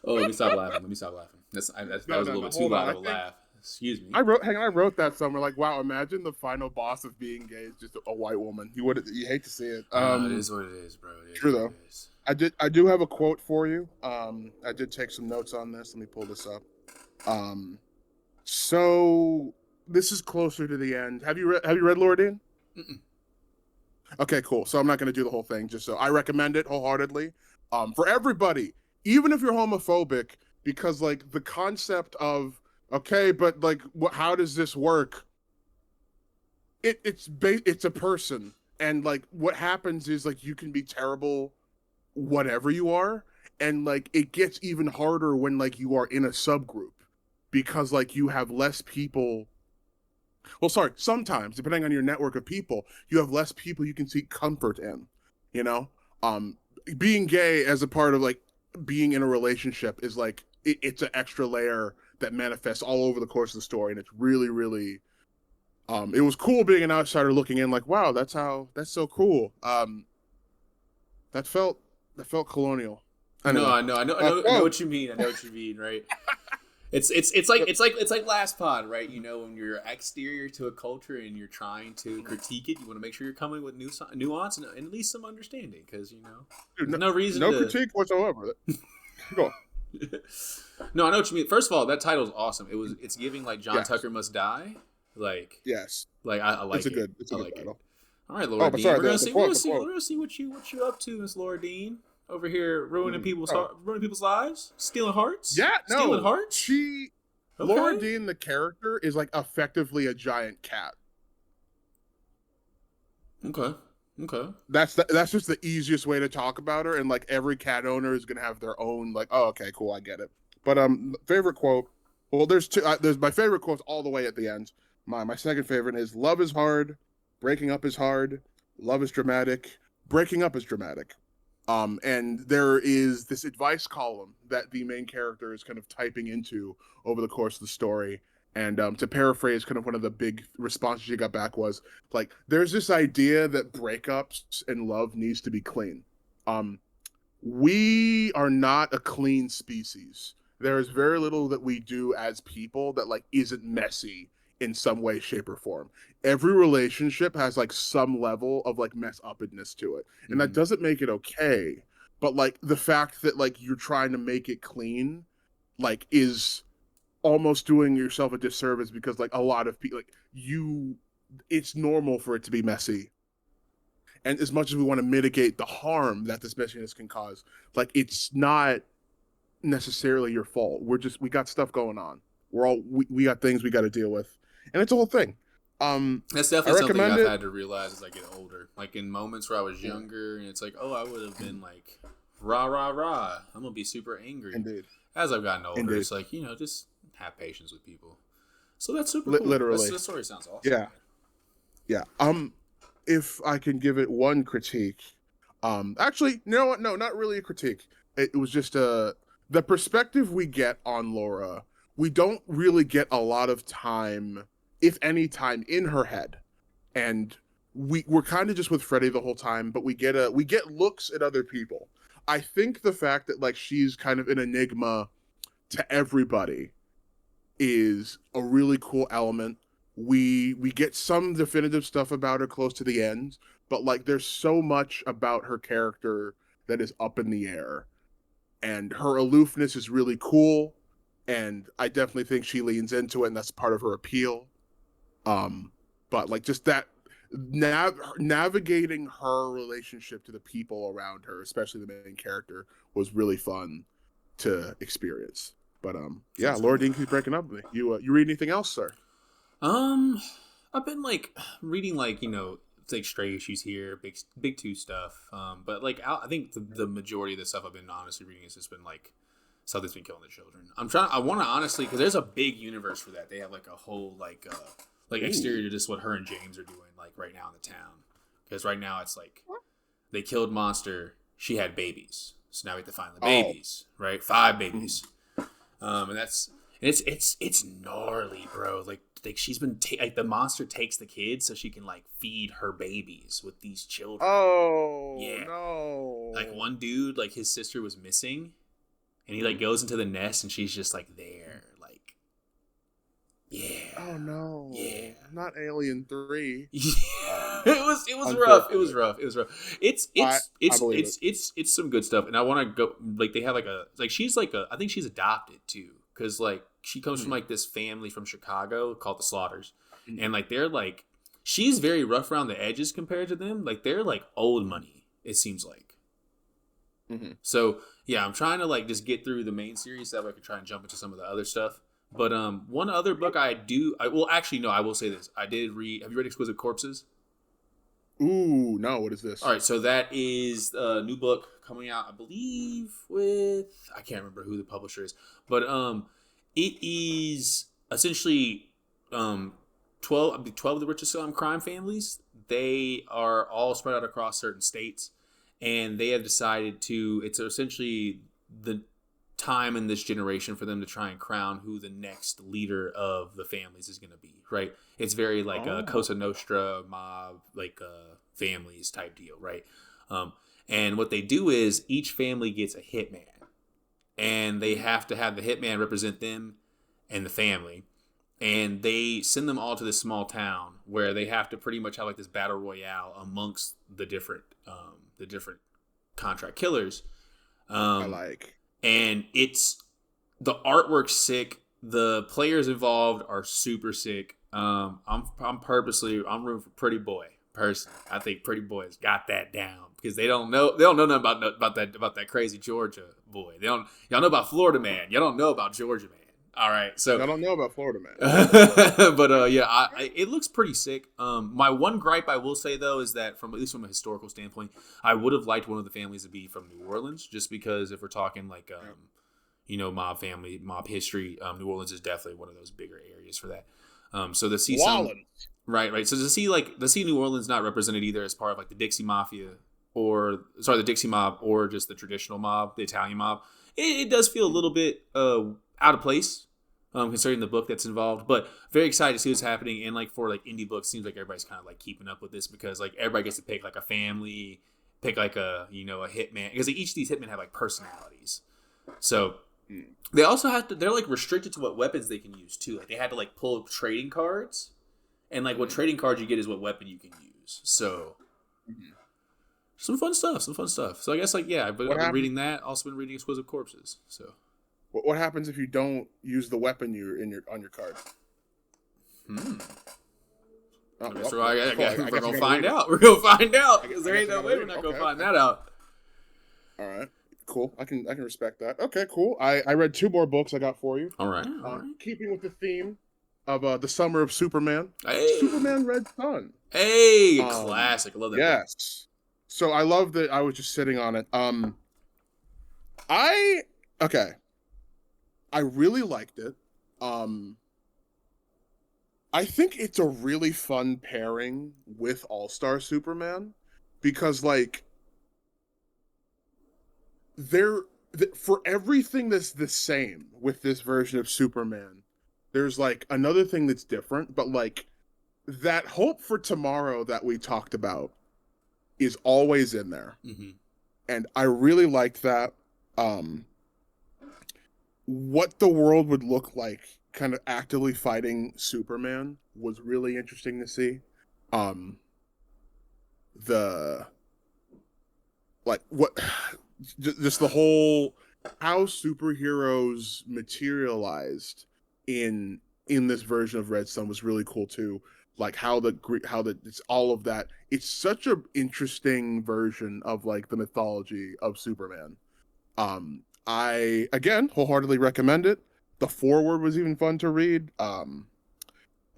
Oh, let me stop laughing. Let me stop laughing. That was a little No. bit too Hold on. loud I of a think laugh. Excuse me. I wrote that somewhere. Like, wow, imagine the final boss of being gay is just a white woman. You hate to see it. It is what it is, bro. It is True what though. it is. I do have a quote for you. I did take some notes on this. Let me pull this up. Um, so this is closer to the end. Have you read Lordine? Mm-mm. Okay, cool. So I'm not going to do the whole thing. Just so I recommend it wholeheartedly, for everybody, even if you're homophobic, because like the concept of okay, but like how does this work? It's a person, and like what happens is like you can be terrible, whatever you are, and like it gets even harder when like you are in a subgroup because like you have less people, well, sorry, sometimes depending on your network of people, you have less people you can seek comfort in. You know, um, being gay as a part of like being in a relationship is like it's an extra layer that manifests all over the course of the story, and it's really, really. It was cool being an outsider looking in, like, wow, that's so cool. That felt that felt colonial. No, Anyway, I know quote. what you mean. I know what you mean, right? It's like last pod, right? You know, when you're exterior to a culture and you're trying to critique it, you want to make sure you're coming with nuance and at least some understanding, because you know, Dude, there's no reason no to. critique whatsoever. Go on. No, I know what you mean. First of all, that title's awesome. It's giving like John Yes. Tucker Must Die. Yes. I like It's a it. good it's a I good like it. title. All right, Oh, Laura but Dean. sorry, We're gonna the see. quote, We're the quote. gonna see what you up to, Miss Laura Dean. Over here ruining people's Oh. ruining people's lives, stealing hearts. Yeah, Stealing no. hearts. Laura Okay. Dean, the character, is like effectively a giant cat. Okay. Okay. That's just the easiest way to talk about her, and like every cat owner is gonna have their own like, oh, okay, cool, I get it. But favorite quote. Well, there's two. There's my favorite quotes all the way at the end. My second favorite is love is hard, breaking up is hard, love is dramatic, breaking up is dramatic. And there is this advice column that the main character is kind of typing into over the course of the story. And to paraphrase, kind of one of the big responses she got back was like, "There's this idea that breakups and love needs to be clean. Um, we are not a clean species. There is very little that we do as people that like isn't messy in some way, shape, or form. Every relationship has like some level of like mess upness to it, and that Mm-hmm. doesn't make it okay. But like the fact that like you're trying to make it clean, like is almost doing yourself a disservice because like a lot of people like you, it's normal for it to be messy, and as much as we want to mitigate the harm that this messiness can cause, like it's not necessarily your fault. We got stuff going on. We got things we got to deal with, and it's a whole thing. That's I definitely something recommend I've it. had to realize as I get older. Like in moments where I was Yeah, younger, and it's like, oh, I would have been like, rah rah rah. I'm gonna be super angry. indeed, As I've gotten older, indeed, it's like just have patience with people. So that's super cool. literally, That story sounds awesome. yeah, yeah. If I can give it one critique, actually, you know what? No, not really a critique. It was just the perspective we get on Laura. We don't really get a lot of time, if any time, in her head, and we're kind of just with Freddy the whole time. But we get looks at other people. I think the fact that like she's kind of an enigma to everybody is a really cool element. We get some definitive stuff about her close to the end, but like there's so much about her character that is up in the air. And her aloofness is really cool, and I definitely think she leans into it, and that's part of her appeal. But like just that navigating her relationship to the people around her, especially the main character, was really fun to experience. But yeah, Laura Dean keeps breaking up with me. You read anything else, sir? Um, I've been like reading like like stray issues here, big two stuff. But like I think the majority of the stuff I've been honestly reading has just been like stuff that's been killing the children. I want to honestly because there's a big universe for that. They have like a whole like exterior to just what her and James are doing like right now in the town. Because right now it's like they killed Monster. She had babies, so now we have to find the babies. Right, 5 babies. And that's it's gnarly, bro. Like she's been like the monster takes the kids so she can like feed her babies with these children. Oh yeah, no! Like one dude, like his sister was missing, and he like goes into the nest and she's just like there, like yeah. Oh no! Yeah, not Alien 3. it was rough. It was rough. It's some good stuff, and I want to go like they have like she's like I think she's adopted too. Because, like, she comes from, like, this family from Chicago called the Slaughters. And, like, they're, like... She's very rough around the edges compared to them. Like, they're, like, old money, it seems like. So, yeah, I'm trying to, like, just get through the main series so that way I can try and jump into some of the other stuff. But one other book I will say this. I did read... Have you read Exquisite Corpses? Ooh, no, what is this? All right, so that is a new book coming out, I believe, with... I can't remember who the publisher is. But it is essentially 12 of the richest crime families. They are all spread out across certain states. And they have decided to... It's essentially the time in this generation for them to try and crown who the next leader of the families is going to be, right? It's very like a Cosa Nostra mob, like families type deal, right? And what they do is each family gets a hitman, and they have to have the hitman represent them and the family, and they send them all to this small town where they have to pretty much have like this battle royale amongst the different contract killers. And it's the artwork's sick. The players involved are super sick. I'm rooting for Pretty Boy. Personally, I think Pretty Boy's got that down because they don't know nothing about that crazy Georgia boy. Y'all know about Florida Man. Y'all don't know about Georgia Man. All right, so I don't know about Florida Man. But yeah, it looks pretty sick. My one gripe I will say though is that at least from a historical standpoint, I would have liked one of the families to be from New Orleans, just because if we're talking like mob history, New Orleans is definitely one of those bigger areas for that. So to see right. So to see New Orleans not represented either as part of like the Dixie Mafia the Dixie Mob or just the traditional mob, the Italian mob, it does feel a little bit out of place. Considering the book that's involved, but very excited to see what's happening. And like for like indie books, seems like everybody's kind of like keeping up with this because like everybody gets to pick like a family, pick like a hitman, because each of these hitmen have like personalities. So they also they're like restricted to what weapons they can use too. Like they had to like pull trading cards, and like what trading cards you get is what weapon you can use. So some fun stuff. So I guess like I've been reading that. Also been reading Exquisite Corpses. So. What happens if you don't use the weapon on your card? We're gonna find out. We're gonna find out because there ain't no way we're not gonna find that out. All right, cool. I can respect that. Okay, cool. I read 2 more books I got for you. All right. Keeping with the theme of the summer of Superman. Hey. Superman Red Sun. Hey, classic. I love that. Yes. Book. So I love that. I was just sitting on it. I really liked it. I think it's a really fun pairing with All-Star Superman because, like, for everything that's the same with this version of Superman, there's, like, another thing that's different, but, like, that hope for tomorrow that we talked about is always in there. and I really liked that. What the world would look like, kind of actively fighting Superman, was really interesting to see. Um, the like what just the whole how superheroes materialized in this version of Red Sun was really cool too. Like how the it's all of that. It's such a interesting version of like the mythology of Superman. I again wholeheartedly recommend it. The foreword was even fun to read.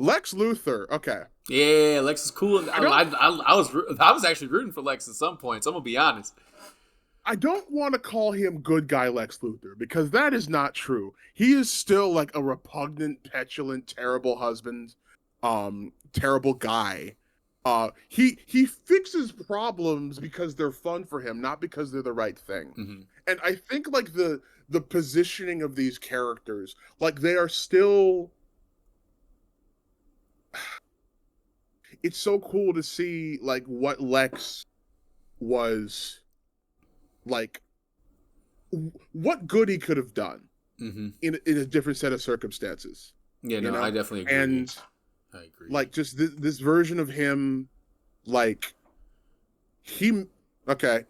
Lex Luthor. Okay, Yeah, Lex is cool. I don't I was actually rooting for Lex at some points. I'm gonna be honest. I don't want to call him good guy Lex Luthor because that is not true. He is still like a repugnant, petulant, terrible husband, terrible guy. He fixes problems because they're fun for him, not because they're the right thing. Mm-hmm. And I think like the positioning of these characters, like they are still. It's so cool to see like what Lex was like what good he could have done Mm-hmm. in a different set of circumstances. Yeah, You no, I know, definitely agree. and I agree. like just this version of him, like he okay,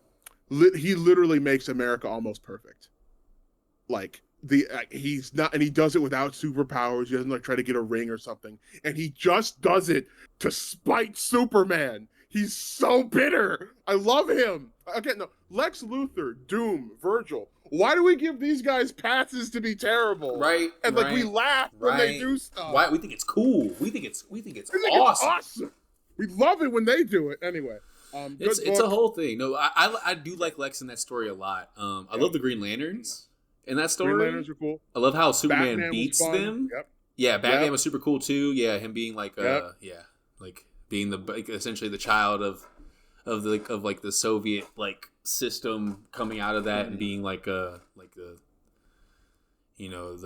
he literally makes America almost perfect. Like he's not, and he does it without superpowers. He doesn't like try to get a ring or something, and he just does it to spite Superman. He's so bitter. I love him. Okay, no, Lex Luthor, Doom, Virgil. Why do we give these guys passes to be terrible? Right, And like we laugh when they do stuff. Why we think it's cool? We think it's We think awesome. it's awesome. We love it when they do it. Anyway, It's a whole thing. No, I do like Lex in that story a lot. I love the Green Lanterns in that story. Green Lanterns are cool. I love how Superman Batman beats was fun. them. Yep. Yeah, Batman Yep. was super cool too. Yeah, him being like Yep. like being the like, essentially the child of the Soviet like system coming out of that and being like a you know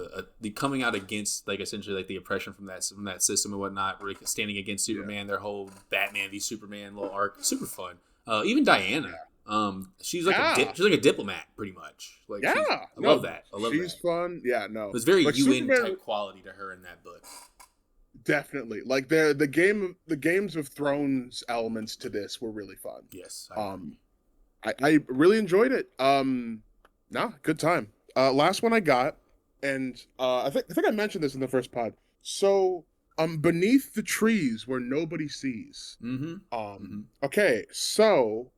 the coming out against like essentially like the oppression from that system and whatnot, standing against Superman. Their whole Batman v Superman little arc, super fun. Even Diana, she's like she's like a diplomat pretty much. Like I love that. I love she's that. fun. Yeah, no, It was very like UN Superman, type quality to her in that book. definitely. Like the Games of Thrones elements to this were really fun. Yes. I really enjoyed it. No, good time. Last one I got, and I think I mentioned this in the first pod. So, Beneath the Trees Where Nobody Sees. Okay, so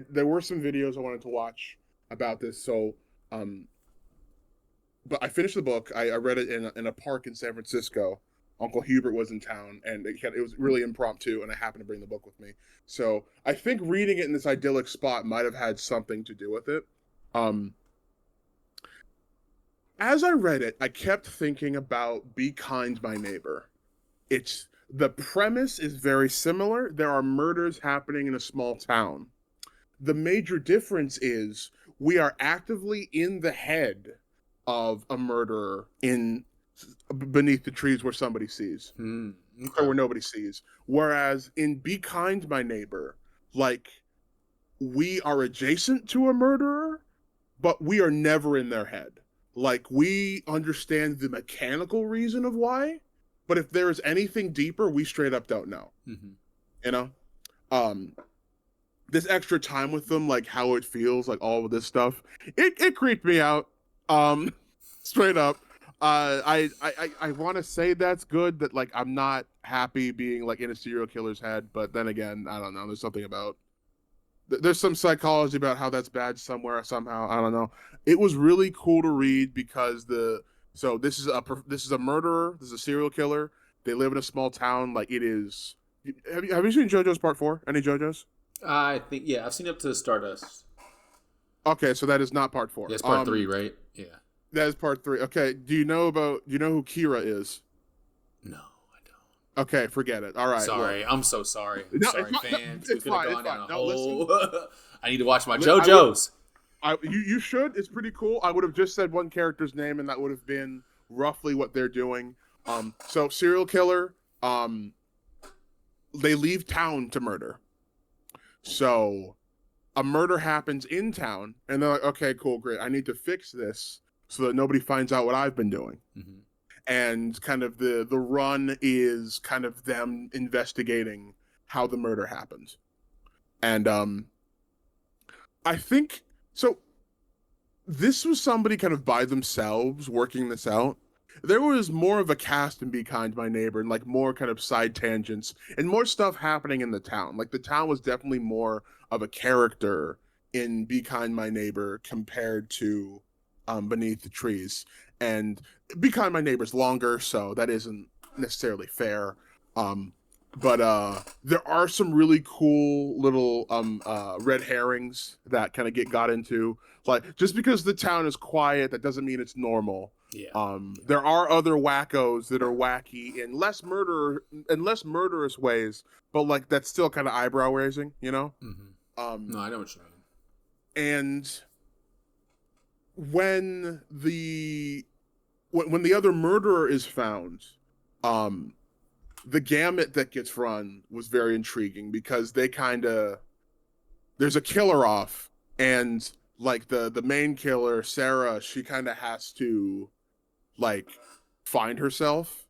there were some videos I wanted to watch about this. So, but I finished the book. I read it in a park in San Francisco. Uncle Hubert was in town, and it was really impromptu, and I happened to bring the book with me. So I think reading it in this idyllic spot might have had something to do with it. As I read it, I kept thinking about Be Kind, My Neighbor. The premise is very similar. There are murders happening in a small town. The major difference is we are actively in the head of a murderer in Beneath the Trees Where Somebody Sees. Or where nobody sees. Whereas in Be Kind, My Neighbor, like, we are adjacent to a murderer, but we are never in their head. Like, we understand the mechanical reason of why, but if there is anything deeper, we straight up don't know. You know? This extra time with them, like how it feels, like all of this stuff, it creeped me out. Straight up. I want to say that's good, that like I'm not happy being like in a serial killer's head, but then again, I don't know. There's something about there's some psychology about how that's bad somewhere somehow. I don't know. It was really cool to read because this is a murderer, this is a serial killer. They live in a small town. Like it is. Have you seen JoJo's Part 4? Any JoJo's? I think I've seen up to Stardust. Okay, so that is not Part 4. Yeah, it's Part 3, right? Yeah. That is Part 3. Okay, do you know who Kira is? No, I don't. Okay, forget it. All right. Sorry, I'm so sorry. I'm sorry, fans. It's fine. No, listen. I need to watch my JoJo's. You should. It's pretty cool. I would have just said one character's name, and that would have been roughly what they're doing. So serial killer. They leave town to murder. So a murder happens in town, and they're like, okay, cool, great. I need to fix this so that nobody finds out what I've been doing. Mm-hmm. And kind of the run is kind of them investigating how the murder happened. And I think so. This was somebody kind of by themselves working this out. There was more of a cast in Be Kind My Neighbor, and like more kind of side tangents and more stuff happening in the town. Like the town was definitely more of a character in Be Kind My Neighbor compared to Beneath the Trees. And Be Kind My Neighbor's longer, so that isn't necessarily fair. But there are some really cool little red herrings that kind of got into. Like, just because the town is quiet, that doesn't mean it's normal. Yeah. There are other wackos that are wacky in less murderous ways, but like that's still kind of eyebrow raising, you know? Mm-hmm. No, I know what you mean. And when the other murderer is found, the gamut that gets run was very intriguing because they kind of there's a killer off, and like the main killer, Sarah, she kind of has to like find herself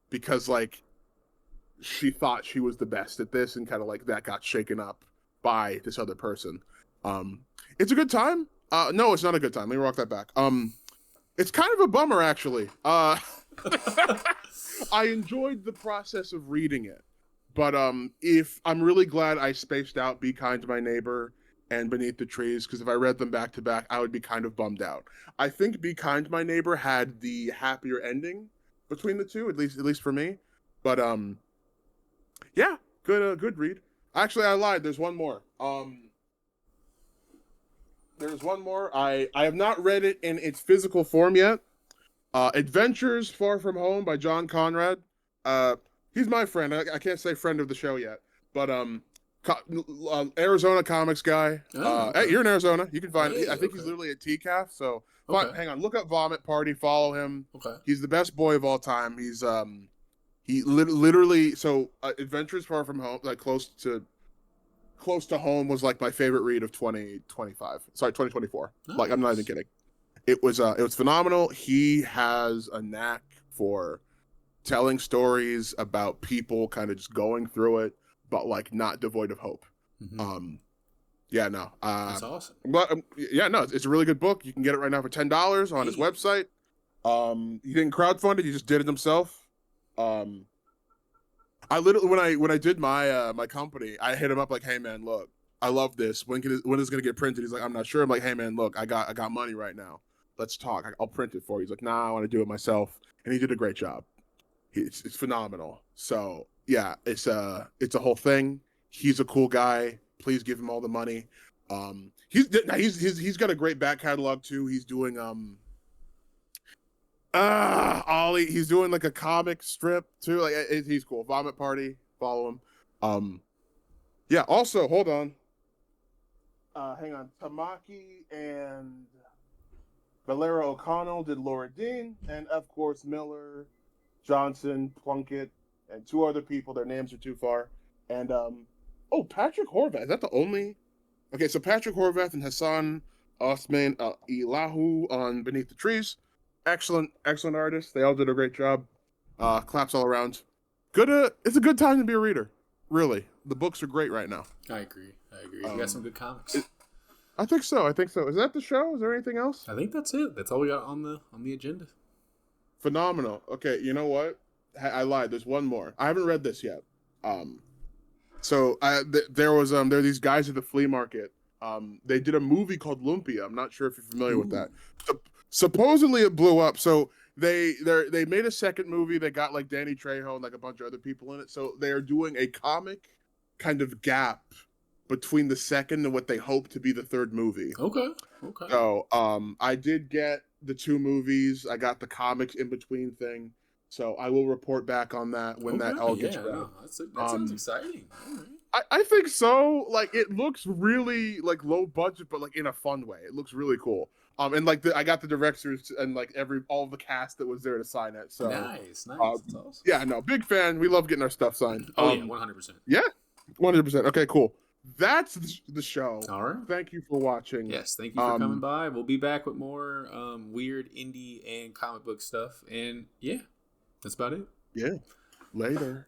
because like she thought she was the best at this, and kind of like that got shaken up by this other person. It's a good time. No, it's not a good time. Let me walk that back. It's kind of a bummer actually. I enjoyed the process of reading it, but if I'm really glad I spaced out Be Kind to My Neighbor and Beneath the Trees, because if I read them back to back, I would be kind of bummed out. I think Be Kind to My Neighbor had the happier ending between the two, at least for me. But yeah, good read. Actually, I lied. There's one more. There's one more. I have not read it in its physical form yet. Adventures Far From Home by John Conrad. He's my friend. I can't say friend of the show yet, but Arizona comics guy. Hey, you're in Arizona. You can find him. I think he's literally at TCAF. So hang on, look up Vomit Party. Follow him. Okay. He's the best boy of all time. He's he literally so Adventures Far From Home, like close to home, was like my favorite read of 2025. Sorry, 2024. Nice. Like I'm not even kidding. It was phenomenal. He has a knack for telling stories about people kind of just going through it, but like not devoid of hope. Mm-hmm. Yeah, no. That's awesome. But yeah, no, it's a really good book. You can get it right now for $10 on his website. He didn't crowdfund it; he just did it himself. I literally when I did my my company, I hit him up like, "Hey man, look, I love this. When is it gonna get printed?" He's like, "I'm not sure." I'm like, "Hey man, look, I got money right now. Let's talk. I'll print it for you." He's like, "Nah, I want to do it myself," and he did a great job. It's phenomenal. So yeah, it's a whole thing. He's a cool guy. Please give him all the money. He's got a great back catalog too. He's doing Ollie. He's doing like a comic strip too. Like he's cool. Vomit Party. Follow him. Yeah. Also, hold on. Hang on. Tamaki and Valera O'Connell did Laura Dean, and of course Miller, Johnson, Plunkett, and two other people. Their names are too far. And Patrick Horvath. Is that the only? Okay, so Patrick Horvath and Hassan Osman Ilahu on Beneath the Trees. Excellent artists. They all did a great job. Claps all around. Good. It's a good time to be a reader. Really, the books are great right now. I agree. You got some good comics. I think so. Is that the show? Is there anything else? I think that's it. That's all we got on the agenda. Phenomenal. Okay, you know what? I lied. There's one more. I haven't read this yet. There are these guys at the flea market. They did a movie called Lumpia. I'm not sure if you're familiar with that. Supposedly it blew up. So they made a second movie. They got like Danny Trejo and like a bunch of other people in it. So they are doing a comic kind of gap between the second and what they hope to be the third movie. Okay. So I did get the two movies. I got the comics in between thing. So I will report back on that when that all gets read. No, that sounds exciting. All right. I think so. Like it looks really like low budget, but like in a fun way. It looks really cool. And like I got the directors and like all the cast that was there to sign it. So nice. That's awesome. Yeah, no, big fan. We love getting our stuff signed. 100%. Yeah, 100%. Okay, cool. that's the show. All right. Thank you for watching. Yes, thank you for coming by. We'll be back with more weird indie and comic book stuff. And yeah, that's about it. Yeah. Later.